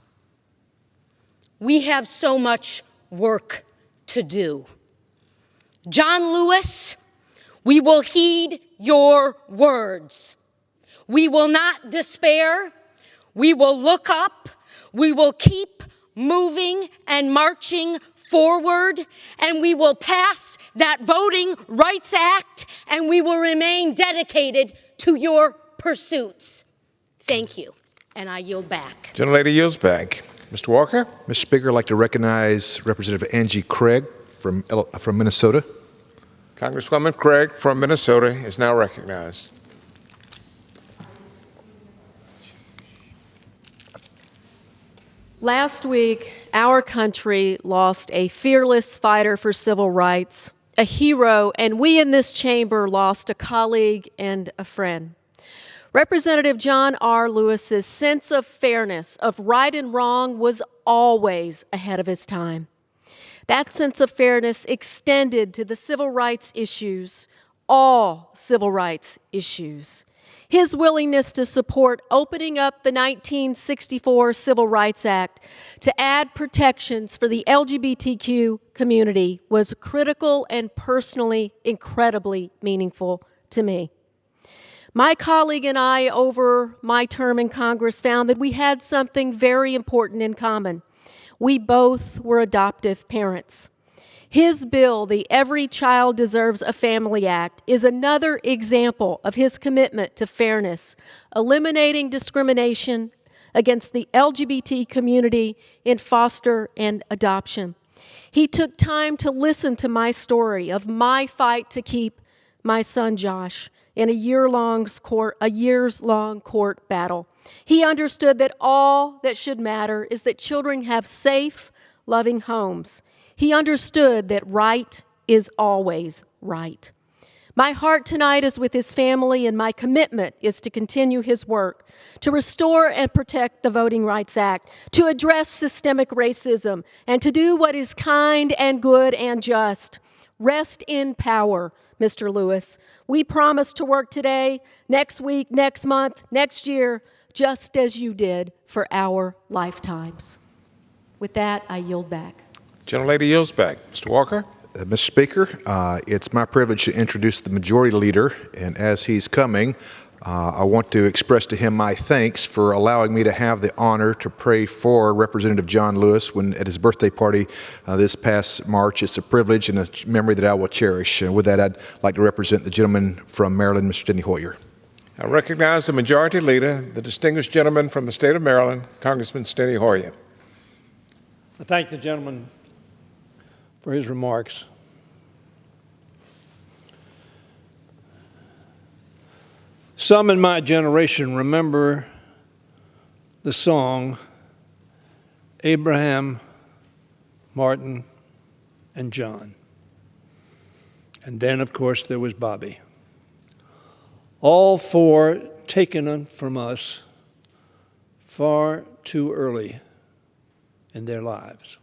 We have so much work to do. John Lewis, we will heed your words. We will not despair. We will look up. We will keep moving and marching forward, and we will pass that Voting Rights Act, and we will remain dedicated to your pursuits. Thank you, and I yield back. Gentlelady yields back. Mr. Walker. Mr. Speaker, I'd like to recognize Representative Angie Craig from Minnesota. Congresswoman Craig from Minnesota is now recognized. Last week, our country lost a fearless fighter for civil rights, a hero, and we in this chamber lost a colleague and a friend. Representative John R. Lewis's sense of fairness, of right and wrong, was always ahead of his time. That sense of fairness extended to the civil rights issues, all civil rights issues. His willingness to support opening up the 1964 Civil Rights Act to add protections for the LGBTQ community was critical and personally incredibly meaningful to me. My colleague and I, over my term in Congress, found that we had something very important in common. We both were adoptive parents. His bill, the Every Child Deserves a Family Act, is another example of his commitment to fairness, eliminating discrimination against the LGBT community in foster and adoption. He took time to listen to my story of my fight to keep my son Josh in a years-long court battle. He understood that all that should matter is that children have safe, loving homes. He understood that right is always right. My heart tonight is with his family, and my commitment is to continue his work, to restore and protect the Voting Rights Act, to address systemic racism, and to do what is kind and good and just. Rest in power, Mr. Lewis. We promise to work today, next week, next month, next year, just as you did for our lifetimes. With that, I yield back. Gentlelady yields back. Mr. Walker. Mr. Speaker, it's my privilege to introduce the Majority Leader, and as he's coming, I want to express to him my thanks for allowing me to have the honor to pray for Representative John Lewis at his birthday party this past March. It's a privilege and a memory that I will cherish. And with that, I'd like to represent the gentleman from Maryland, Mr. Steny Hoyer. I recognize the Majority Leader, the distinguished gentleman from the state of Maryland, Congressman Steny Hoyer. I thank the gentleman for his remarks. Some in my generation remember the song Abraham, Martin, and John. And then, of course, there was Bobby. All four taken from us far too early in their lives.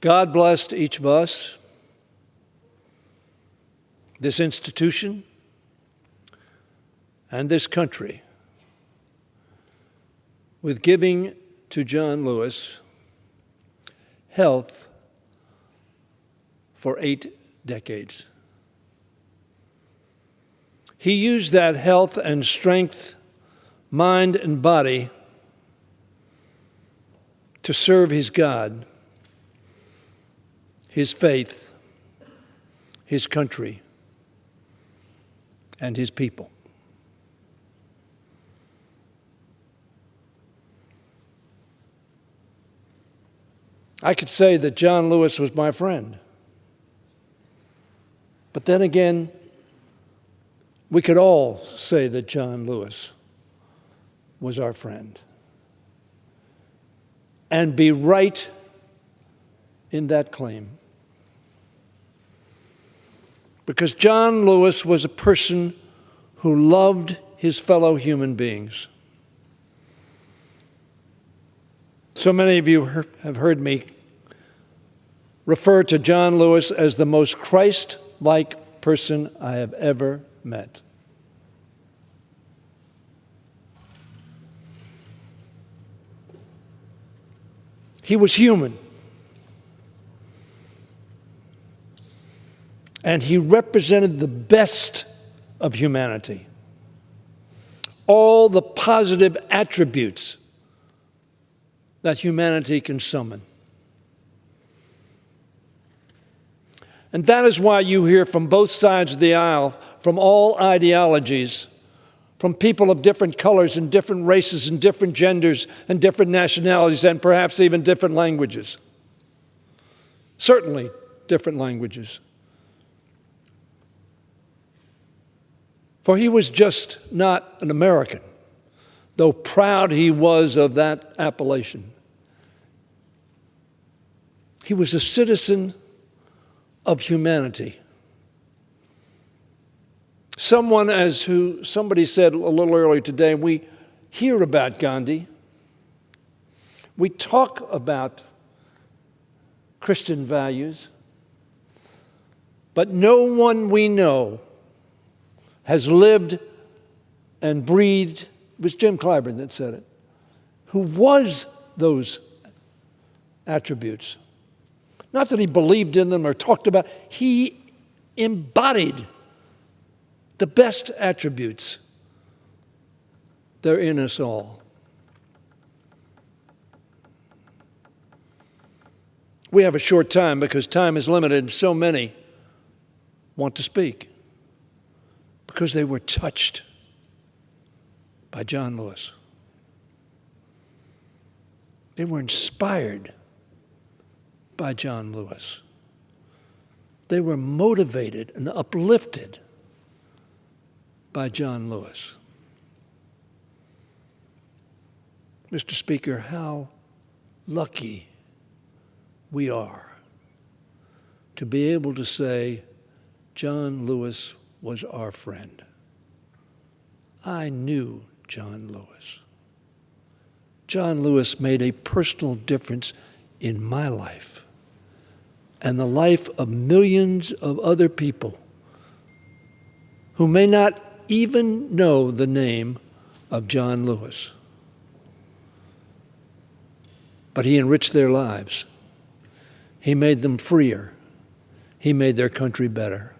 God blessed each of us, this institution, and this country with giving to John Lewis health for 8 decades. He used that health and strength, mind and body, to serve his God, his faith, his country, and his people. I could say that John Lewis was my friend. But then again, we could all say that John Lewis was our friend and be right in that claim. Because John Lewis was a person who loved his fellow human beings. So many of you have heard me refer to John Lewis as the most Christ-like person I have ever met. He was human. And he represented the best of humanity. All the positive attributes that humanity can summon. And that is why you hear from both sides of the aisle, from all ideologies, from people of different colors and different races and different genders and different nationalities and perhaps even different languages. Certainly different languages. For he was just not an American, though proud he was of that appellation. He was a citizen of humanity. Somebody said a little earlier today, we hear about Gandhi. We talk about Christian values, but no one we know has lived and breathed, it was Jim Clyburn that said it, who was those attributes. Not that he believed in them or talked about, he embodied the best attributes. They're in us all. We have a short time because time is limited and so many want to speak because they were touched by John Lewis. They were inspired by John Lewis. They were motivated and uplifted by John Lewis. Mr. Speaker, how lucky we are to be able to say John Lewis was our friend. I knew John Lewis. John Lewis made a personal difference in my life and the life of millions of other people who may not even know the name of John Lewis. But he enriched their lives. He made them freer. He made their country better.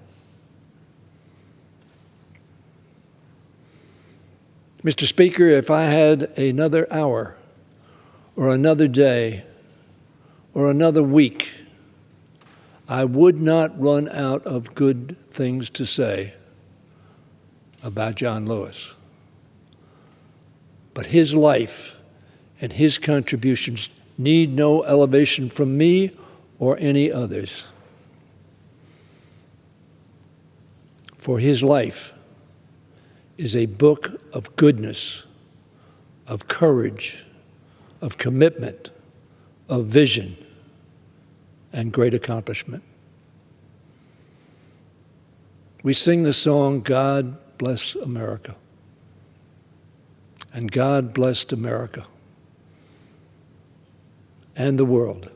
Mr. Speaker, if I had another hour or another day or another week, I would not run out of good things to say about John Lewis. But his life and his contributions need no elevation from me or any others. For his life is a book of goodness, of courage, of commitment, of vision, and great accomplishment. We sing the song, God Bless America. And God blessed America and the world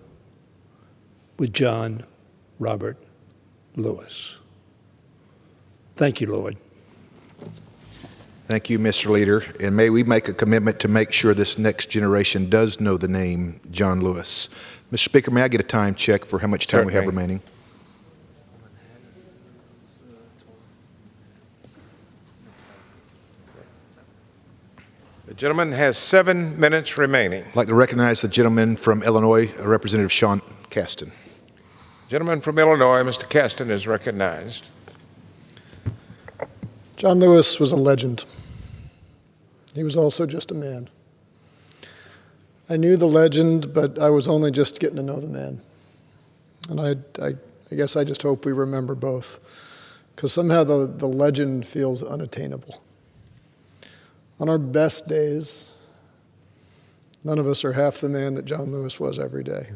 with John Robert Lewis. Thank you, Lord. Thank you, Mr. Leader. And may we make a commitment to make sure this next generation does know the name John Lewis. Mr. Speaker, may I get a time check for how much time we have remaining? The gentleman has 7 minutes remaining. I'd like to recognize the gentleman from Illinois, Representative Sean Casten. Gentleman from Illinois, Mr. Casten, is recognized. John Lewis was a legend. He was also just a man. I knew the legend, but I was only just getting to know the man. And I guess I just hope we remember both, because somehow the legend feels unattainable. On our best days, none of us are half the man that John Lewis was every day.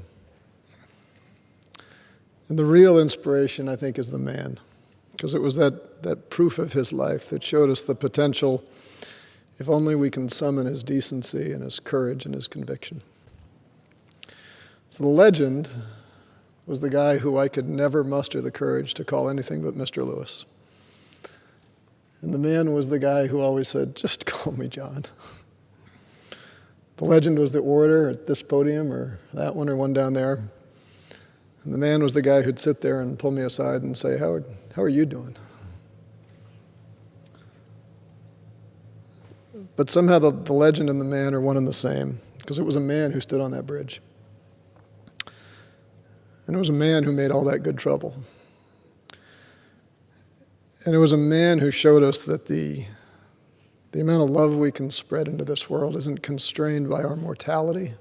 And the real inspiration, I think, is the man, because it was that proof of his life that showed us the potential, if only we can summon his decency and his courage and his conviction. So the legend was the guy who I could never muster the courage to call anything but Mr. Lewis. And the man was the guy who always said, just call me John. The legend was the orator at this podium or that one or one down there. And the man was the guy who'd sit there and pull me aside and say, Howard, how are you doing? But somehow the legend and the man are one and the same, because it was a man who stood on that bridge. And it was a man who made all that good trouble. And it was a man who showed us that the amount of love we can spread into this world isn't constrained by our mortality,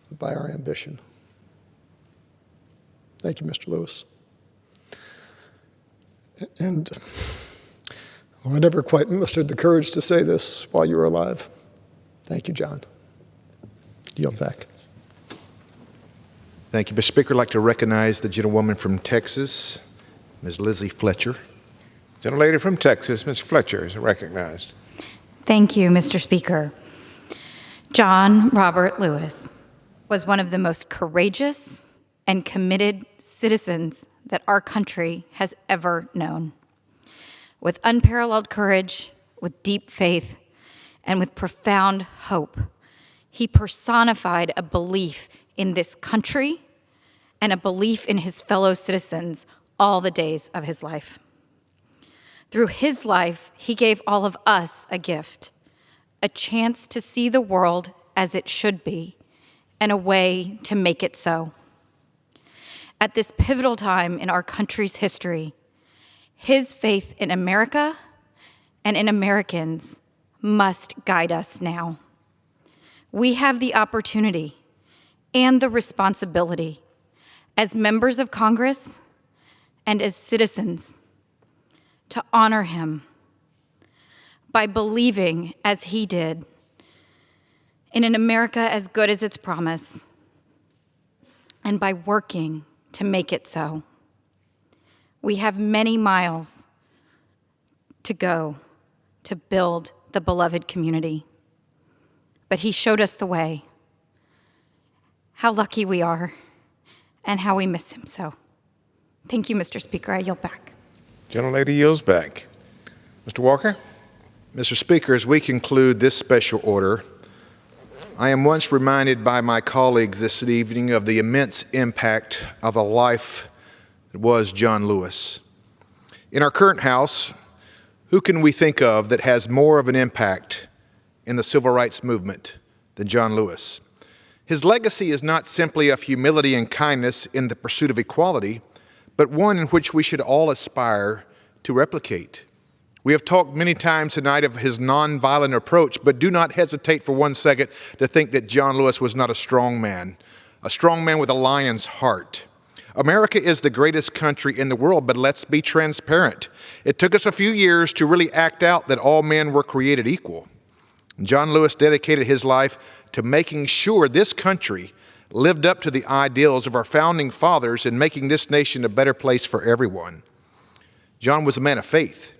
but by our ambition. Thank you, Mr. Lewis. And well, I never quite mustered the courage to say this while you were alive. Thank you, John. Yield back. Thank you, Mr. Speaker. I'd like to recognize the gentlewoman from Texas, Ms. Lizzie Fletcher. Gentlelady from Texas, Ms. Fletcher, is recognized. Thank you, Mr. Speaker. John Robert Lewis was one of the most courageous and committed citizens that our country has ever known. With unparalleled courage, with deep faith, and with profound hope, he personified a belief in this country and a belief in his fellow citizens all the days of his life. Through his life, he gave all of us a gift, a chance to see the world as it should be, and a way to make it so. At this pivotal time in our country's history, his faith in America and in Americans must guide us now. We have the opportunity and the responsibility as members of Congress and as citizens to honor him by believing, as he did, in an America as good as its promise, and by working to make it so. We have many miles to go to build the beloved community, but he showed us the way. How lucky we are, and how we miss him so. Thank you, Mr. Speaker. I yield back. Gentlelady yields back. Mr. Walker? Mr. Speaker, as we conclude this special order, I am once reminded by my colleagues this evening of the immense impact of a life that was John Lewis. In our current House, who can we think of that has more of an impact in the civil rights movement than John Lewis? His legacy is not simply of humility and kindness in the pursuit of equality, but one in which we should all aspire to replicate. We have talked many times tonight of his nonviolent approach, but do not hesitate for one second to think that John Lewis was not a strong man with a lion's heart. America is the greatest country in the world, but let's be transparent. It took us a few years to really act out that all men were created equal. John Lewis dedicated his life to making sure this country lived up to the ideals of our founding fathers in making this nation a better place for everyone. John was a man of faith.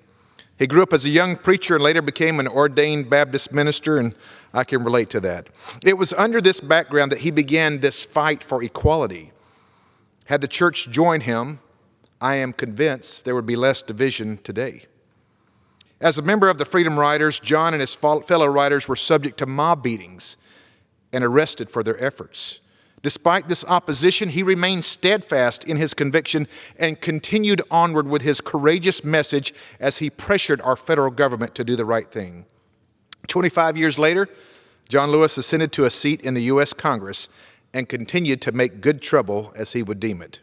He grew up as a young preacher and later became an ordained Baptist minister, and I can relate to that. It was under this background that he began this fight for equality. Had the church joined him, I am convinced there would be less division today. As a member of the Freedom Riders, John and his fellow riders were subject to mob beatings and arrested for their efforts. Despite this opposition, he remained steadfast in his conviction and continued onward with his courageous message as he pressured our federal government to do the right thing. 25 years later, John Lewis ascended to a seat in the U.S. Congress and continued to make good trouble, as he would deem it.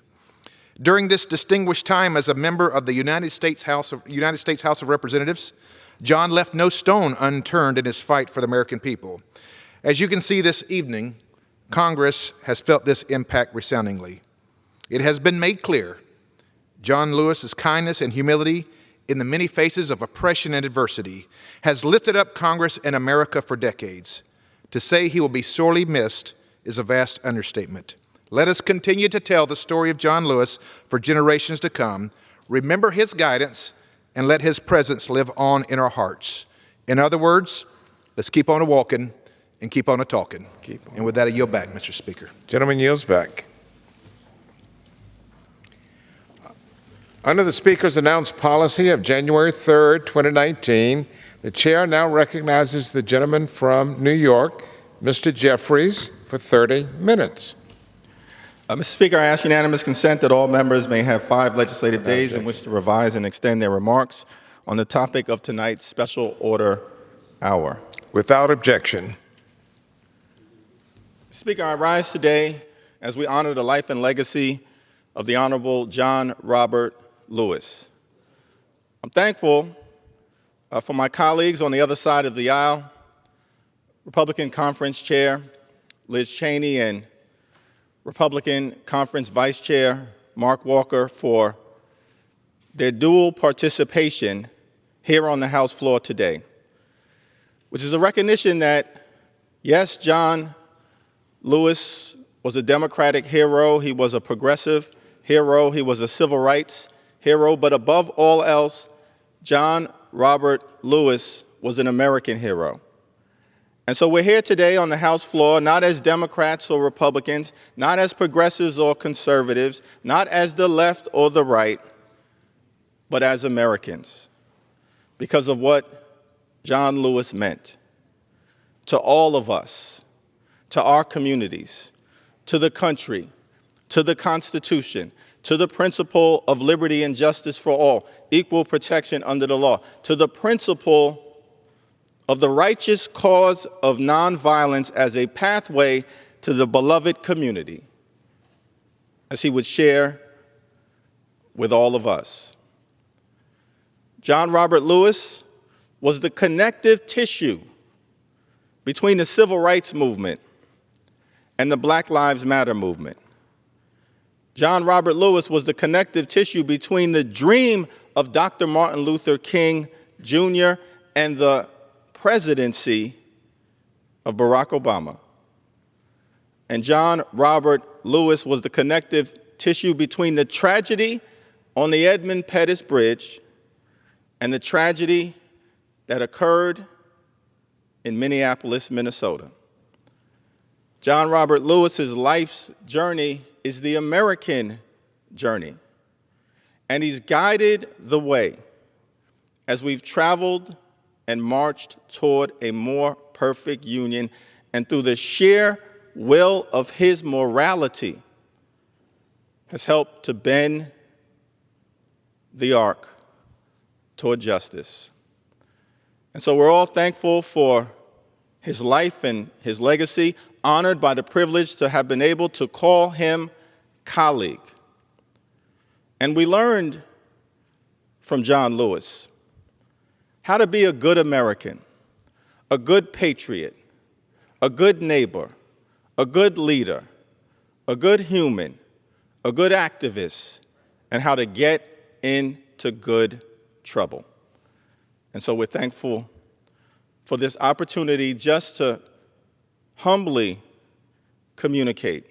During this distinguished time as a member of the United States House of Representatives, John left no stone unturned in his fight for the American people. As you can see this evening, Congress has felt this impact resoundingly. It has been made clear John Lewis's kindness and humility in the many faces of oppression and adversity has lifted up Congress and America for decades. To say he will be sorely missed is a vast understatement. Let us continue to tell the story of John Lewis for generations to come, remember his guidance, and let his presence live on in our hearts. In other words, let's keep on walking and keep on talking. And with that, I yield back, Mr. Speaker. Gentleman yields back. Under the Speaker's announced policy of January 3rd, 2019, the Chair now recognizes the gentleman from New York, Mr. Jeffries, for 30 minutes. Mr. Speaker, I ask unanimous consent that all members may have 5 legislative days in which to revise and extend their remarks on the topic of tonight's special order hour. Without objection. Speaker, I rise today as we honor the life and legacy of the Honorable John Robert Lewis. I'm thankful for my colleagues on the other side of the aisle, Republican Conference Chair Liz Cheney and Republican Conference Vice Chair Mark Walker for their dual participation here on the House floor today, which is a recognition that, yes, John Lewis was a Democratic hero, he was a progressive hero, he was a civil rights hero, but above all else, John Robert Lewis was an American hero. And so we're here today on the House floor, not as Democrats or Republicans, not as progressives or conservatives, not as the left or the right, but as Americans, because of what John Lewis meant to all of us, to our communities, to the country, to the Constitution, to the principle of liberty and justice for all, equal protection under the law, to the principle of the righteous cause of nonviolence as a pathway to the beloved community, as he would share with all of us. John Robert Lewis was the connective tissue between the civil rights movement and the Black Lives Matter movement. John Robert Lewis was the connective tissue between the dream of Dr. Martin Luther King Jr. and the presidency of Barack Obama. And John Robert Lewis was the connective tissue between the tragedy on the Edmund Pettus Bridge and the tragedy that occurred in Minneapolis, Minnesota. John Robert Lewis's life's journey is the American journey, and he's guided the way as we've traveled and marched toward a more perfect union, and through the sheer will of his morality has helped to bend the arc toward justice. And so we're all thankful for his life and his legacy, honored by the privilege to have been able to call him colleague. And we learned from John Lewis how to be a good American, a good patriot, a good neighbor, a good leader, a good human, a good activist, and how to get into good trouble. And so we're thankful for this opportunity just to humbly communicate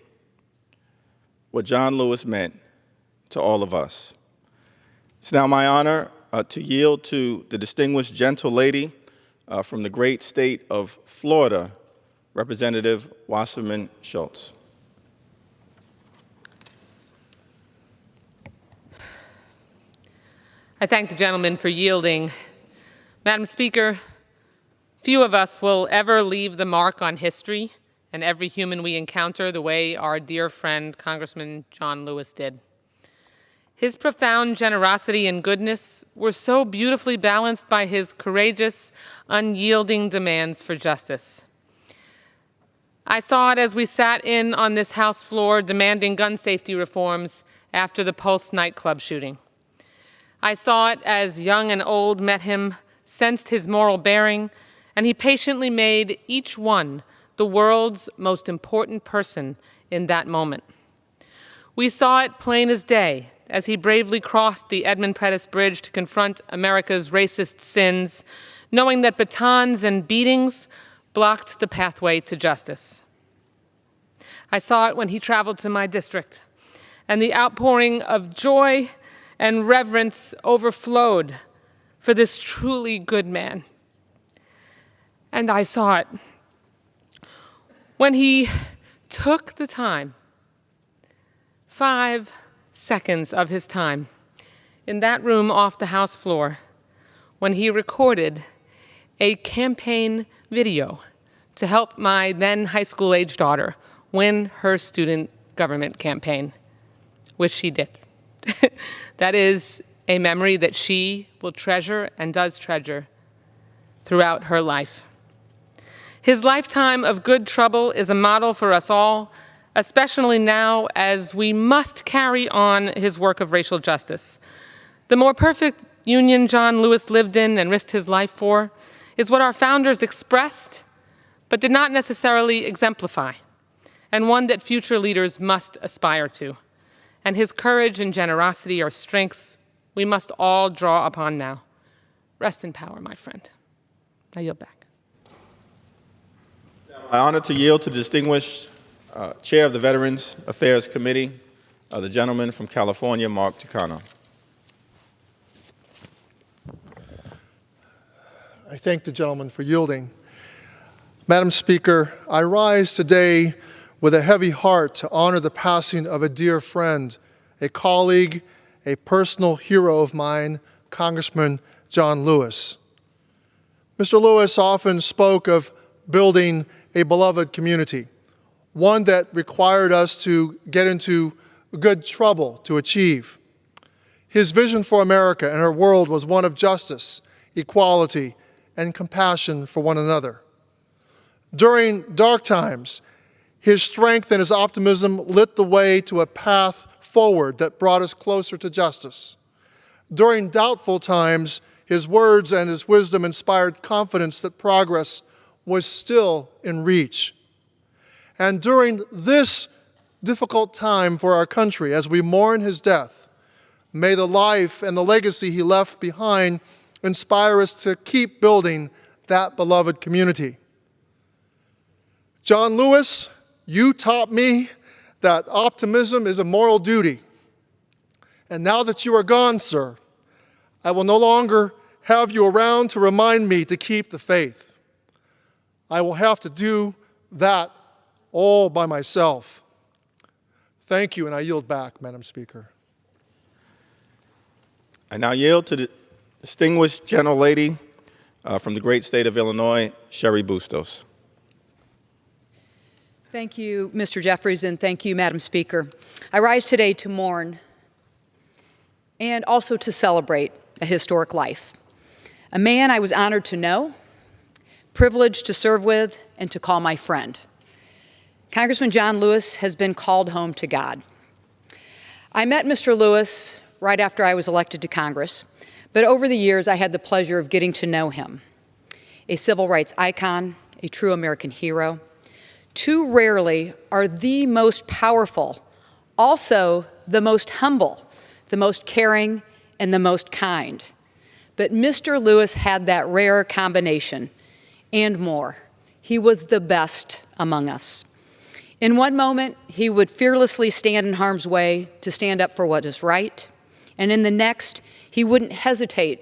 what John Lewis meant to all of us. It's now my honor to yield to the distinguished gentle lady from the great state of Florida, Representative Wasserman Schultz. I thank the gentleman for yielding. Madam Speaker, few of us will ever leave the mark on history and every human we encounter the way our dear friend, Congressman John Lewis did. His profound generosity and goodness were so beautifully balanced by his courageous, unyielding demands for justice. I saw it as we sat in on this House floor demanding gun safety reforms after the Pulse nightclub shooting. I saw it as young and old met him, sensed his moral bearing, and he patiently made each one the world's most important person in that moment. We saw it plain as day as he bravely crossed the Edmund Pettus Bridge to confront America's racist sins, knowing that batons and beatings blocked the pathway to justice. I saw it when he traveled to my district, and the outpouring of joy and reverence overflowed for this truly good man. And I saw it when he took the time, 5 seconds of his time, in that room off the House floor, when he recorded a campaign video to help my then high school-age daughter win her student government campaign, which she did. That is a memory that she will treasure and does treasure throughout her life. His lifetime of good trouble is a model for us all, especially now as we must carry on his work of racial justice. The more perfect union John Lewis lived in and risked his life for is what our founders expressed, but did not necessarily exemplify, and one that future leaders must aspire to. And his courage and generosity are strengths we must all draw upon now. Rest in power, my friend. I yield back. I'm honored to yield to the distinguished Chair of the Veterans Affairs Committee, the gentleman from California, Mark Takano. I thank the gentleman for yielding. Madam Speaker, I rise today with a heavy heart to honor the passing of a dear friend, a colleague, a personal hero of mine, Congressman John Lewis. Mr. Lewis often spoke of building a beloved community, one that required us to get into good trouble to achieve. His vision for America and her world was one of justice, equality, and compassion for one another. During dark times, his strength and his optimism lit the way to a path forward that brought us closer to justice. During doubtful times, his words and his wisdom inspired confidence that progress was still in reach. And during this difficult time for our country, as we mourn his death, may the life and the legacy he left behind inspire us to keep building that beloved community. John Lewis, you taught me that optimism is a moral duty. And now that you are gone, sir, I will no longer have you around to remind me to keep the faith. I will have to do that all by myself. Thank you, and I yield back, Madam Speaker. I now yield to the distinguished gentlelady from the great state of Illinois, Sherry Bustos. Thank you, Mr. Jeffries, and thank you, Madam Speaker. I rise today to mourn and also to celebrate a historic life. A man I was honored to know, privileged to serve with, and to call my friend. Congressman John Lewis has been called home to God. I met Mr. Lewis right after I was elected to Congress, but over the years I had the pleasure of getting to know him. A civil rights icon, a true American hero. Too rarely are the most powerful, also the most humble, the most caring, and the most kind. But Mr. Lewis had that rare combination and more. He was the best among us. In one moment, he would fearlessly stand in harm's way to stand up for what is right. And in the next, he wouldn't hesitate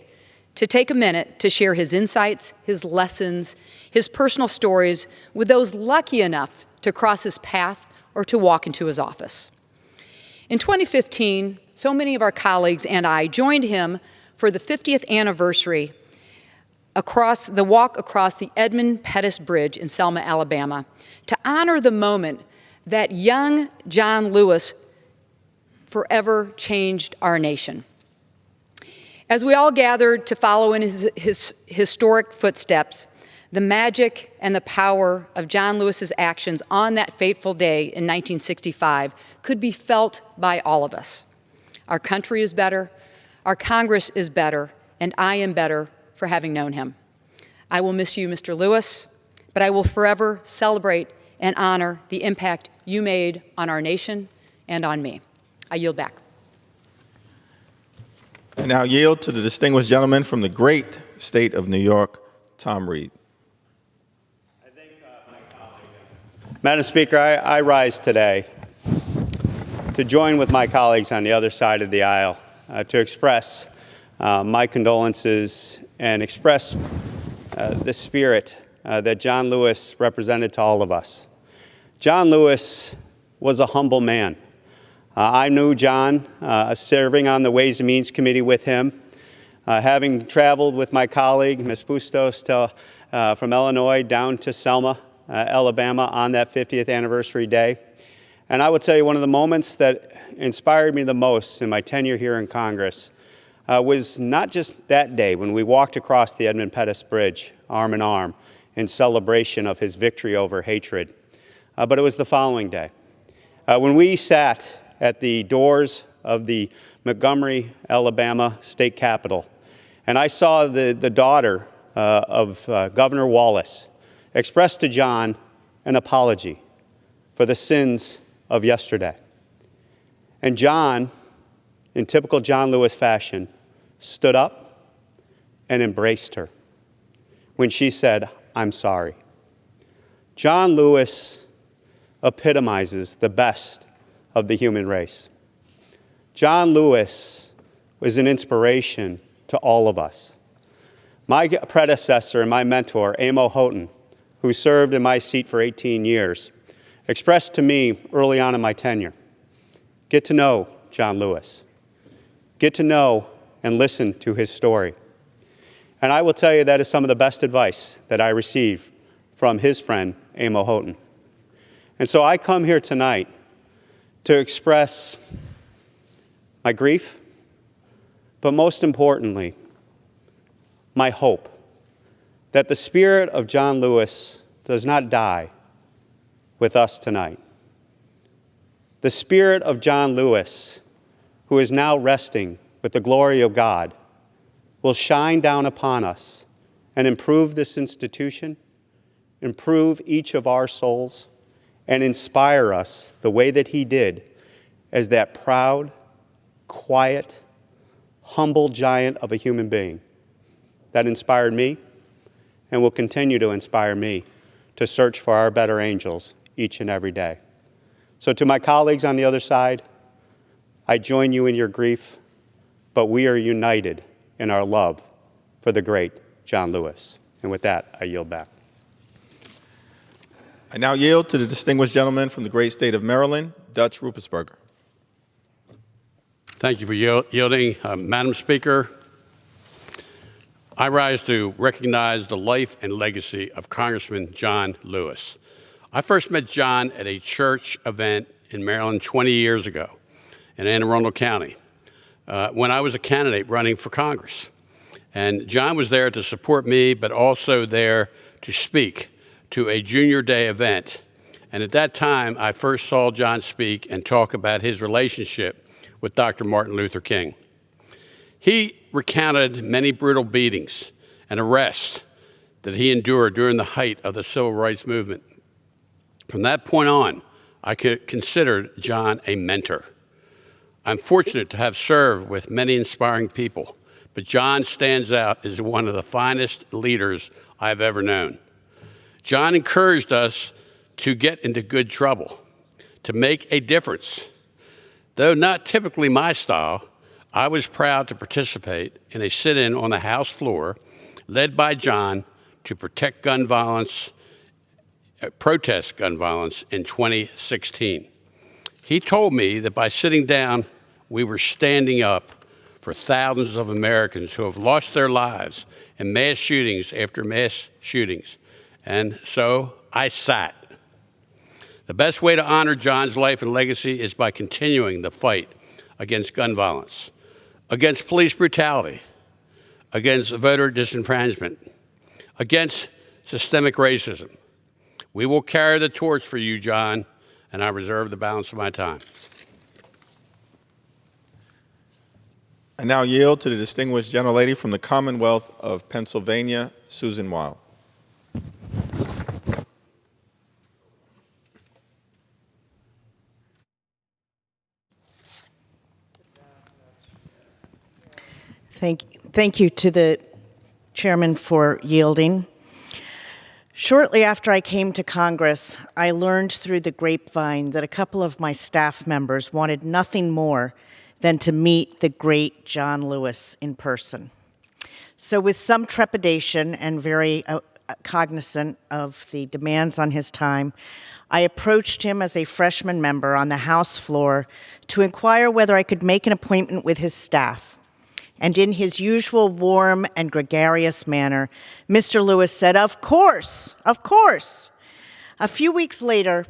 to take a minute to share his insights, his lessons, his personal stories with those lucky enough to cross his path or to walk into his office. In 2015, so many of our colleagues and I joined him for the 50th anniversary walk across the Edmund Pettus Bridge in Selma, Alabama, to honor the moment that young John Lewis forever changed our nation. As we all gathered to follow in his historic footsteps, the magic and the power of John Lewis's actions on that fateful day in 1965 could be felt by all of us. Our country is better, our Congress is better, and I am better for having known him. I will miss you, Mr. Lewis, but I will forever celebrate and honor the impact you made on our nation and on me. I yield back. I now yield to the distinguished gentleman from the great state of New York, Tom Reed. Madam Speaker, I rise today to join with my colleagues on the other side of the aisle to express my condolences and express the spirit that John Lewis represented to all of us. John Lewis was a humble man. I knew John serving on the Ways and Means Committee with him, having traveled with my colleague, Ms. Bustos, from Illinois down to Selma, Alabama on that 50th anniversary day. And I would tell you one of the moments that inspired me the most in my tenure here in Congress was not just that day when we walked across the Edmund Pettus Bridge arm in arm in celebration of his victory over hatred, but it was the following day. When we sat at the doors of the Montgomery, Alabama state capitol, and I saw the daughter of Governor Wallace express to John an apology for the sins of yesterday. And John, in typical John Lewis fashion, stood up and embraced her when she said, "I'm sorry." John Lewis epitomizes the best of the human race. John Lewis was an inspiration to all of us. My predecessor and my mentor, Amo Houghton, who served in my seat for 18 years, expressed to me early on in my tenure, get to know John Lewis. Get to know and listen to his story. And I will tell you that is some of the best advice that I received from his friend, Amo Houghton. And so I come here tonight to express my grief, but most importantly, my hope that the spirit of John Lewis does not die with us tonight. The spirit of John Lewis, who is now resting with the glory of God, will shine down upon us and improve this institution, improve each of our souls, and inspire us the way that he did as that proud, quiet, humble giant of a human being. That inspired me and will continue to inspire me to search for our better angels each and every day. So to my colleagues on the other side, I join you in your grief, but we are united in our love for the great John Lewis. And with that, I yield back. I now yield to the distinguished gentleman from the great state of Maryland, Dutch Ruppersberger. Thank you for yielding. Madam Speaker, I rise to recognize the life and legacy of Congressman John Lewis. I first met John at a church event in Maryland 20 years ago in Anne Arundel County when I was a candidate running for Congress. And John was there to support me, but also there to speak to a Junior Day event. And at that time, I first saw John speak and talk about his relationship with Dr. Martin Luther King. He recounted many brutal beatings and arrests that he endured during the height of the civil rights movement. From that point on, I considered John a mentor. I'm fortunate to have served with many inspiring people, but John stands out as one of the finest leaders I've ever known. John encouraged us to get into good trouble, to make a difference. Though not typically my style, I was proud to participate in a sit-in on the House floor led by John to protect gun violence, protest gun violence in 2016. He told me that by sitting down, we were standing up for thousands of Americans who have lost their lives in mass shootings after mass shootings. And so I sat. The best way to honor John's life and legacy is by continuing the fight against gun violence, against police brutality, against voter disenfranchisement, against systemic racism. We will carry the torch for you, John, and I reserve the balance of my time. I now yield to the distinguished gentlelady from the Commonwealth of Pennsylvania, Susan Wild. Thank you to the chairman for yielding. Shortly after I came to Congress, I learned through the grapevine that a couple of my staff members wanted nothing more than to meet the great John Lewis in person. So with some trepidation and very cognizant of the demands on his time, I approached him as a freshman member on the House floor to inquire whether I could make an appointment with his staff. And in his usual warm and gregarious manner, Mr. Lewis said, "Of course, of course." A few weeks later,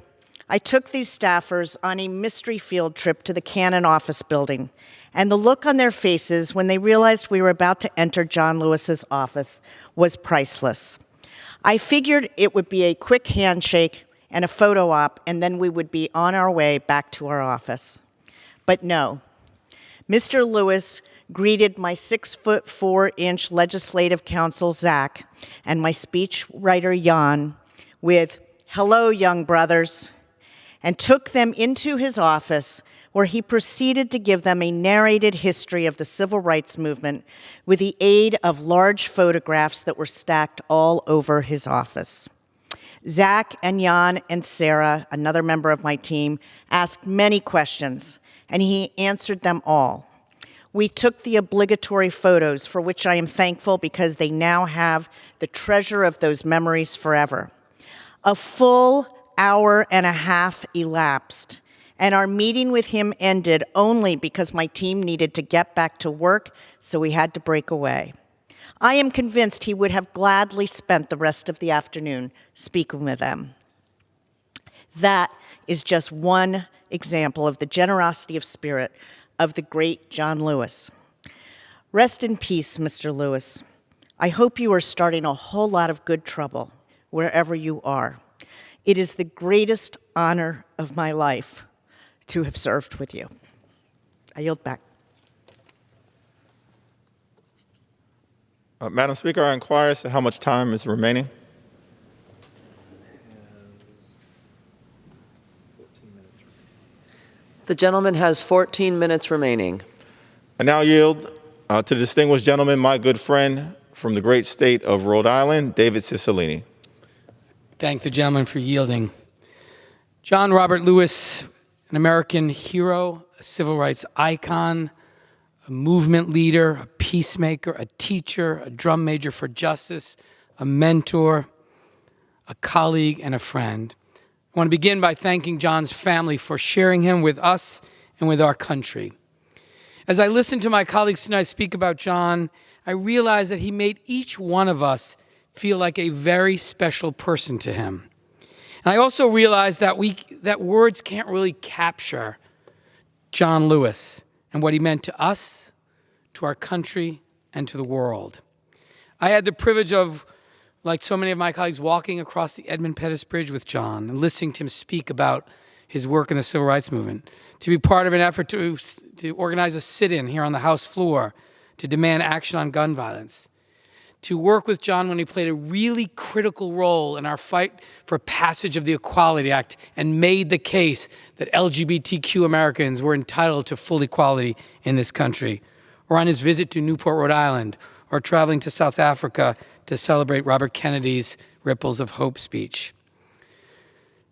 I took these staffers on a mystery field trip to the Cannon office building, and the look on their faces when they realized we were about to enter John Lewis's office was priceless. I figured it would be a quick handshake and a photo op, and then we would be on our way back to our office. But no, Mr. Lewis greeted my 6'4" legislative counsel, Zach, and my speech writer, Jan, with, "Hello, young brothers," and took them into his office, where he proceeded to give them a narrated history of the civil rights movement with the aid of large photographs that were stacked all over his office. Zach and Jan and Sarah, another member of my team, asked many questions, and he answered them all. We took the obligatory photos, for which I am thankful because they now have the treasure of those memories forever. A full hour and a half elapsed, and our meeting with him ended only because my team needed to get back to work, so we had to break away. I am convinced he would have gladly spent the rest of the afternoon speaking with them. That is just one example of the generosity of spirit of the great John Lewis. Rest in peace, Mr. Lewis. I hope you are starting a whole lot of good trouble wherever you are. It is the greatest honor of my life to have served with you. I yield back. Madam Speaker, I inquire as to how much time is remaining. The gentleman has 14 minutes remaining. I now yield to the distinguished gentleman, my good friend from the great state of Rhode Island, David Cicilline. Thank the gentleman for yielding. John Robert Lewis, an American hero, a civil rights icon, a movement leader, a peacemaker, a teacher, a drum major for justice, a mentor, a colleague, and a friend. I want to begin by thanking John's family for sharing him with us and with our country. As I listened to my colleagues tonight speak about John, I realized that he made each one of us feel like a very special person to him. And I also realized that words can't really capture John Lewis and what he meant to us, to our country, and to the world. I had the privilege of, like so many of my colleagues, walking across the Edmund Pettus Bridge with John and listening to him speak about his work in the civil rights movement, to be part of an effort to organize a sit-in here on the House floor to demand action on gun violence, to work with John when he played a really critical role in our fight for passage of the Equality Act and made the case that LGBTQ Americans were entitled to full equality in this country, or on his visit to Newport, Rhode Island, or traveling to South Africa to celebrate Robert Kennedy's Ripples of Hope speech.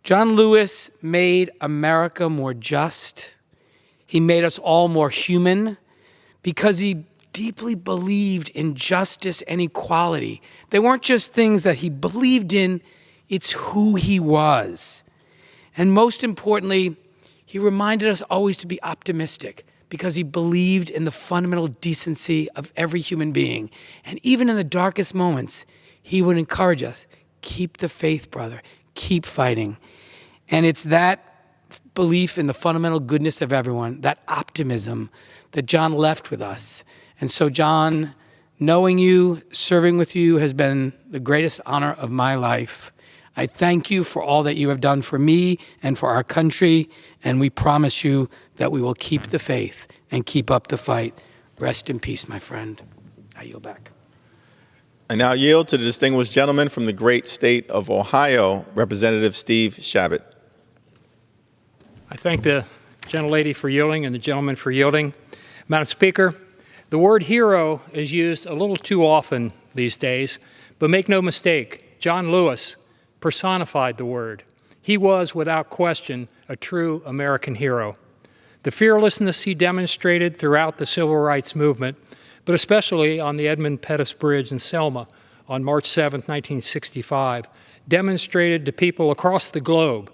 John Lewis made America more just. He made us all more human because he deeply believed in justice and equality. They weren't just things that he believed in, it's who he was. And most importantly, he reminded us always to be optimistic because he believed in the fundamental decency of every human being. And even in the darkest moments, he would encourage us, keep the faith, brother, keep fighting. And it's that belief in the fundamental goodness of everyone, that optimism that John left with us. And so, John, knowing you, serving with you has been the greatest honor of my life. I thank you for all that you have done for me and for our country, and we promise you that we will keep the faith and keep up the fight. Rest in peace, my friend. I yield back. I now yield to the distinguished gentleman from the great state of Ohio, Representative Steve Shabbat. I thank the gentlelady for yielding and the gentleman for yielding. Madam Speaker, the word hero is used a little too often these days, but make no mistake, John Lewis personified the word. He was, without question, a true American hero. The fearlessness he demonstrated throughout the civil rights movement, but especially on the Edmund Pettus Bridge in Selma on March 7, 1965, demonstrated to people across the globe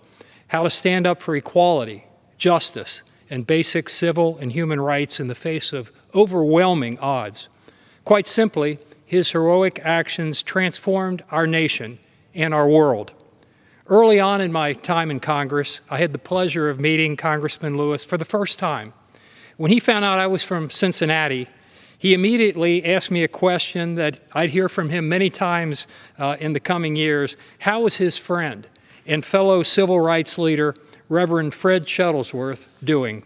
how to stand up for equality, justice, and basic civil and human rights in the face of overwhelming odds. Quite simply, his heroic actions transformed our nation and our world. Early on in my time in Congress, I had the pleasure of meeting Congressman Lewis for the first time. When he found out I was from Cincinnati, he immediately asked me a question that I'd hear from him many times in the coming years. How was his friend and fellow civil rights leader, Reverend Fred Shuttlesworth, doing?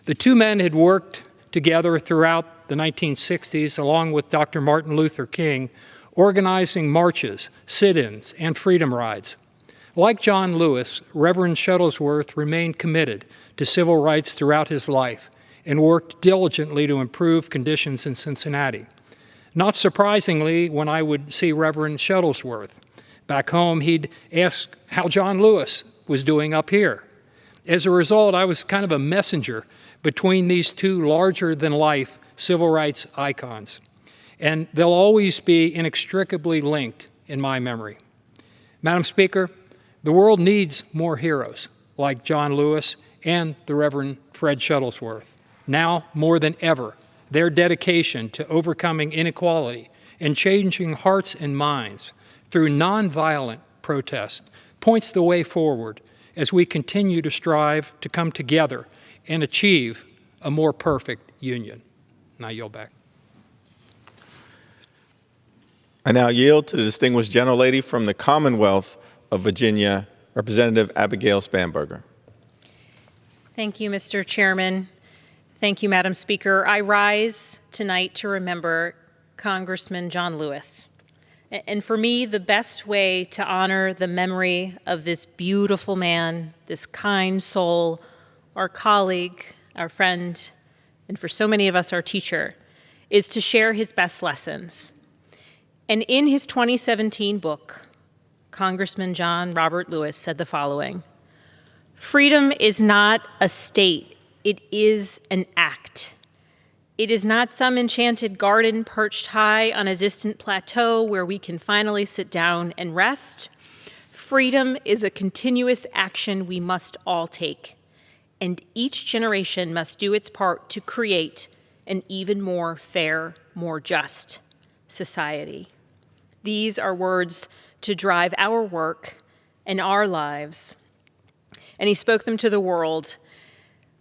The two men had worked together throughout the 1960s, along with Dr. Martin Luther King, organizing marches, sit-ins, and freedom rides. Like John Lewis, Reverend Shuttlesworth remained committed to civil rights throughout his life and worked diligently to improve conditions in Cincinnati. Not surprisingly, when I would see Reverend Shuttlesworth back home, he'd ask how John Lewis was doing up here. As a result, I was kind of a messenger between these two larger-than-life civil rights icons, and they'll always be inextricably linked in my memory. Madam Speaker, the world needs more heroes like John Lewis and the Reverend Fred Shuttlesworth. Now, more than ever, their dedication to overcoming inequality and changing hearts and minds through nonviolent protest points the way forward as we continue to strive to come together and achieve a more perfect union. And I yield back. I now yield to the distinguished gentlelady from the Commonwealth of Virginia, Representative Abigail Spanberger. Thank you, Mr. Chairman. Thank you, Madam Speaker. I rise tonight to remember Congressman John Lewis. And for me, the best way to honor the memory of this beautiful man, this kind soul, our colleague, our friend, and for so many of us, our teacher, is to share his best lessons. And in his 2017 book, Congressman John Robert Lewis said the following: "Freedom is not a state, it is an act. It is not some enchanted garden perched high on a distant plateau where we can finally sit down and rest. Freedom is a continuous action we must all take, and each generation must do its part to create an even more fair, more just society." These are words to drive our work and our lives. And he spoke them to the world.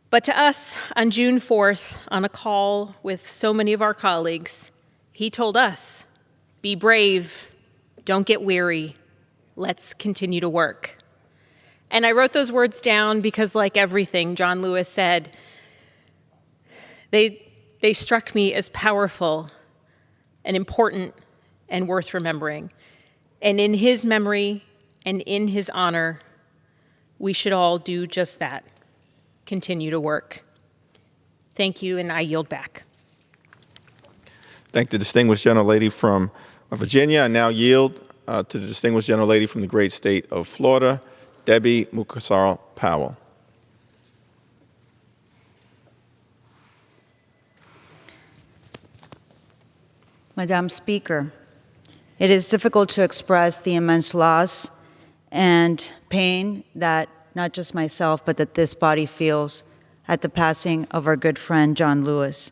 But to us, on June 4th, on a call with so many of our colleagues, he told us, "Be brave, don't get weary, let's continue to work." And I wrote those words down because, like everything John Lewis said, they struck me as powerful and important and worth remembering. And in his memory and in his honor, we should all do just that. Continue to work. Thank you, and I yield back. Thank the distinguished gentlelady from Virginia. I now yield to the distinguished gentlelady from the great state of Florida, Debbie Mukasar Powell. Madam Speaker, it is difficult to express the immense loss and pain that not just myself, but that this body feels at the passing of our good friend, John Lewis.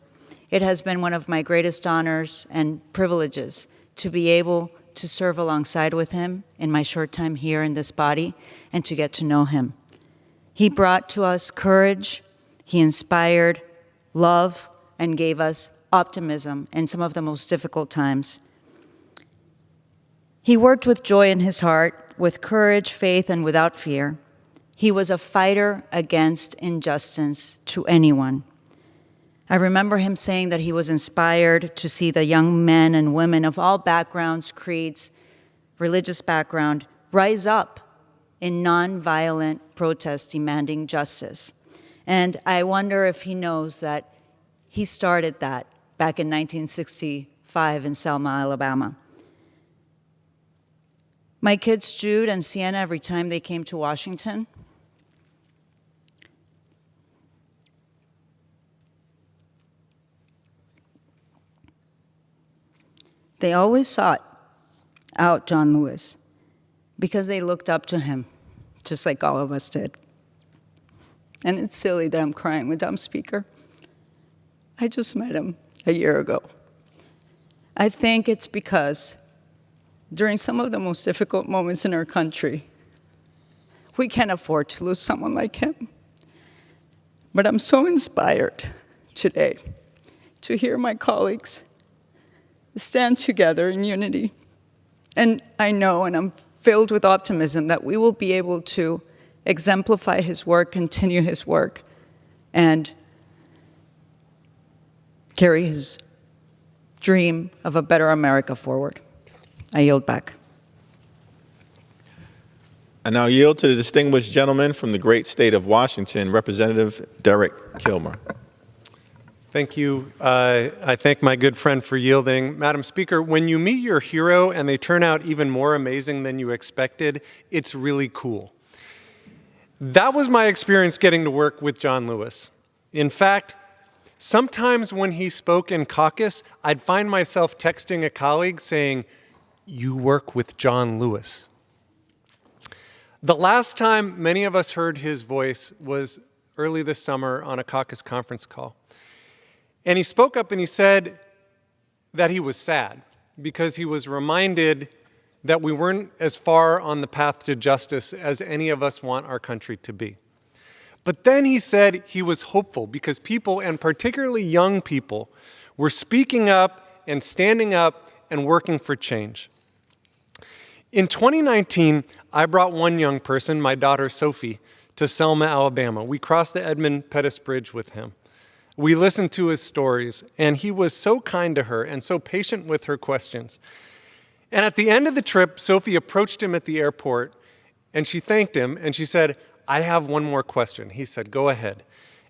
It has been one of my greatest honors and privileges to be able to serve alongside with him in my short time here in this body and to get to know him. He brought to us courage, he inspired love, and gave us optimism in some of the most difficult times. He worked with joy in his heart, with courage, faith, and without fear. He was a fighter against injustice to anyone. I remember him saying that he was inspired to see the young men and women of all backgrounds, creeds, religious background, rise up in nonviolent protest demanding justice. And I wonder if he knows that he started that back in 1965 in Selma, Alabama. My kids, Jude and Sienna, every time they came to Washington, they always sought out John Lewis because they looked up to him, just like all of us did. And it's silly that I'm crying, Madam Speaker. I just met him a year ago. I think it's because during some of the most difficult moments in our country, we can't afford to lose someone like him. But I'm so inspired today to hear my colleagues stand together in unity. And I know, and I'm filled with optimism, that we will be able to exemplify his work, continue his work, and carry his dream of a better America forward. I yield back. I now yield to the distinguished gentleman from the great state of Washington, Representative Derek Kilmer. Thank you. I thank my good friend for yielding. Madam Speaker, when you meet your hero and they turn out even more amazing than you expected, it's really cool. That was my experience getting to work with John Lewis. In fact, sometimes when he spoke in Caucus, I'd find myself texting a colleague saying, "You work with John Lewis." The last time many of us heard his voice was early this summer on a Caucus conference call. And he spoke up and he said that he was sad because he was reminded that we weren't as far on the path to justice as any of us want our country to be. But then he said he was hopeful because people, and particularly young people, were speaking up and standing up and working for change. In 2019, I brought one young person, my daughter Sophie, to Selma, Alabama. We crossed the Edmund Pettus Bridge with him. We listened to his stories, and he was so kind to her and so patient with her questions. And at the end of the trip, Sophie approached him at the airport, and she thanked him, and she said, I have one more question. He said, go ahead.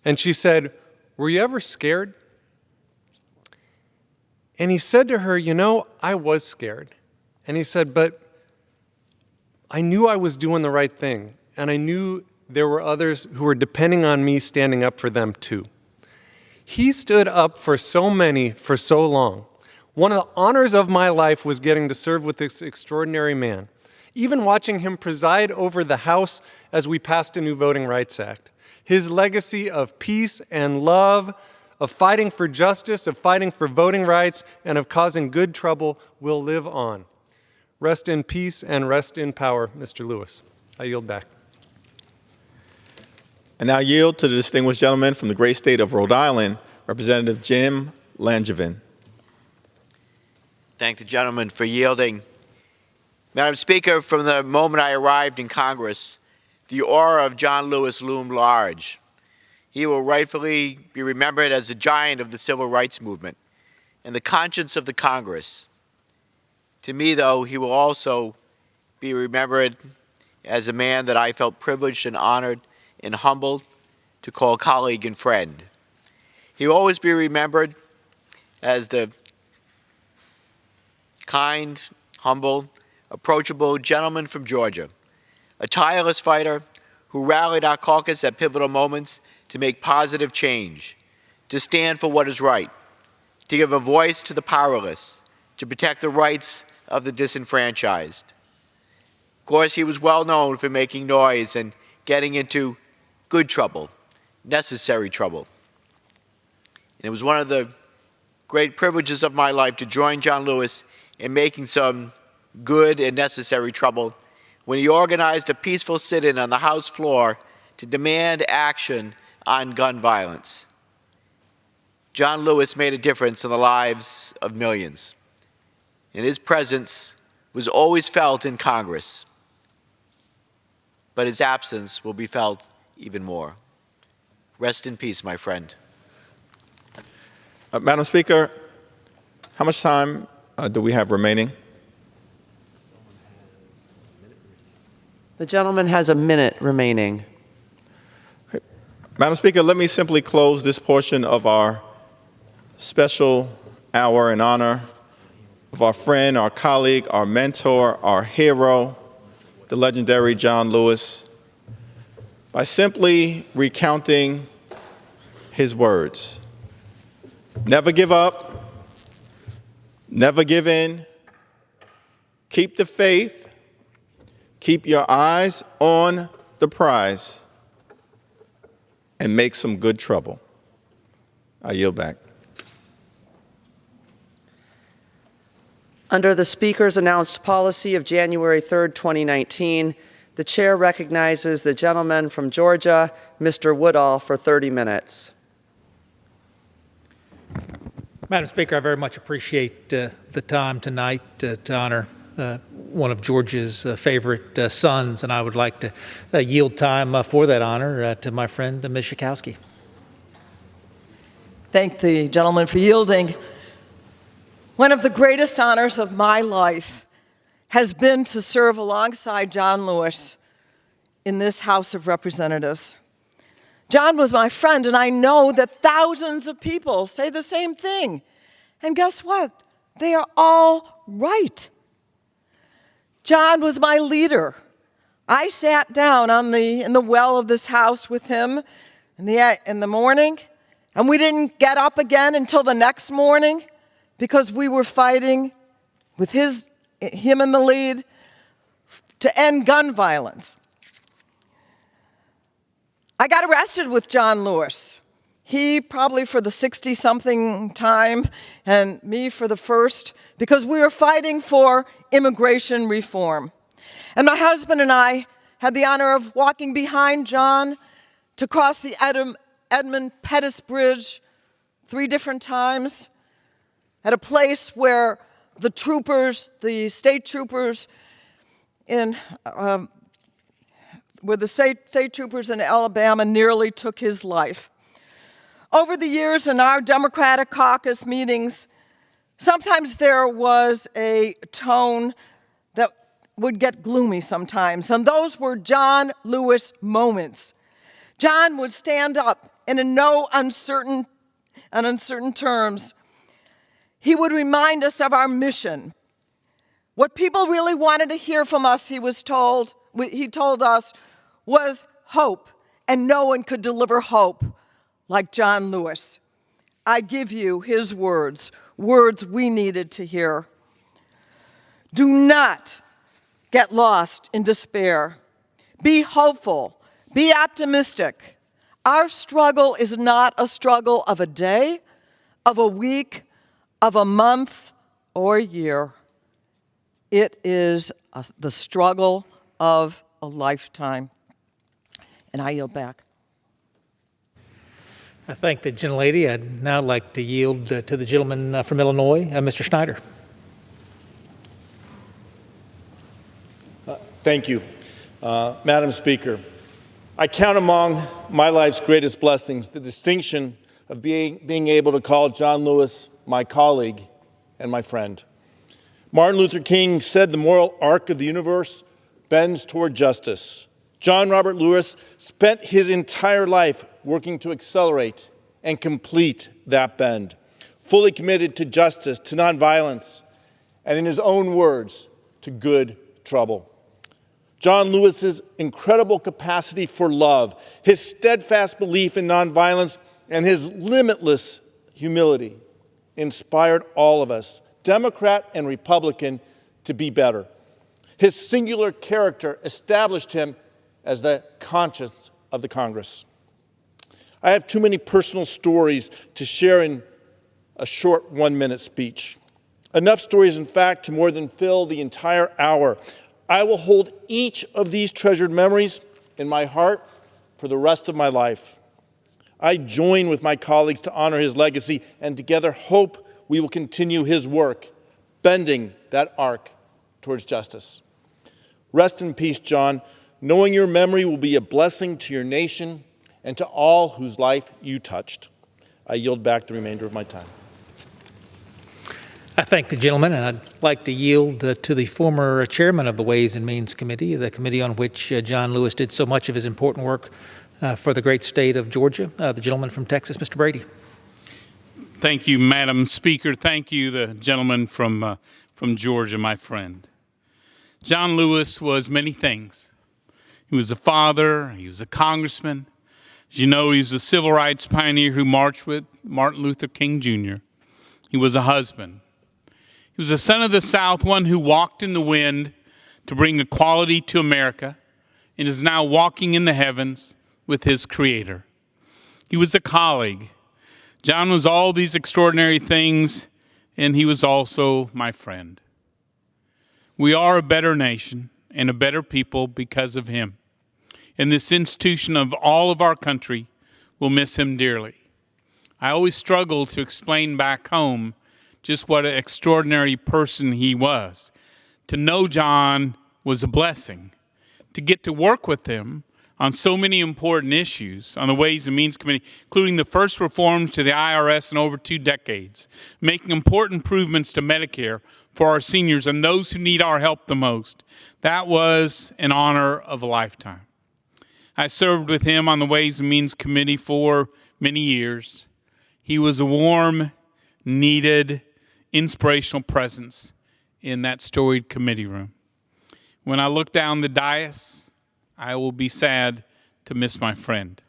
And she said, were you ever scared? And he said to her, you know, I was scared. And he said, but I knew I was doing the right thing. And I knew there were others who were depending on me standing up for them too. He stood up for so many for so long. One of the honors of my life was getting to serve with this extraordinary man. Even watching him preside over the House as we passed a new Voting Rights Act. His legacy of peace and love, of fighting for justice, of fighting for voting rights, and of causing good trouble will live on. Rest in peace and rest in power, Mr. Lewis. I yield back. I now yield to the distinguished gentleman from the great state of Rhode Island, Representative Jim Langevin. Thank the gentleman for yielding. Madam Speaker, from the moment I arrived in Congress, the aura of John Lewis loomed large. He will rightfully be remembered as the giant of the civil rights movement and the conscience of the Congress. To me, though, he will also be remembered as a man that I felt privileged and honored and humbled to call colleague and friend. He will always be remembered as the kind, humble, approachable gentleman from Georgia, a tireless fighter who rallied our caucus at pivotal moments to make positive change, to stand for what is right, to give a voice to the powerless, to protect the rights of the disenfranchised. Of course, he was well known for making noise and getting into good trouble, necessary trouble. And it was one of the great privileges of my life to join John Lewis in making some good and necessary trouble when he organized a peaceful sit-in on the House floor to demand action on gun violence. John Lewis made a difference in the lives of millions, and his presence was always felt in Congress, but his absence will be felt even more. Rest in peace, my friend. Madam Speaker, how much time do we have remaining? The gentleman has a minute remaining. Okay. Madam Speaker, let me simply close this portion of our special hour in honor of our friend, our colleague, our mentor, our hero, the legendary John Lewis, by simply recounting his words. Never give up, never give in, keep the faith, keep your eyes on the prize, and make some good trouble. I yield back. Under the Speaker's announced policy of January 3rd, 2019, the Chair recognizes the gentleman from Georgia, Mr. Woodall, for 30 minutes. Madam Speaker, I very much appreciate the time tonight to honor one of Georgia's favorite sons, and I would like to yield time for that honor to my friend, Ms. Schakowsky. Thank the gentleman for yielding. One of the greatest honors of my life has been to serve alongside John Lewis in this House of Representatives. John was my friend, and I know that thousands of people say the same thing. And guess what? They are all right. John was my leader. I sat down in the well of this house with him in the morning, and we didn't get up again until the next morning because we were fighting with him in the lead to end gun violence. I got arrested with John Lewis. He probably for the 60-something time, and me for the first, because we were fighting for immigration reform. And my husband and I had the honor of walking behind John to cross the Edmund Pettus Bridge 3 different times at a place where the state troopers in Alabama nearly took his life. Over the years in our Democratic caucus meetings, sometimes there was a tone that would get gloomy sometimes, and those were John Lewis moments. John would stand up and in uncertain terms, he would remind us of our mission. What people really wanted to hear from us, he told us, was hope, and no one could deliver hope like John Lewis. I give you his words we needed to hear. Do not get lost in despair. Be hopeful. Be optimistic. Our struggle is not a struggle of a day, of a week, of a month, or a year. It is the struggle of a lifetime. And I yield back. I thank the gentlelady. I'd now like to yield to the gentleman from Illinois, Mr. Schneider. Thank you. Madam Speaker, I count among my life's greatest blessings the distinction of being able to call John Lewis my colleague and my friend. Martin Luther King said the moral arc of the universe bends toward justice. John Robert Lewis spent his entire life working to accelerate and complete that bend, fully committed to justice, to nonviolence, and in his own words, to good trouble. John Lewis's incredible capacity for love, his steadfast belief in nonviolence, and his limitless humility inspired all of us, Democrat and Republican, to be better. His singular character established him as the conscience of the Congress. I have too many personal stories to share in a short 1-minute speech. Enough stories, in fact, to more than fill the entire hour. I will hold each of these treasured memories in my heart for the rest of my life. I join with my colleagues to honor his legacy and together hope we will continue his work, bending that arc towards justice. Rest in peace, John. Knowing your memory will be a blessing to your nation and to all whose life you touched. I yield back the remainder of my time. I thank the gentleman, and I'd like to yield to the former chairman of the Ways and Means Committee, the committee on which John Lewis did so much of his important work for the great state of Georgia, the gentleman from Texas, Mr. Brady. Thank you, Madam Speaker. Thank you, the gentleman from Georgia, my friend. John Lewis was many things. He was a father. He was a congressman. As you know, he was a civil rights pioneer who marched with Martin Luther King Jr. He was a husband. He was a son of the South, one who walked in the wind to bring equality to America and is now walking in the heavens with his Creator. He was a colleague. John was all these extraordinary things, and he was also my friend. We are a better nation and a better people because of him. And this institution of all of our country will miss him dearly. I always struggle to explain back home just what an extraordinary person he was. To know John was a blessing. To get to work with him on so many important issues on the Ways and Means Committee, including the first reforms to the IRS in over 2 decades, making important improvements to Medicare for our seniors and those who need our help the most. That was an honor of a lifetime. I served with him on the Ways and Means Committee for many years. He was a warm, needed, inspirational presence in that storied committee room. When I look down the dais, I will be sad to miss my friend.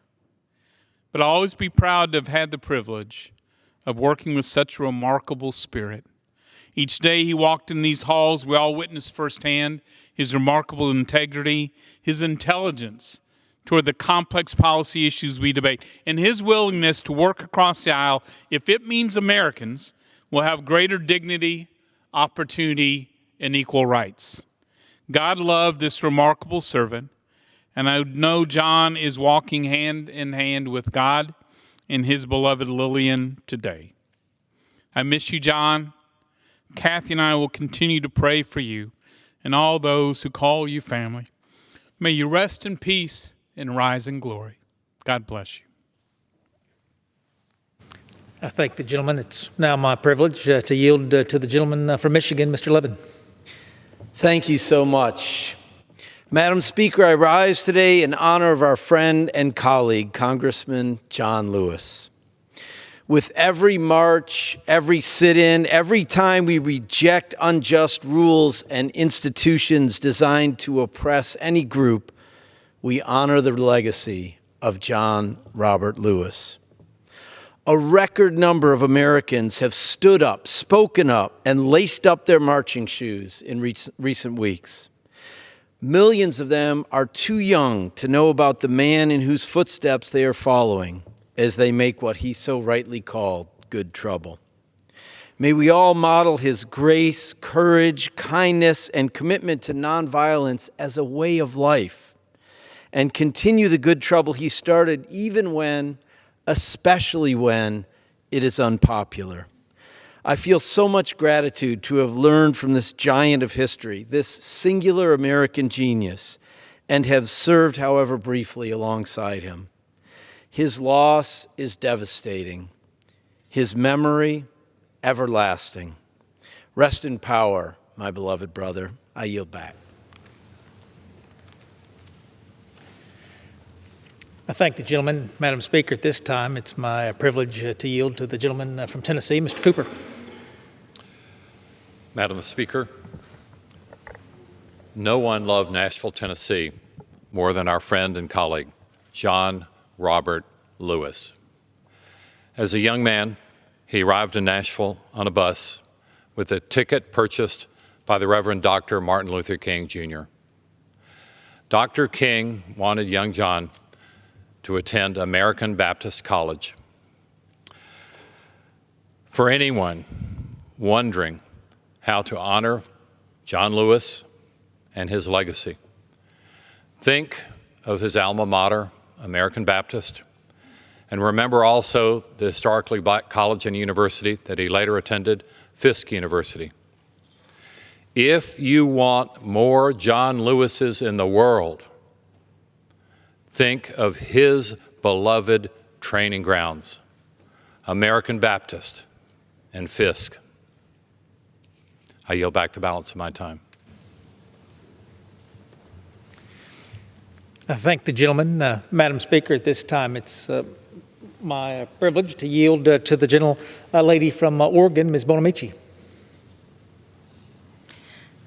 But I'll always be proud to have had the privilege of working with such a remarkable spirit. Each day he walked in these halls, we all witnessed firsthand his remarkable integrity, his intelligence toward the complex policy issues we debate, and his willingness to work across the aisle if it means Americans will have greater dignity, opportunity, and equal rights. God loved this remarkable servant, and I know John is walking hand in hand with God and his beloved Lillian today. I miss you, John. Kathy and I will continue to pray for you and all those who call you family. May you rest in peace and rise in glory. God bless you. I thank the gentleman. It's now my privilege to yield to the gentleman from Michigan, Mr. Levin. Thank you so much. Madam Speaker, I rise today in honor of our friend and colleague, Congressman John Lewis. With every march, every sit-in, every time we reject unjust rules and institutions designed to oppress any group, we honor the legacy of John Robert Lewis. A record number of Americans have stood up, spoken up, and laced up their marching shoes in recent weeks. Millions of them are too young to know about the man in whose footsteps they are following as they make what he so rightly called good trouble. May we all model his grace, courage, kindness, and commitment to nonviolence as a way of life, and continue the good trouble he started even when, especially when, it is unpopular. I feel so much gratitude to have learned from this giant of history, this singular American genius, and have served, however briefly, alongside him. His loss is devastating. His memory, everlasting. Rest in power, my beloved brother. I yield back. I thank the gentleman. Madam Speaker, at this time, it's my privilege to yield to the gentleman from Tennessee, Mr. Cooper. Madam Speaker, no one loved Nashville, Tennessee more than our friend and colleague, John Robert Lewis. As a young man, he arrived in Nashville on a bus with a ticket purchased by the Reverend Dr. Martin Luther King, Jr. Dr. King wanted young John to attend American Baptist College. For anyone wondering how to honor John Lewis and his legacy, think of his alma mater, American Baptist, and remember also the historically black college and university that he later attended, Fisk University. If you want more John Lewises in the world, think of his beloved training grounds, American Baptist and Fisk. I yield back the balance of my time. I thank the gentleman. Madam Speaker, at this time, it's my privilege to yield to the gentlelady from Oregon, Ms. Bonamici.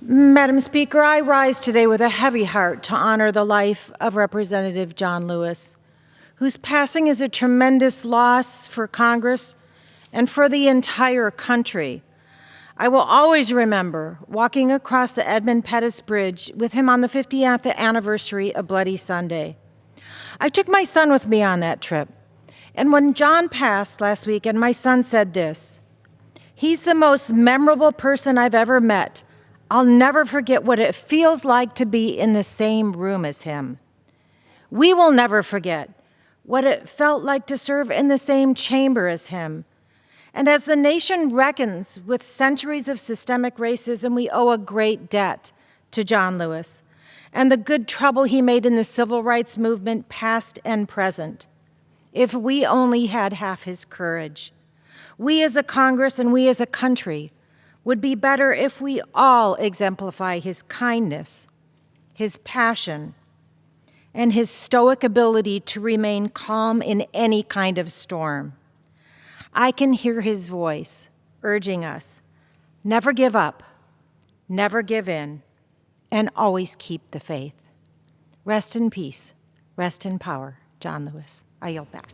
Madam Speaker, I rise today with a heavy heart to honor the life of Representative John Lewis, whose passing is a tremendous loss for Congress and for the entire country. I will always remember walking across the Edmund Pettus Bridge with him on the 50th anniversary of Bloody Sunday. I took my son with me on that trip, and when John passed last week, and my son said this, "He's the most memorable person I've ever met. I'll never forget what it feels like to be in the same room as him. We will never forget what it felt like to serve in the same chamber as him. And as the nation reckons with centuries of systemic racism, we owe a great debt to John Lewis and the good trouble he made in the civil rights movement, past and present. If we only had half his courage, we as a Congress and we as a country would be better if we all exemplify his kindness, his passion, and his stoic ability to remain calm in any kind of storm. I can hear his voice urging us, never give up, never give in, and always keep the faith. Rest in peace, rest in power, John Lewis. I yield back.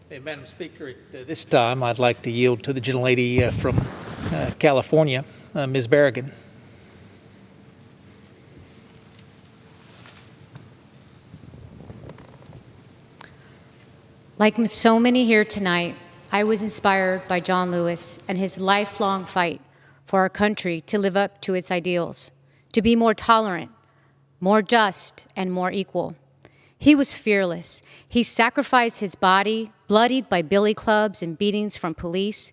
Hey, Madam Speaker, at this time, I'd like to yield to the gentlelady from California, Ms. Berrigan. Like so many here tonight, I was inspired by John Lewis and his lifelong fight for our country to live up to its ideals, to be more tolerant, more just, and more equal. He was fearless. He sacrificed his body, bloodied by billy clubs and beatings from police,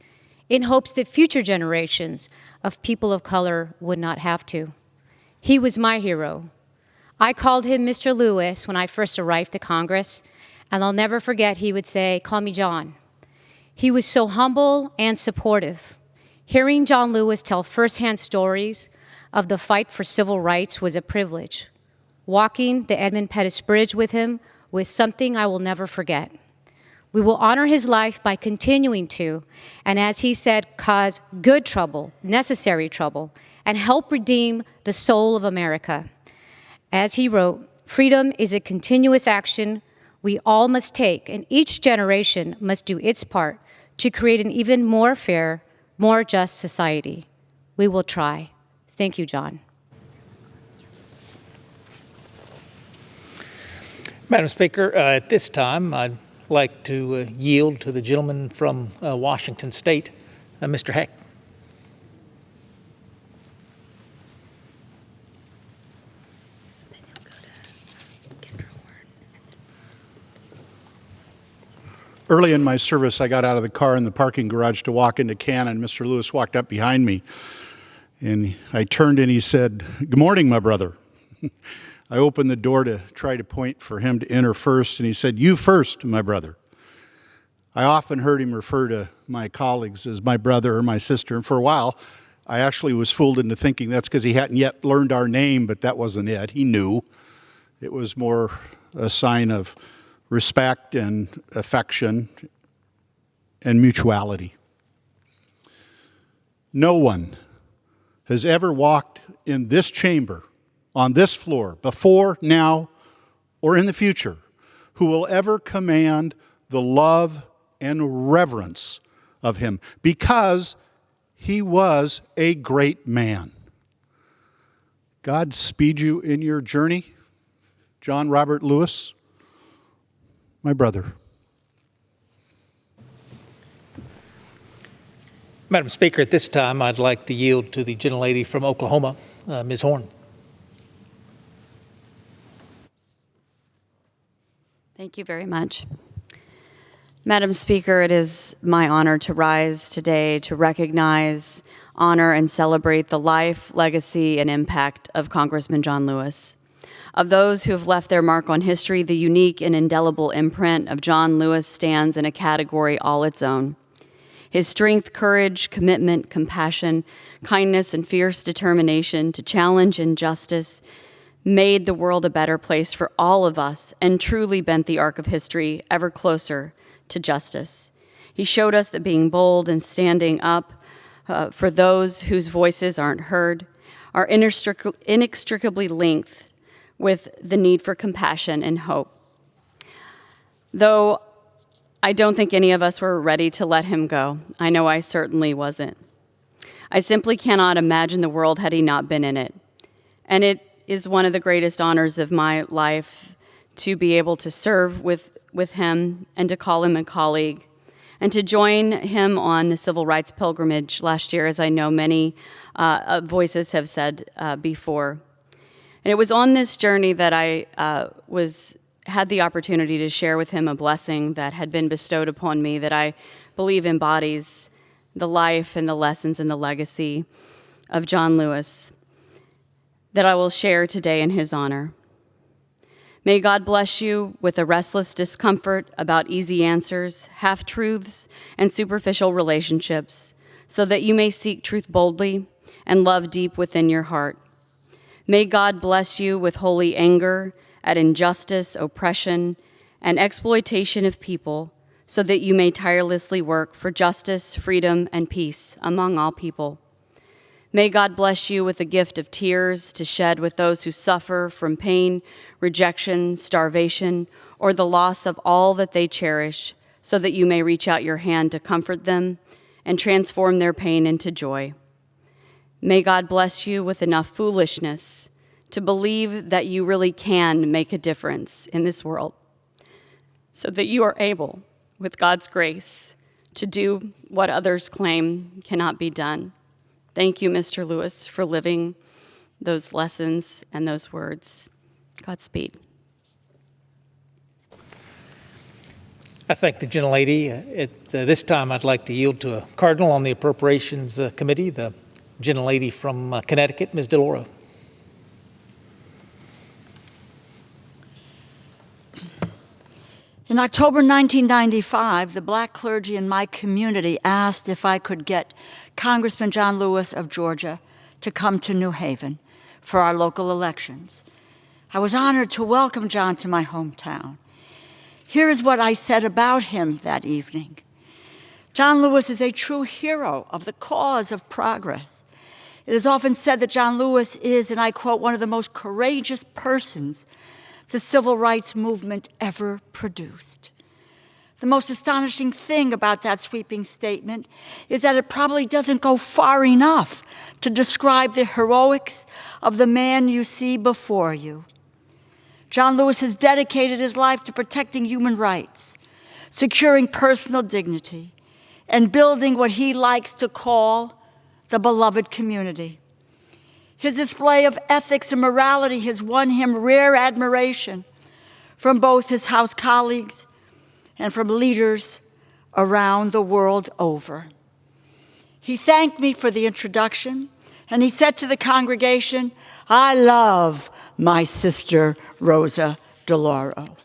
in hopes that future generations of people of color would not have to. He was my hero. I called him Mr. Lewis when I first arrived to Congress, and I'll never forget he would say, "Call me John." He was so humble and supportive. Hearing John Lewis tell firsthand stories of the fight for civil rights was a privilege. Walking the Edmund Pettus Bridge with him was something I will never forget. We will honor his life by continuing to, and as he said, cause good trouble, necessary trouble, and help redeem the soul of America. As he wrote, freedom is a continuous action we all must take, and each generation must do its part to create an even more fair, more just society. We will try. Thank you, John. Madam Speaker, at this time, I'd like to yield to the gentleman from Washington State, Mr. Heck. Early in my service, I got out of the car in the parking garage to walk into Cannon. Mr. Lewis walked up behind me, and I turned and he said, "Good morning, my brother." I opened the door to try to point for him to enter first, and he said, "You first, my brother." I often heard him refer to my colleagues as my brother or my sister, and for a while, I actually was fooled into thinking that's because he hadn't yet learned our name, but that wasn't it. He knew. It was more a sign of respect and affection and mutuality. No one has ever walked in this chamber, on this floor, before, now, or in the future, who will ever command the love and reverence of him, because he was a great man. God speed you in your journey, John Robert Lewis, my brother. Madam Speaker, at this time, I'd like to yield to the gentlelady from Oklahoma, Ms. Horn. Thank you very much. Madam Speaker, it is my honor to rise today to recognize, honor, and celebrate the life, legacy, and impact of Congressman John Lewis. Of those who have left their mark on history, the unique and indelible imprint of John Lewis stands in a category all its own. His strength, courage, commitment, compassion, kindness, and fierce determination to challenge injustice made the world a better place for all of us and truly bent the arc of history ever closer to justice. He showed us that being bold and standing up for those whose voices aren't heard are inextricably linked with the need for compassion and hope. Though I don't think any of us were ready to let him go. I know I certainly wasn't. I simply cannot imagine the world had he not been in it. And it is one of the greatest honors of my life to be able to serve with him and to call him a colleague and to join him on the civil rights pilgrimage last year, as I know many voices have said before. And it was on this journey that I had the opportunity to share with him a blessing that had been bestowed upon me that I believe embodies the life and the lessons and the legacy of John Lewis that I will share today in his honor. May God bless you with a restless discomfort about easy answers, half-truths, and superficial relationships, so that you may seek truth boldly and love deep within your heart. May God bless you with holy anger at injustice, oppression, and exploitation of people, so that you may tirelessly work for justice, freedom, and peace among all people. May God bless you with the gift of tears to shed with those who suffer from pain, rejection, starvation, or the loss of all that they cherish, so that you may reach out your hand to comfort them and transform their pain into joy. May God bless you with enough foolishness to believe that you really can make a difference in this world, so that you are able, with God's grace, to do what others claim cannot be done. Thank you, Mr. Lewis, for living those lessons and those words. Godspeed. I thank the gentlelady. At this time, I'd like to yield to a cardinal on the Appropriations Committee, the gentlelady from Connecticut, Ms. DeLauro. In October 1995, the black clergy in my community asked if I could get Congressman John Lewis of Georgia to come to New Haven for our local elections. I was honored to welcome John to my hometown. Here is what I said about him that evening. John Lewis is a true hero of the cause of progress. It is often said that John Lewis is, and I quote, one of the most courageous persons the civil rights movement ever produced. The most astonishing thing about that sweeping statement is that it probably doesn't go far enough to describe the heroics of the man you see before you. John Lewis has dedicated his life to protecting human rights, securing personal dignity, and building what he likes to call the beloved community. His display of ethics and morality has won him rare admiration from both his House colleagues and from leaders around the world over. He thanked me for the introduction, and he said to the congregation, "I love my sister Rosa DeLauro."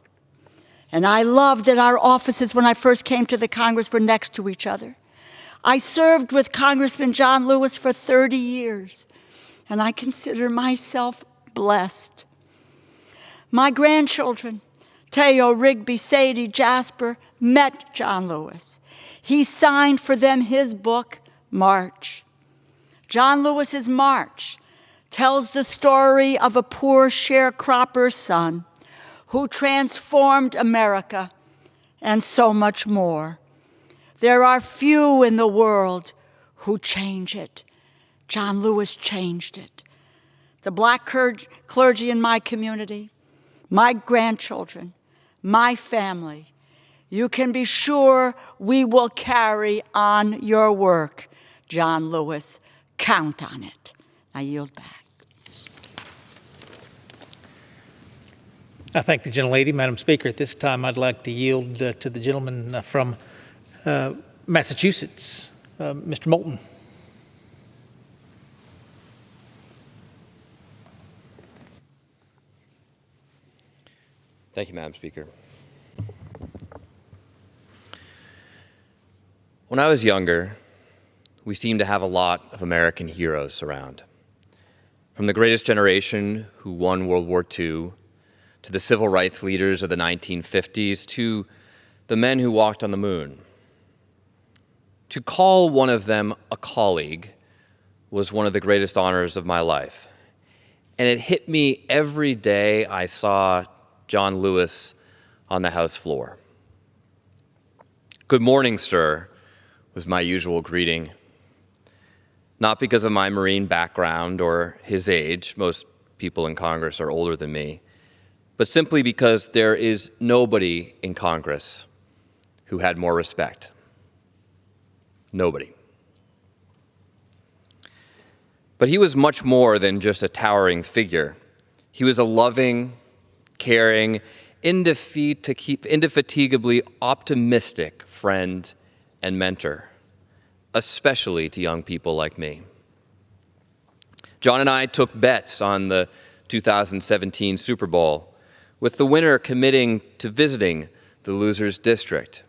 And I loved that our offices when I first came to the Congress were next to each other. I served with Congressman John Lewis for 30 years, and I consider myself blessed. My grandchildren, Teo, Rigby, Sadie, Jasper, met John Lewis. He signed for them his book, March. John Lewis's March tells the story of a poor sharecropper's son who transformed America and so much more. There are few in the world who change it. John Lewis changed it. The black clergy in my community, my grandchildren, my family, you can be sure we will carry on your work, John Lewis. Count on it. I yield back. I thank the gentlelady. Madam Speaker, at this time I'd like to yield to the gentleman from Massachusetts, Mr. Moulton. Thank you, Madam Speaker. When I was younger, we seemed to have a lot of American heroes around. From the greatest generation who won World War II, to the civil rights leaders of the 1950s, to the men who walked on the moon. To call one of them a colleague was one of the greatest honors of my life. And it hit me every day I saw John Lewis on the House floor. "Good morning, sir," was my usual greeting. Not because of my Marine background or his age, most people in Congress are older than me, but simply because there is nobody in Congress who had more respect. Nobody. But he was much more than just a towering figure. He was a loving, caring, indefatigably optimistic friend and mentor, especially to young people like me. John and I took bets on the 2017 Super Bowl, with the winner committing to visiting the loser's district.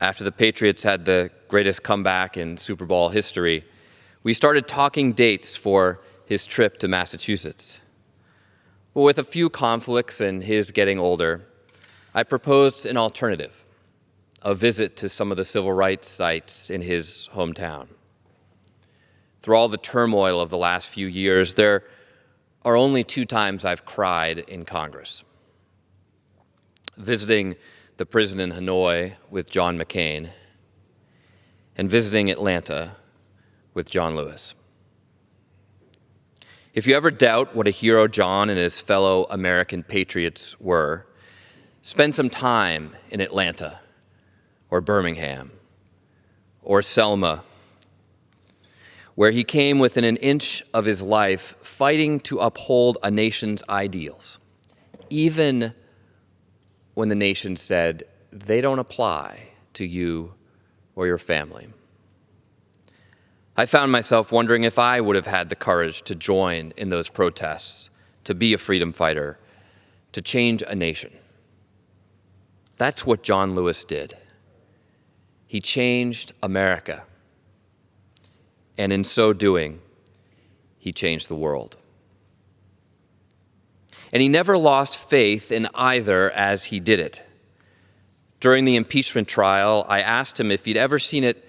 After the Patriots had the greatest comeback in Super Bowl history, we started talking dates for his trip to Massachusetts. But with a few conflicts and his getting older, I proposed an alternative, a visit to some of the civil rights sites in his hometown. Through all the turmoil of the last few years, there are only 2 times I've cried in Congress. Visiting the prison in Hanoi with John McCain, and visiting Atlanta with John Lewis. If you ever doubt what a hero John and his fellow American patriots were, spend some time in Atlanta, or Birmingham, or Selma, where he came within an inch of his life fighting to uphold a nation's ideals, even when the nation said they don't apply to you or your family. I found myself wondering if I would have had the courage to join in those protests, to be a freedom fighter, to change a nation. That's what John Lewis did. He changed America. And in so doing, he changed the world. And he never lost faith in either as he did it. During the impeachment trial, I asked him if he'd ever seen it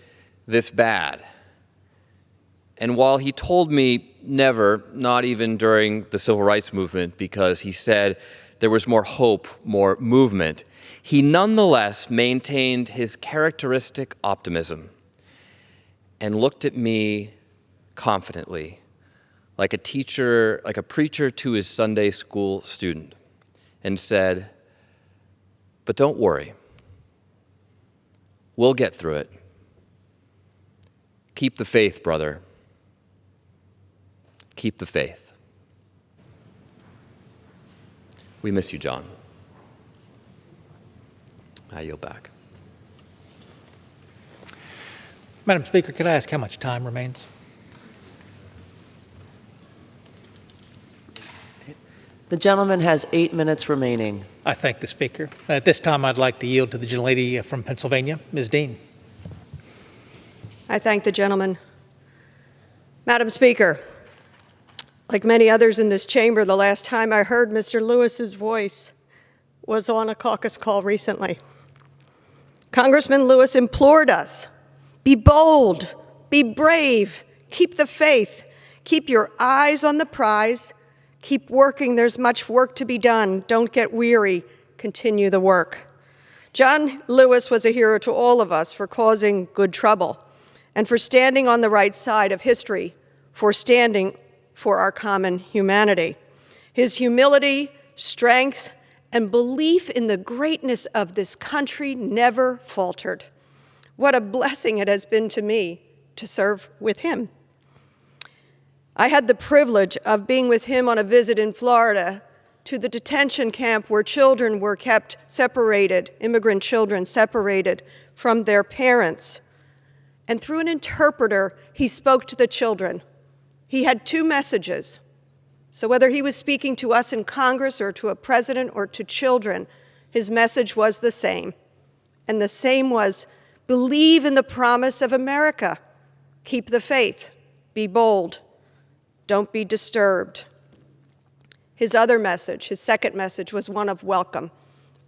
this bad. And while he told me never, not even during the civil rights movement, because he said there was more hope, more movement, he nonetheless maintained his characteristic optimism and looked at me confidently, like a teacher, like a preacher to his Sunday school student, and said, "But don't worry. We'll get through it. Keep the faith, brother. Keep the faith." We miss you, John. I yield back. Madam Speaker, could I ask how much time remains? The gentleman has 8 minutes remaining. I thank the Speaker. At this time, I'd like to yield to the gentlelady from Pennsylvania, Ms. Dean. I thank the gentleman. Madam Speaker, like many others in this chamber, the last time I heard Mr. Lewis's voice was on a caucus call recently. Congressman Lewis implored us, be bold, be brave, keep the faith, keep your eyes on the prize, keep working, there's much work to be done, don't get weary, continue the work. John Lewis was a hero to all of us for causing good trouble and for standing on the right side of history, for standing for our common humanity. His humility, strength, and belief in the greatness of this country never faltered. What a blessing it has been to me to serve with him. I had the privilege of being with him on a visit in Florida to the detention camp where children were kept separated, immigrant children separated from their parents. And through an interpreter, he spoke to the children. He had two messages. So whether he was speaking to us in Congress or to a president or to children, his message was the same. And the same was, believe in the promise of America. Keep the faith. Be bold. Don't be disturbed. His other message, his second message, was one of welcome.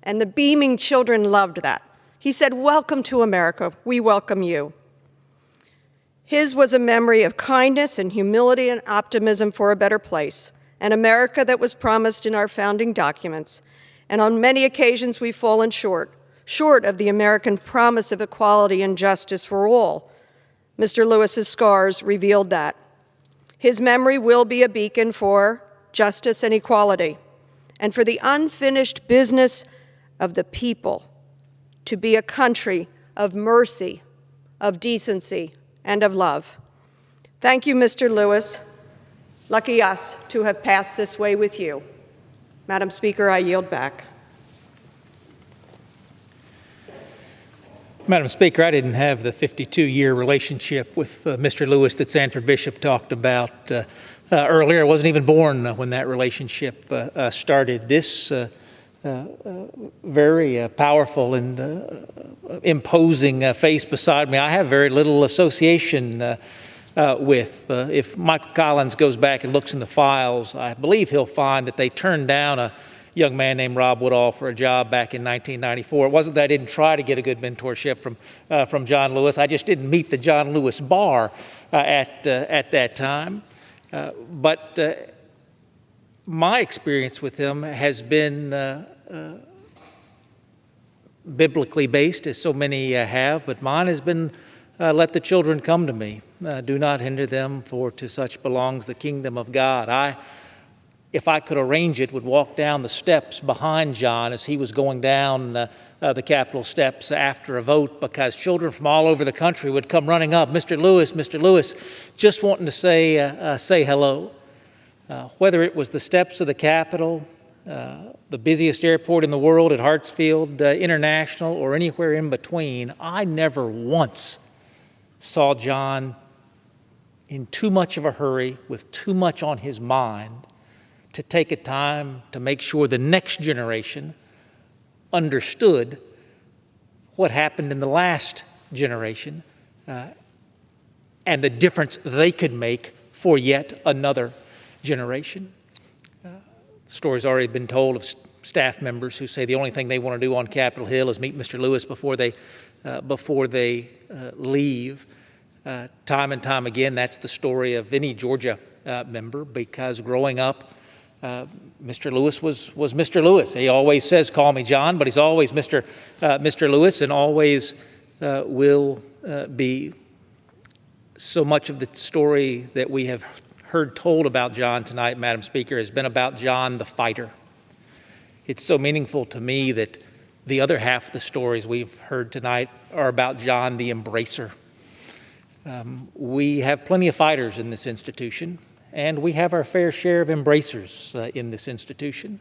And the beaming children loved that. He said, welcome to America. We welcome you. His was a memory of kindness and humility and optimism for a better place, an America that was promised in our founding documents. And on many occasions we've fallen short of the American promise of equality and justice for all. Mr. Lewis's scars revealed that. His memory will be a beacon for justice and equality, and for the unfinished business of the people to be a country of mercy, of decency, and of love. Thank you, Mr. Lewis. Lucky us to have passed this way with you. Madam Speaker, I yield back. Madam Speaker, I didn't have the 52-year relationship with Mr. Lewis that Sanford Bishop talked about earlier. I wasn't even born when that relationship started. This very powerful and imposing face beside me, I have very little association with. If Michael Collins goes back and looks in the files, I believe he'll find that they turned down a young man named Rob Woodall for a job back in 1994. It wasn't that I didn't try to get a good mentorship from John Lewis. I just didn't meet the John Lewis bar at that time. But my experience with him has been biblically based, as so many have, but mine has been let the children come to me. Do not hinder them, for to such belongs the kingdom of God. If I could arrange it, would walk down the steps behind John as he was going down the Capitol steps after a vote, because children from all over the country would come running up, Mr. Lewis, just wanting to say hello. Whether it was the steps of the Capitol, the busiest airport in the world at Hartsfield International, or anywhere in between, I never once saw John in too much of a hurry, with too much on his mind, to take a time to make sure the next generation understood what happened in the last generation and the difference they could make for yet another generation. The story's already been told of staff members who say the only thing they want to do on Capitol Hill is meet Mr. Lewis before they leave. Time and time again, that's the story of any Georgia member, because growing up, Mr. Lewis was Mr. Lewis. He always says, "Call me John," but he's always Mr. Lewis, and always will be. So much of the story that we have heard told about John tonight, Madam Speaker, has been about John the fighter. It's so meaningful to me that the other half of the stories we've heard tonight are about John the embracer. We have plenty of fighters in this institution, and we have our fair share of embracers in this institution.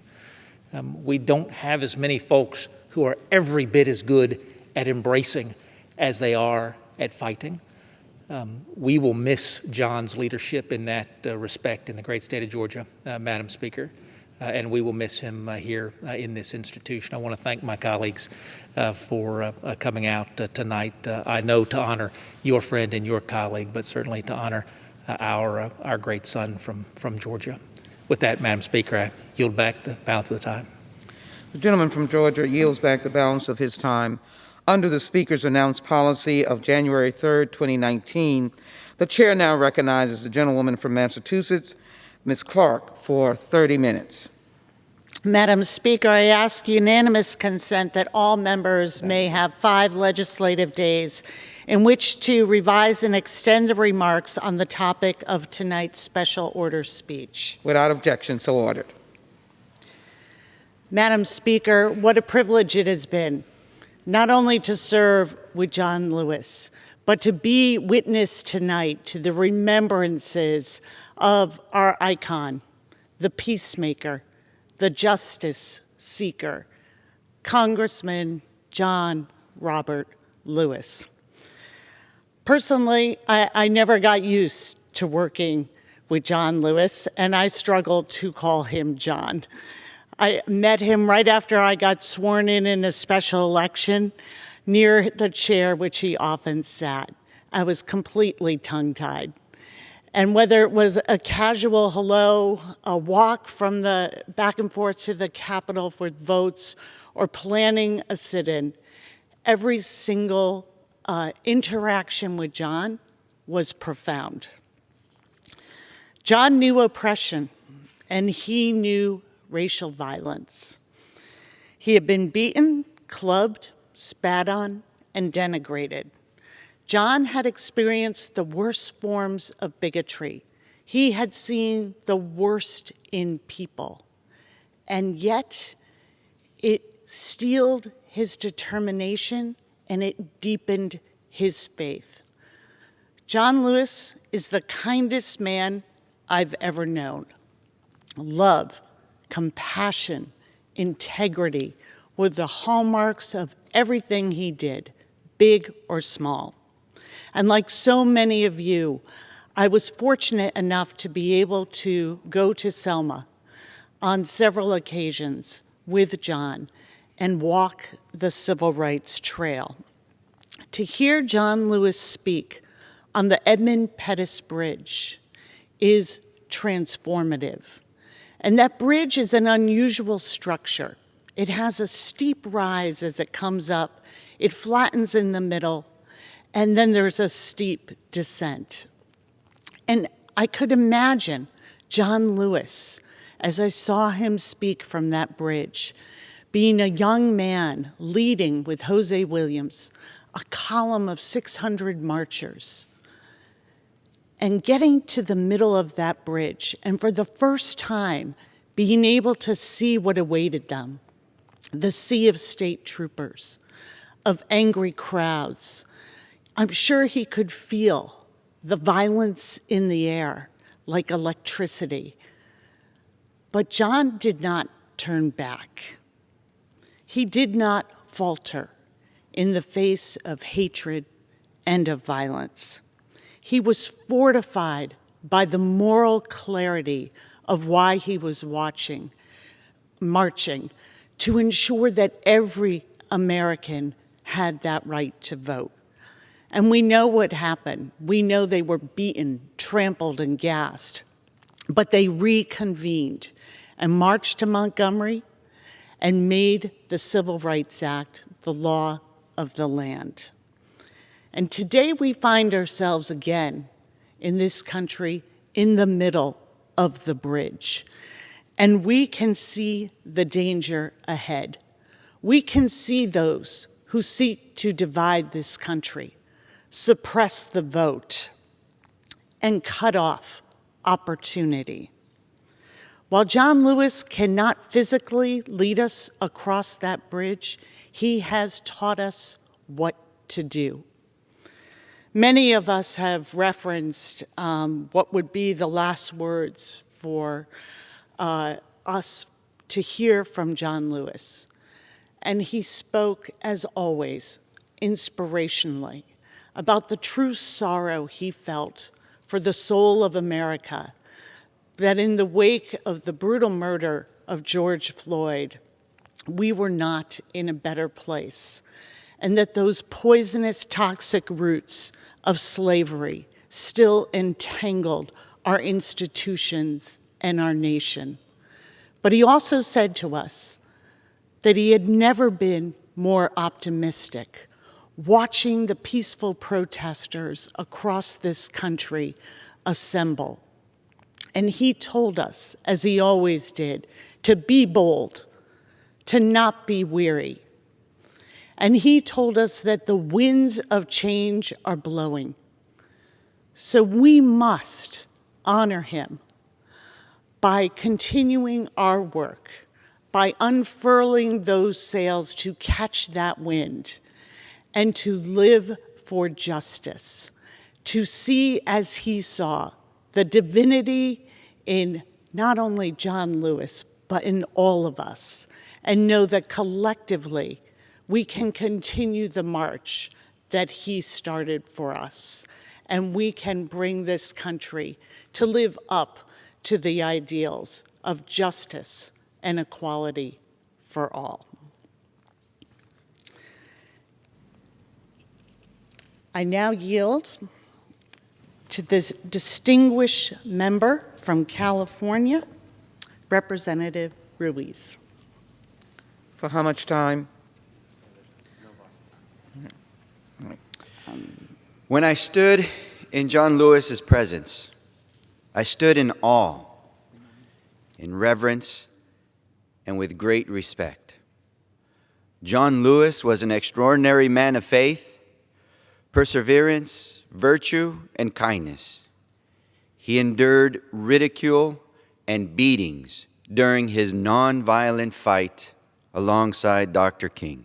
We don't have as many folks who are every bit as good at embracing as they are at fighting. We will miss John's leadership in that respect in the great state of Georgia, Madam Speaker, and we will miss him here in this institution. I want to thank my colleagues for coming out tonight. I know to honor your friend and your colleague, but certainly to honor our great son from Georgia. With that, Madam Speaker, I yield back the balance of the time. The gentleman from Georgia yields back the balance of his time. Under the Speaker's announced policy of January 3rd, 2019, the chair now recognizes the gentlewoman from Massachusetts, Ms. Clark, for 30 minutes. Madam Speaker, I ask unanimous consent that all members may have 5 legislative days in which to revise and extend the remarks on the topic of tonight's special order speech. Without objection, so ordered. Madam Speaker, what a privilege it has been not only to serve with John Lewis, but to be witness tonight to the remembrances of our icon, the peacemaker, the justice seeker, Congressman John Robert Lewis. Personally, I never got used to working with John Lewis, and I struggled to call him John. I met him right after I got sworn in a special election near the chair which he often sat. I was completely tongue-tied. And whether it was a casual hello, a walk from the back and forth to the Capitol for votes, or planning a sit-in, every single interaction with John was profound. John knew oppression, and he knew racial violence. He had been beaten, clubbed, spat on, and denigrated. John had experienced the worst forms of bigotry. He had seen the worst in people, and yet it steeled his determination and it deepened his faith. John Lewis is the kindest man I've ever known. Love, compassion, integrity were the hallmarks of everything he did, big or small. And like so many of you, I was fortunate enough to be able to go to Selma on several occasions with John and walk the Civil Rights Trail. To hear John Lewis speak on the Edmund Pettus Bridge is transformative. And that bridge is an unusual structure. It has a steep rise as it comes up. It flattens in the middle, and then there's a steep descent. And I could imagine John Lewis, as I saw him speak from that bridge, being a young man leading with Jose Williams, a column of 600 marchers, and getting to the middle of that bridge, and for the first time, being able to see what awaited them, the sea of state troopers, of angry crowds. I'm sure he could feel the violence in the air like electricity. But John did not turn back. He did not falter in the face of hatred and of violence. He was fortified by the moral clarity of why he was marching, to ensure that every American had that right to vote. And we know what happened. We know they were beaten, trampled, and gassed. But they reconvened and marched to Montgomery and made the Civil Rights Act the law of the land. And today we find ourselves again in this country in the middle of the bridge. And we can see the danger ahead. We can see those who seek to divide this country, suppress the vote, and cut off opportunity. While John Lewis cannot physically lead us across that bridge, he has taught us what to do. Many of us have referenced what would be the last words for us to hear from John Lewis. And he spoke, as always, inspirationally about the true sorrow he felt for the soul of America, that in the wake of the brutal murder of George Floyd, we were not in a better place, and that those poisonous, toxic roots of slavery still entangled our institutions and our nation. But he also said to us that he had never been more optimistic, watching the peaceful protesters across this country assemble. And he told us, as he always did, to be bold, to not be weary. And he told us that the winds of change are blowing. So we must honor him by continuing our work, by unfurling those sails to catch that wind, and to live for justice, to see as he saw the divinity in not only John Lewis, but in all of us, and know that collectively we can continue the march that he started for us, and we can bring this country to live up to the ideals of justice and equality for all. I now yield to this distinguished member from California, Representative Ruiz. For how much time? When I stood in John Lewis's presence, I stood in awe, in reverence, and with great respect. John Lewis was an extraordinary man of faith, perseverance, virtue, and kindness. He endured ridicule and beatings during his nonviolent fight alongside Dr. King.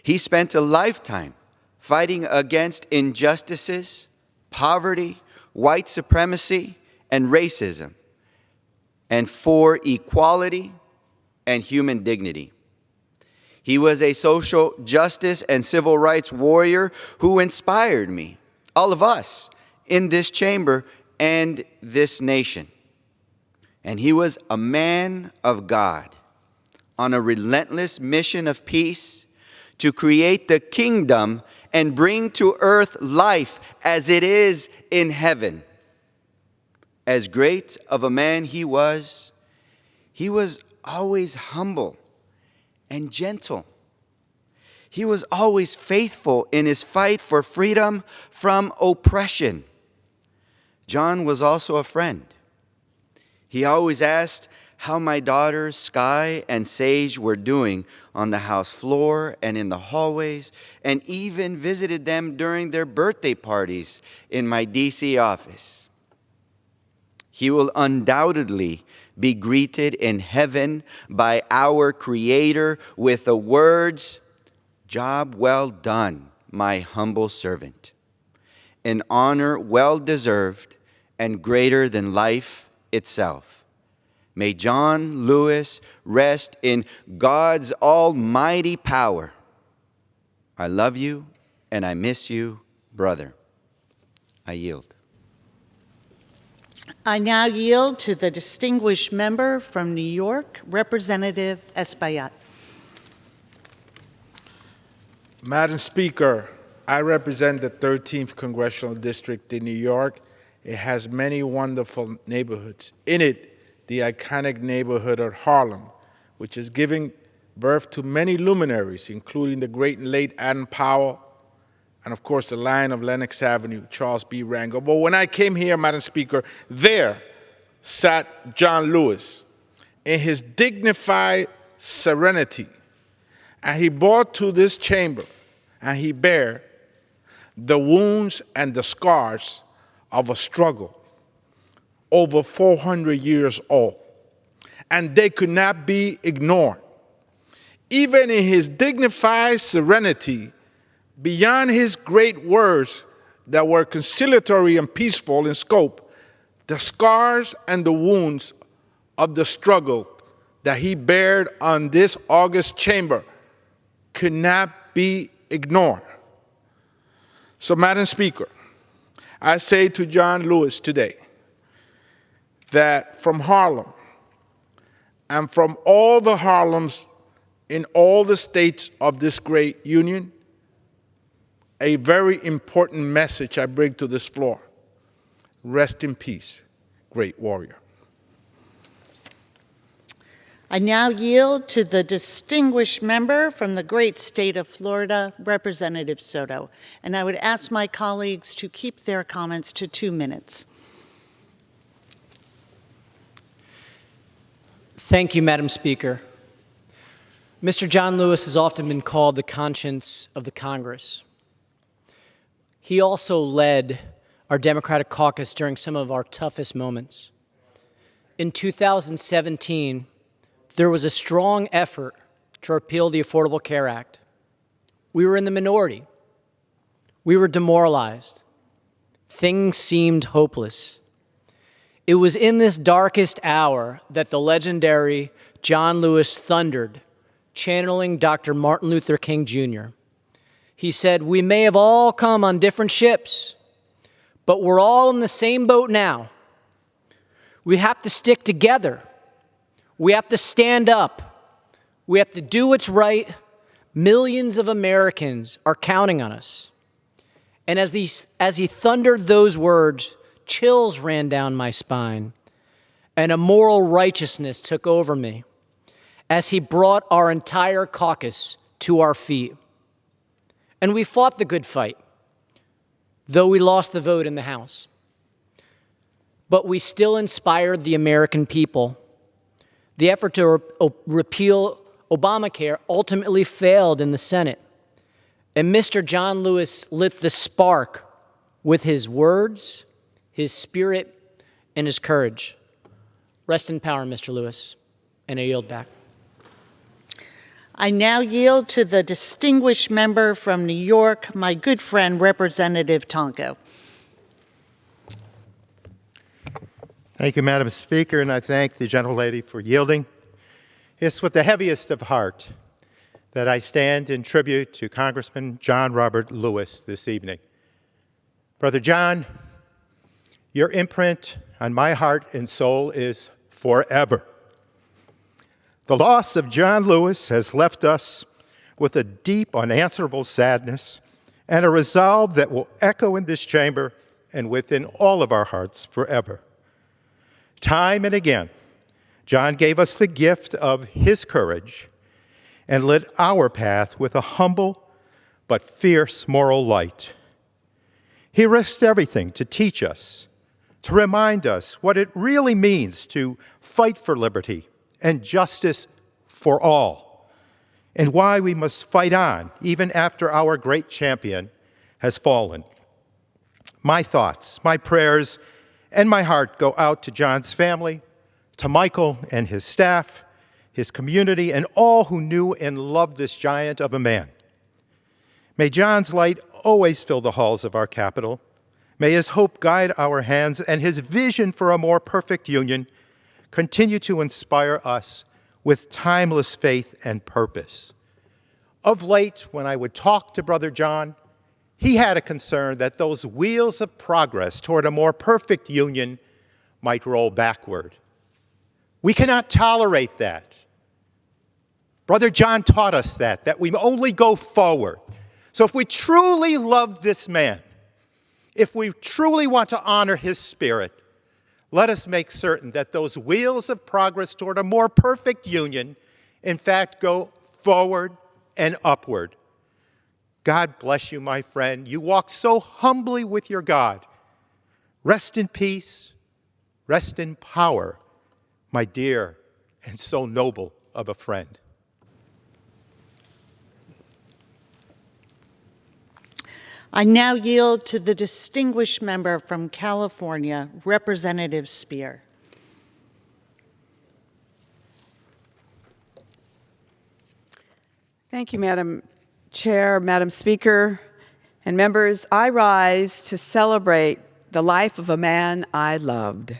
He spent a lifetime fighting against injustices, poverty, white supremacy, and racism, and for equality and human dignity. He was a social justice and civil rights warrior who inspired me, all of us, in this chamber and this nation. And he was a man of God on a relentless mission of peace to create the kingdom and bring to earth life as it is in heaven. As great of a man he was always humble and gentle. He was always faithful in his fight for freedom from oppression. John was also a friend. He always asked how my daughters, Sky and Sage, were doing on the house floor and in the hallways, and even visited them during their birthday parties in my D.C. office. He will undoubtedly be greeted in heaven by our Creator with the words, "Job well done, my humble servant." An honor well deserved and greater than life itself. May John Lewis rest in God's almighty power. I love you and I miss you, brother. I yield. I now yield to the distinguished member from New York, Representative Espaillat. Madam Speaker, I represent the 13th Congressional District in New York. It has many wonderful neighborhoods. In it, the iconic neighborhood of Harlem, which is giving birth to many luminaries, including the great and late Adam Powell, and of course the Lion of Lenox Avenue, Charles B. Rangel. But when I came here, Madam Speaker, there sat John Lewis in his dignified serenity, and he brought to this chamber, and he bare the wounds and the scars of a struggle over 400 years old, and they could not be ignored. Even in his dignified serenity, beyond his great words that were conciliatory and peaceful in scope, the scars and the wounds of the struggle that he bared on this august chamber could not be ignored. So, Madam Speaker, I say to John Lewis today that from Harlem and from all the Harlems in all the states of this great union, a very important message I bring to this floor. Rest in peace, great warrior. I now yield to the distinguished member from the great state of Florida, Representative Soto. And I would ask my colleagues to keep their comments to 2 minutes. Thank you, Madam Speaker. Mr. John Lewis has often been called the conscience of the Congress. He also led our Democratic caucus during some of our toughest moments. In 2017, there was a strong effort to repeal the Affordable Care Act. We were in the minority. We were demoralized. Things seemed hopeless. It was in this darkest hour that the legendary John Lewis thundered, channeling Dr. Martin Luther King Jr. He said, "We may have all come on different ships, but we're all in the same boat now. We have to stick together. We have to stand up. We have to do what's right. Millions of Americans are counting on us." And as he thundered those words, chills ran down my spine, and a moral righteousness took over me as he brought our entire caucus to our feet. And we fought the good fight, though we lost the vote in the House. But we still inspired the American people. The effort to repeal Obamacare ultimately failed in the Senate. And Mr. John Lewis lit the spark with his words, his spirit, and his courage. Rest in power, Mr. Lewis, and I yield back. I now yield to the distinguished member from New York, my good friend, Representative Tonko. Thank you, Madam Speaker, and I thank the gentlelady for yielding. It's with the heaviest of heart that I stand in tribute to Congressman John Robert Lewis this evening. Brother John, your imprint on my heart and soul is forever. The loss of John Lewis has left us with a deep, unanswerable sadness and a resolve that will echo in this chamber and within all of our hearts forever. Time and again, John gave us the gift of his courage and lit our path with a humble but fierce moral light. He risked everything to teach us, to remind us what it really means to fight for liberty and justice for all, and why we must fight on even after our great champion has fallen. My thoughts, my prayers, and my heart go out to John's family, to Michael and his staff, his community, and all who knew and loved this giant of a man. May John's light always fill the halls of our capital. May his hope guide our hands, and his vision for a more perfect union continue to inspire us with timeless faith and purpose. Of late, when I would talk to Brother John, he had a concern that those wheels of progress toward a more perfect union might roll backward. We cannot tolerate that. Brother John taught us that we only go forward. So if we truly love this man, if we truly want to honor his spirit, let us make certain that those wheels of progress toward a more perfect union, in fact, go forward and upward. God bless you, my friend. You walk so humbly with your God. Rest in peace, rest in power, my dear and so noble of a friend. I now yield to the distinguished member from California, Representative Speer. Thank you, Madam Chair, Madam Speaker, and members. I rise to celebrate the life of a man I loved,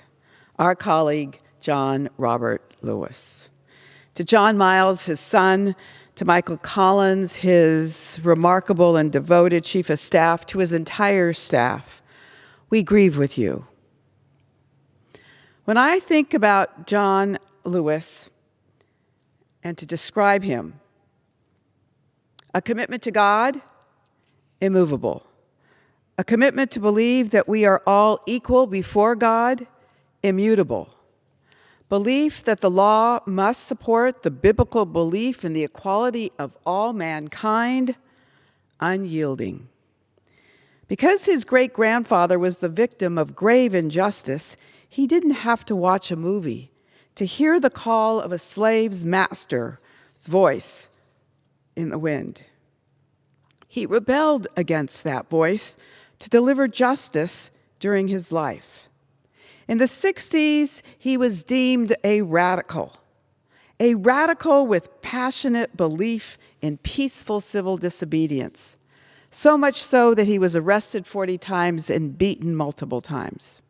our colleague, John Robert Lewis. To John Miles, his son, to Michael Collins, his remarkable and devoted Chief of Staff, to his entire staff, we grieve with you. When I think about John Lewis, and to describe him, a commitment to God, immovable. A commitment to believe that we are all equal before God, immutable. Belief that the law must support the biblical belief in the equality of all mankind, unyielding. Because his great-grandfather was the victim of grave injustice, he didn't have to watch a movie to hear the call of a slave's master's voice in the wind. He rebelled against that voice to deliver justice during his life. In the 60s, he was deemed a radical with passionate belief in peaceful civil disobedience, so much so that he was arrested 40 times and beaten multiple times.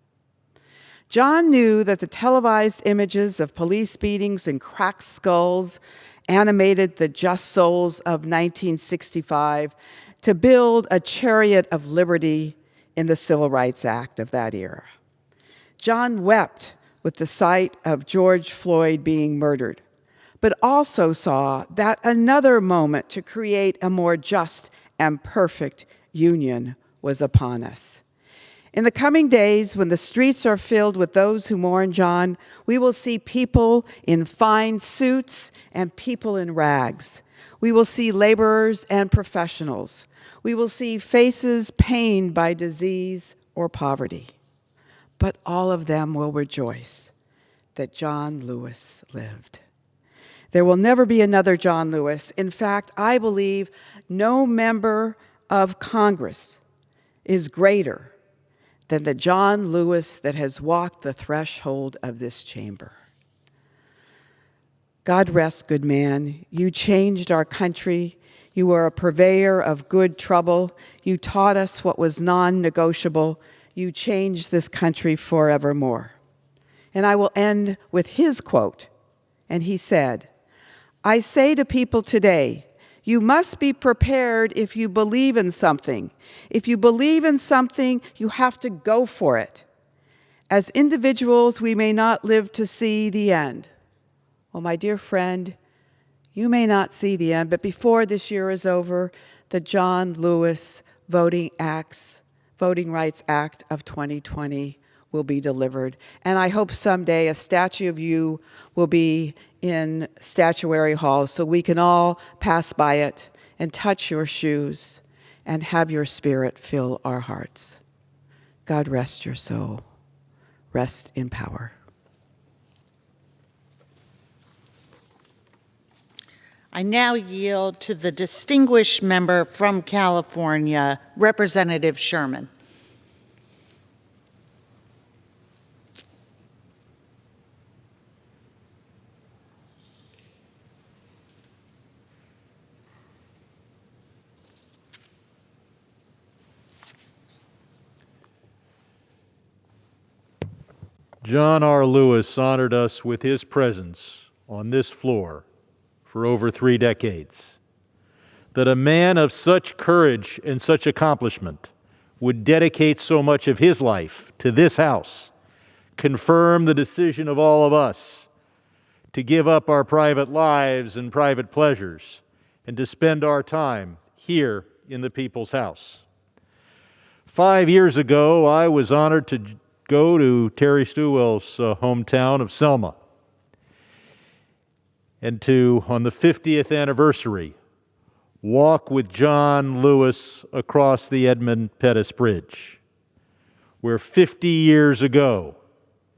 John knew that the televised images of police beatings and cracked skulls animated the just souls of 1965 to build a chariot of liberty in the Civil Rights Act of that era. John wept with the sight of George Floyd being murdered, but also saw that another moment to create a more just and perfect union was upon us. In the coming days, when the streets are filled with those who mourn John, we will see people in fine suits and people in rags. We will see laborers and professionals. We will see faces pained by disease or poverty. But all of them will rejoice that John Lewis lived. There will never be another John Lewis. In fact, I believe no member of Congress is greater than the John Lewis that has walked the threshold of this chamber. God rest, good man. You changed our country. You were a purveyor of good trouble. You taught us what was non-negotiable. You changed this country forevermore. And I will end with his quote. And he said, I say to people today, you must be prepared if you believe in something. If you believe in something, you have to go for it. As individuals, we may not live to see the end. Well, my dear friend, you may not see the end, but before this year is over, the John Lewis Voting Rights Act of 2020 will be delivered. And I hope someday a statue of you will be in Statuary Hall so we can all pass by it and touch your shoes and have your spirit fill our hearts. God rest your soul. Rest in power. I now yield to the distinguished member from California, Representative Sherman. John R. Lewis honored us with his presence on this floor for over 3 decades. That a man of such courage and such accomplishment would dedicate so much of his life to this house confirm the decision of all of us to give up our private lives and private pleasures and to spend our time here in the People's House. 5 years ago, I was honored to go to Terry Stewell's hometown of Selma and to, on the 50th anniversary, walk with John Lewis across the Edmund Pettus Bridge, where 50 years ago,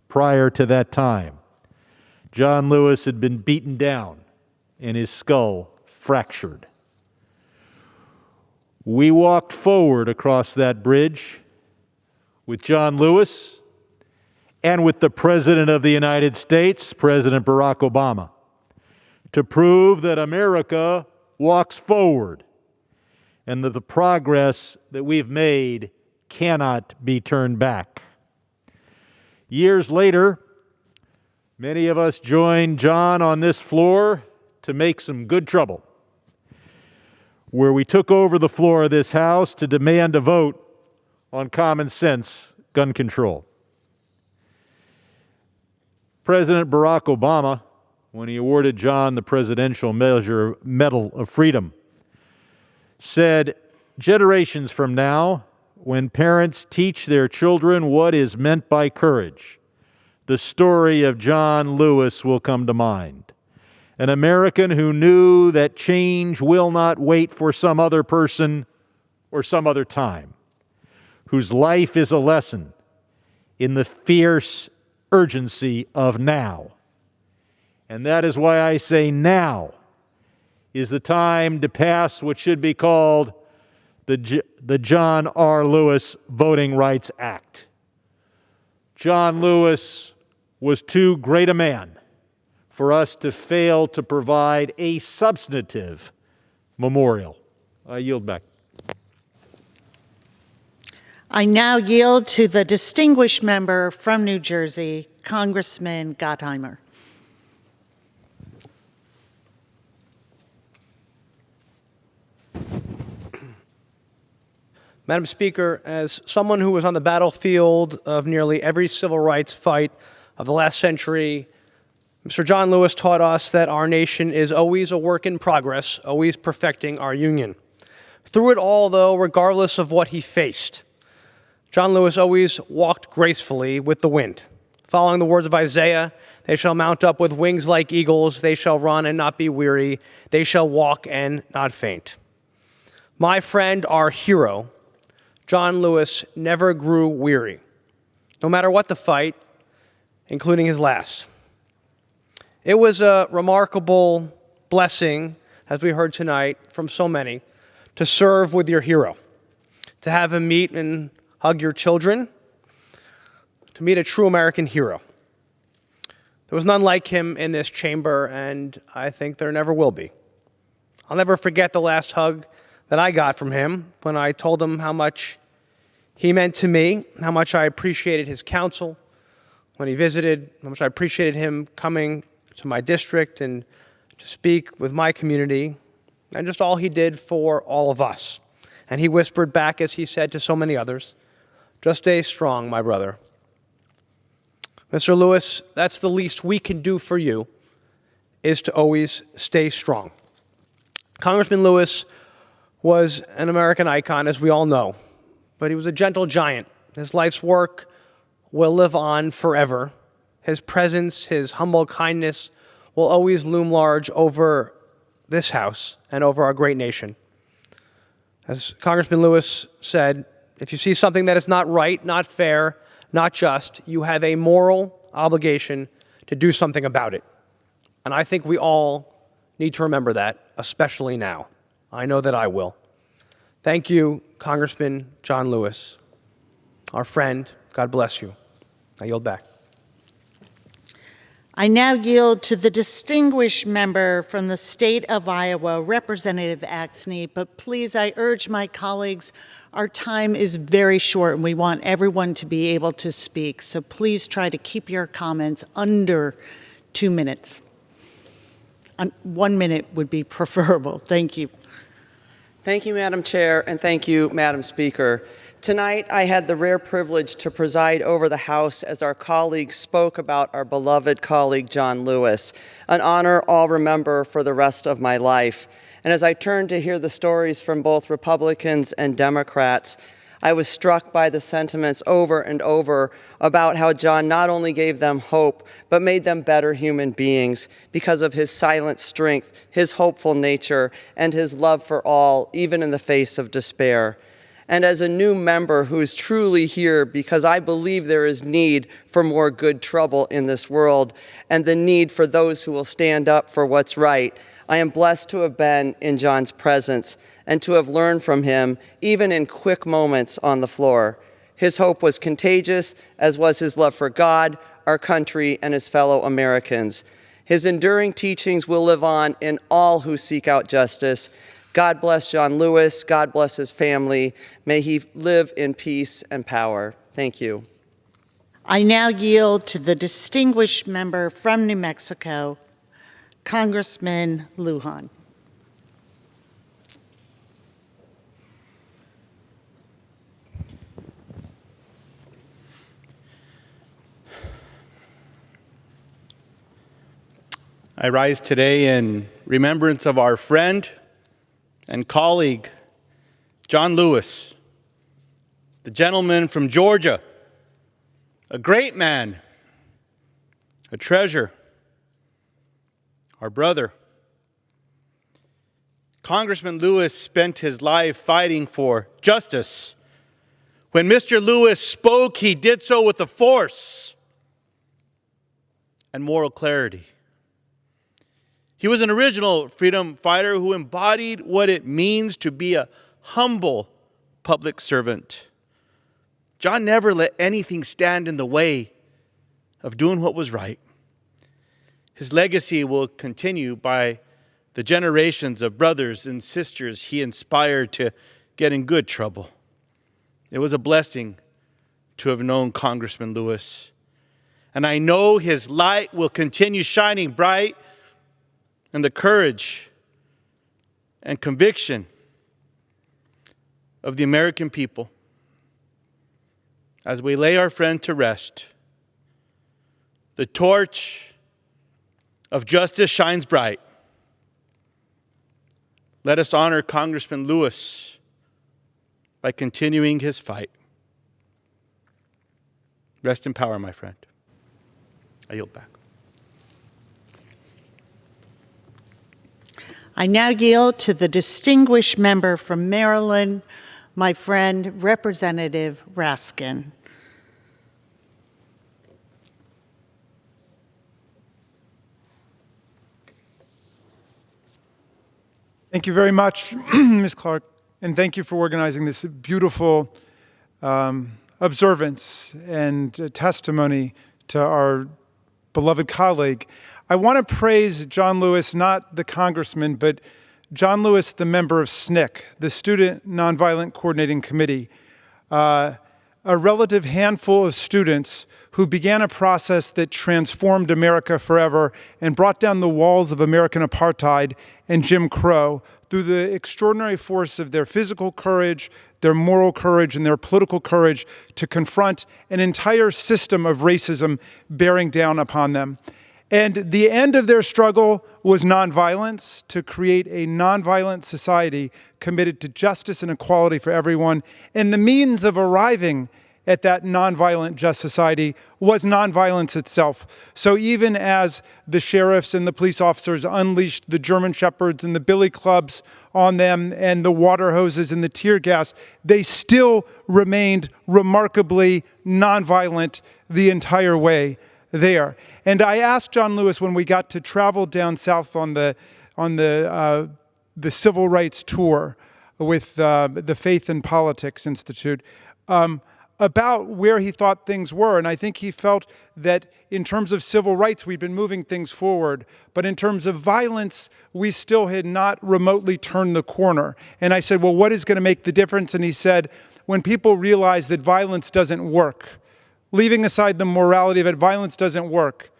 prior to that time, John Lewis had been beaten down and his skull fractured. We walked forward across that bridge with John Lewis and with the President of the United States, President Barack Obama, to prove that America walks forward and that the progress that we've made cannot be turned back. Years later, many of us joined John on this floor to make some good trouble, where we took over the floor of this House to demand a vote on common sense gun control. President Barack Obama, when he awarded John the Presidential Medal of Freedom, said, "Generations from now, when parents teach their children what is meant by courage, the story of John Lewis will come to mind. An American who knew that change will not wait for some other person or some other time, whose life is a lesson in the fierce urgency of now." And that is why I say now is the time to pass what should be called the John R. Lewis Voting Rights Act. John Lewis was too great a man for us to fail to provide a substantive memorial. I yield back. I now yield to the distinguished member from New Jersey, Congressman Gottheimer. Madam Speaker, as someone who was on the battlefield of nearly every civil rights fight of the last century, Mr. John Lewis taught us that our nation is always a work in progress, always perfecting our union. Through it all, though, regardless of what he faced, John Lewis always walked gracefully with the wind. Following the words of Isaiah, "They shall mount up with wings like eagles, they shall run and not be weary, they shall walk and not faint." My friend, our hero, John Lewis, never grew weary, no matter what the fight, including his last. It was a remarkable blessing, as we heard tonight from so many, to serve with your hero, to have him meet and hug your children, to meet a true American hero. There was none like him in this chamber, and I think there never will be. I'll never forget the last hug that I got from him when I told him how much he meant to me, how much I appreciated his counsel when he visited, how much I appreciated him coming to my district and to speak with my community, and just all he did for all of us. And he whispered back, as he said to so many others, "Just stay strong, my brother." Mr. Lewis, that's the least we can do for you, is to always stay strong. Congressman Lewis was an American icon, as we all know, but he was a gentle giant. His life's work will live on forever. His presence, his humble kindness will always loom large over this House and over our great nation. As Congressman Lewis said, if you see something that is not right, not fair, not just, you have a moral obligation to do something about it. And I think we all need to remember that, especially now. I know that I will. Thank you, Congressman John Lewis, our friend. God bless you. I yield back. I now yield to the distinguished member from the state of Iowa, Representative Axney, but please, I urge my colleagues, our time is very short and we want everyone to be able to speak, so please try to keep your comments under 2 minutes. 1 minute would be preferable. Thank you. Thank you, Madam Chair, and thank you, Madam Speaker. Tonight, I had the rare privilege to preside over the House as our colleagues spoke about our beloved colleague, John Lewis, an honor I'll remember for the rest of my life. And as I turned to hear the stories from both Republicans and Democrats, I was struck by the sentiments over and over about how John not only gave them hope, but made them better human beings because of his silent strength, his hopeful nature, and his love for all, even in the face of despair. And as a new member who is truly here because I believe there is need for more good trouble in this world and the need for those who will stand up for what's right, I am blessed to have been in John's presence and to have learned from him, even in quick moments on the floor. His hope was contagious, as was his love for God, our country, and his fellow Americans. His enduring teachings will live on in all who seek out justice. God bless John Lewis. God bless his family. May he live in peace and power. Thank you. I now yield to the distinguished member from New Mexico, Congressman Lujan. I rise today in remembrance of our friend and colleague, John Lewis, the gentleman from Georgia, a great man, a treasure, our brother. Congressman Lewis spent his life fighting for justice. When Mr. Lewis spoke, he did so with the force and moral clarity. He was an original freedom fighter who embodied what it means to be a humble public servant. John never let anything stand in the way of doing what was right. His legacy will continue by the generations of brothers and sisters he inspired to get in good trouble. It was a blessing to have known Congressman Lewis. And I know his light will continue shining bright, and the courage and conviction of the American people as we lay our friend to rest. The torch of justice shines bright. Let us honor Congressman Lewis by continuing his fight. Rest in power, my friend. I yield back. I now yield to the distinguished member from Maryland, my friend, Representative Raskin. Thank you very much, Ms. Clark, and thank you for organizing this beautiful observance and testimony to our beloved colleague. I want to praise John Lewis, not the congressman, but John Lewis, the member of SNCC, the Student Nonviolent Coordinating Committee, a relative handful of students who began a process that transformed America forever and brought down the walls of American apartheid and Jim Crow through the extraordinary force of their physical courage, their moral courage, and their political courage to confront an entire system of racism bearing down upon them. And the end of their struggle was nonviolence, to create a nonviolent society committed to justice and equality for everyone. And the means of arriving at that nonviolent just society was nonviolence itself. So even as the sheriffs and the police officers unleashed the German shepherds and the billy clubs on them and the water hoses and the tear gas, they still remained remarkably nonviolent the entire way there. And I asked John Lewis when we got to travel down south on the civil rights tour with the Faith and Politics Institute about where he thought things were. And I think he felt that in terms of civil rights, we'd been moving things forward. But in terms of violence, we still had not remotely turned the corner. And I said, well, what is going to make the difference? And he said, when people realize that violence doesn't work, leaving aside the morality of it, violence doesn't work.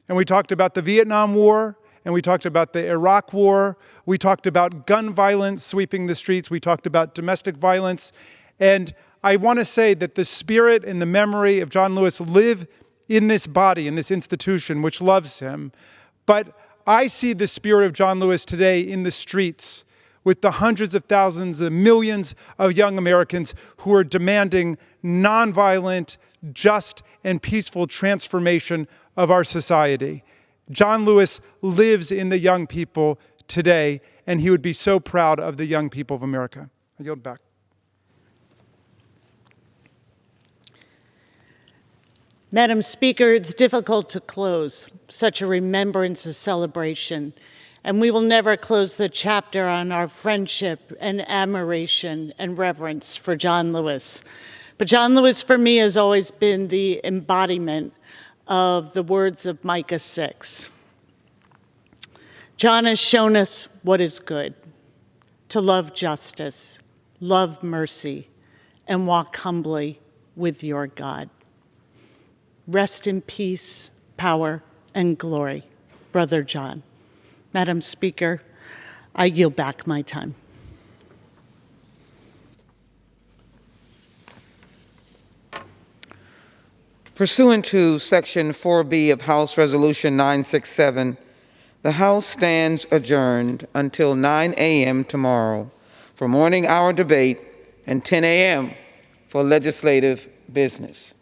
And we talked about the Vietnam War, and we talked about the Iraq War. We talked about gun violence sweeping the streets. We talked about domestic violence. And I want to say that the spirit and the memory of John Lewis live in this body, in this institution, which loves him. But I see the spirit of John Lewis today in the streets with the hundreds of thousands, the millions of young Americans who are demanding nonviolent, just, and peaceful transformation of our society. John Lewis lives in the young people today, and he would be so proud of the young people of America. I yield back. Madam Speaker, it's difficult to close such a remembrance, a celebration, and we will never close the chapter on our friendship and admiration and reverence for John Lewis. But John Lewis, for me, has always been the embodiment of the words of Micah 6. John has shown us what is good, to love justice, love mercy, and walk humbly with your God. Rest in peace, power, and glory, Brother John. Madam Speaker, I yield back my time. Pursuant to Section 4B of House Resolution 967, the House stands adjourned until 9 a.m. tomorrow for morning hour debate and 10 a.m. for legislative business.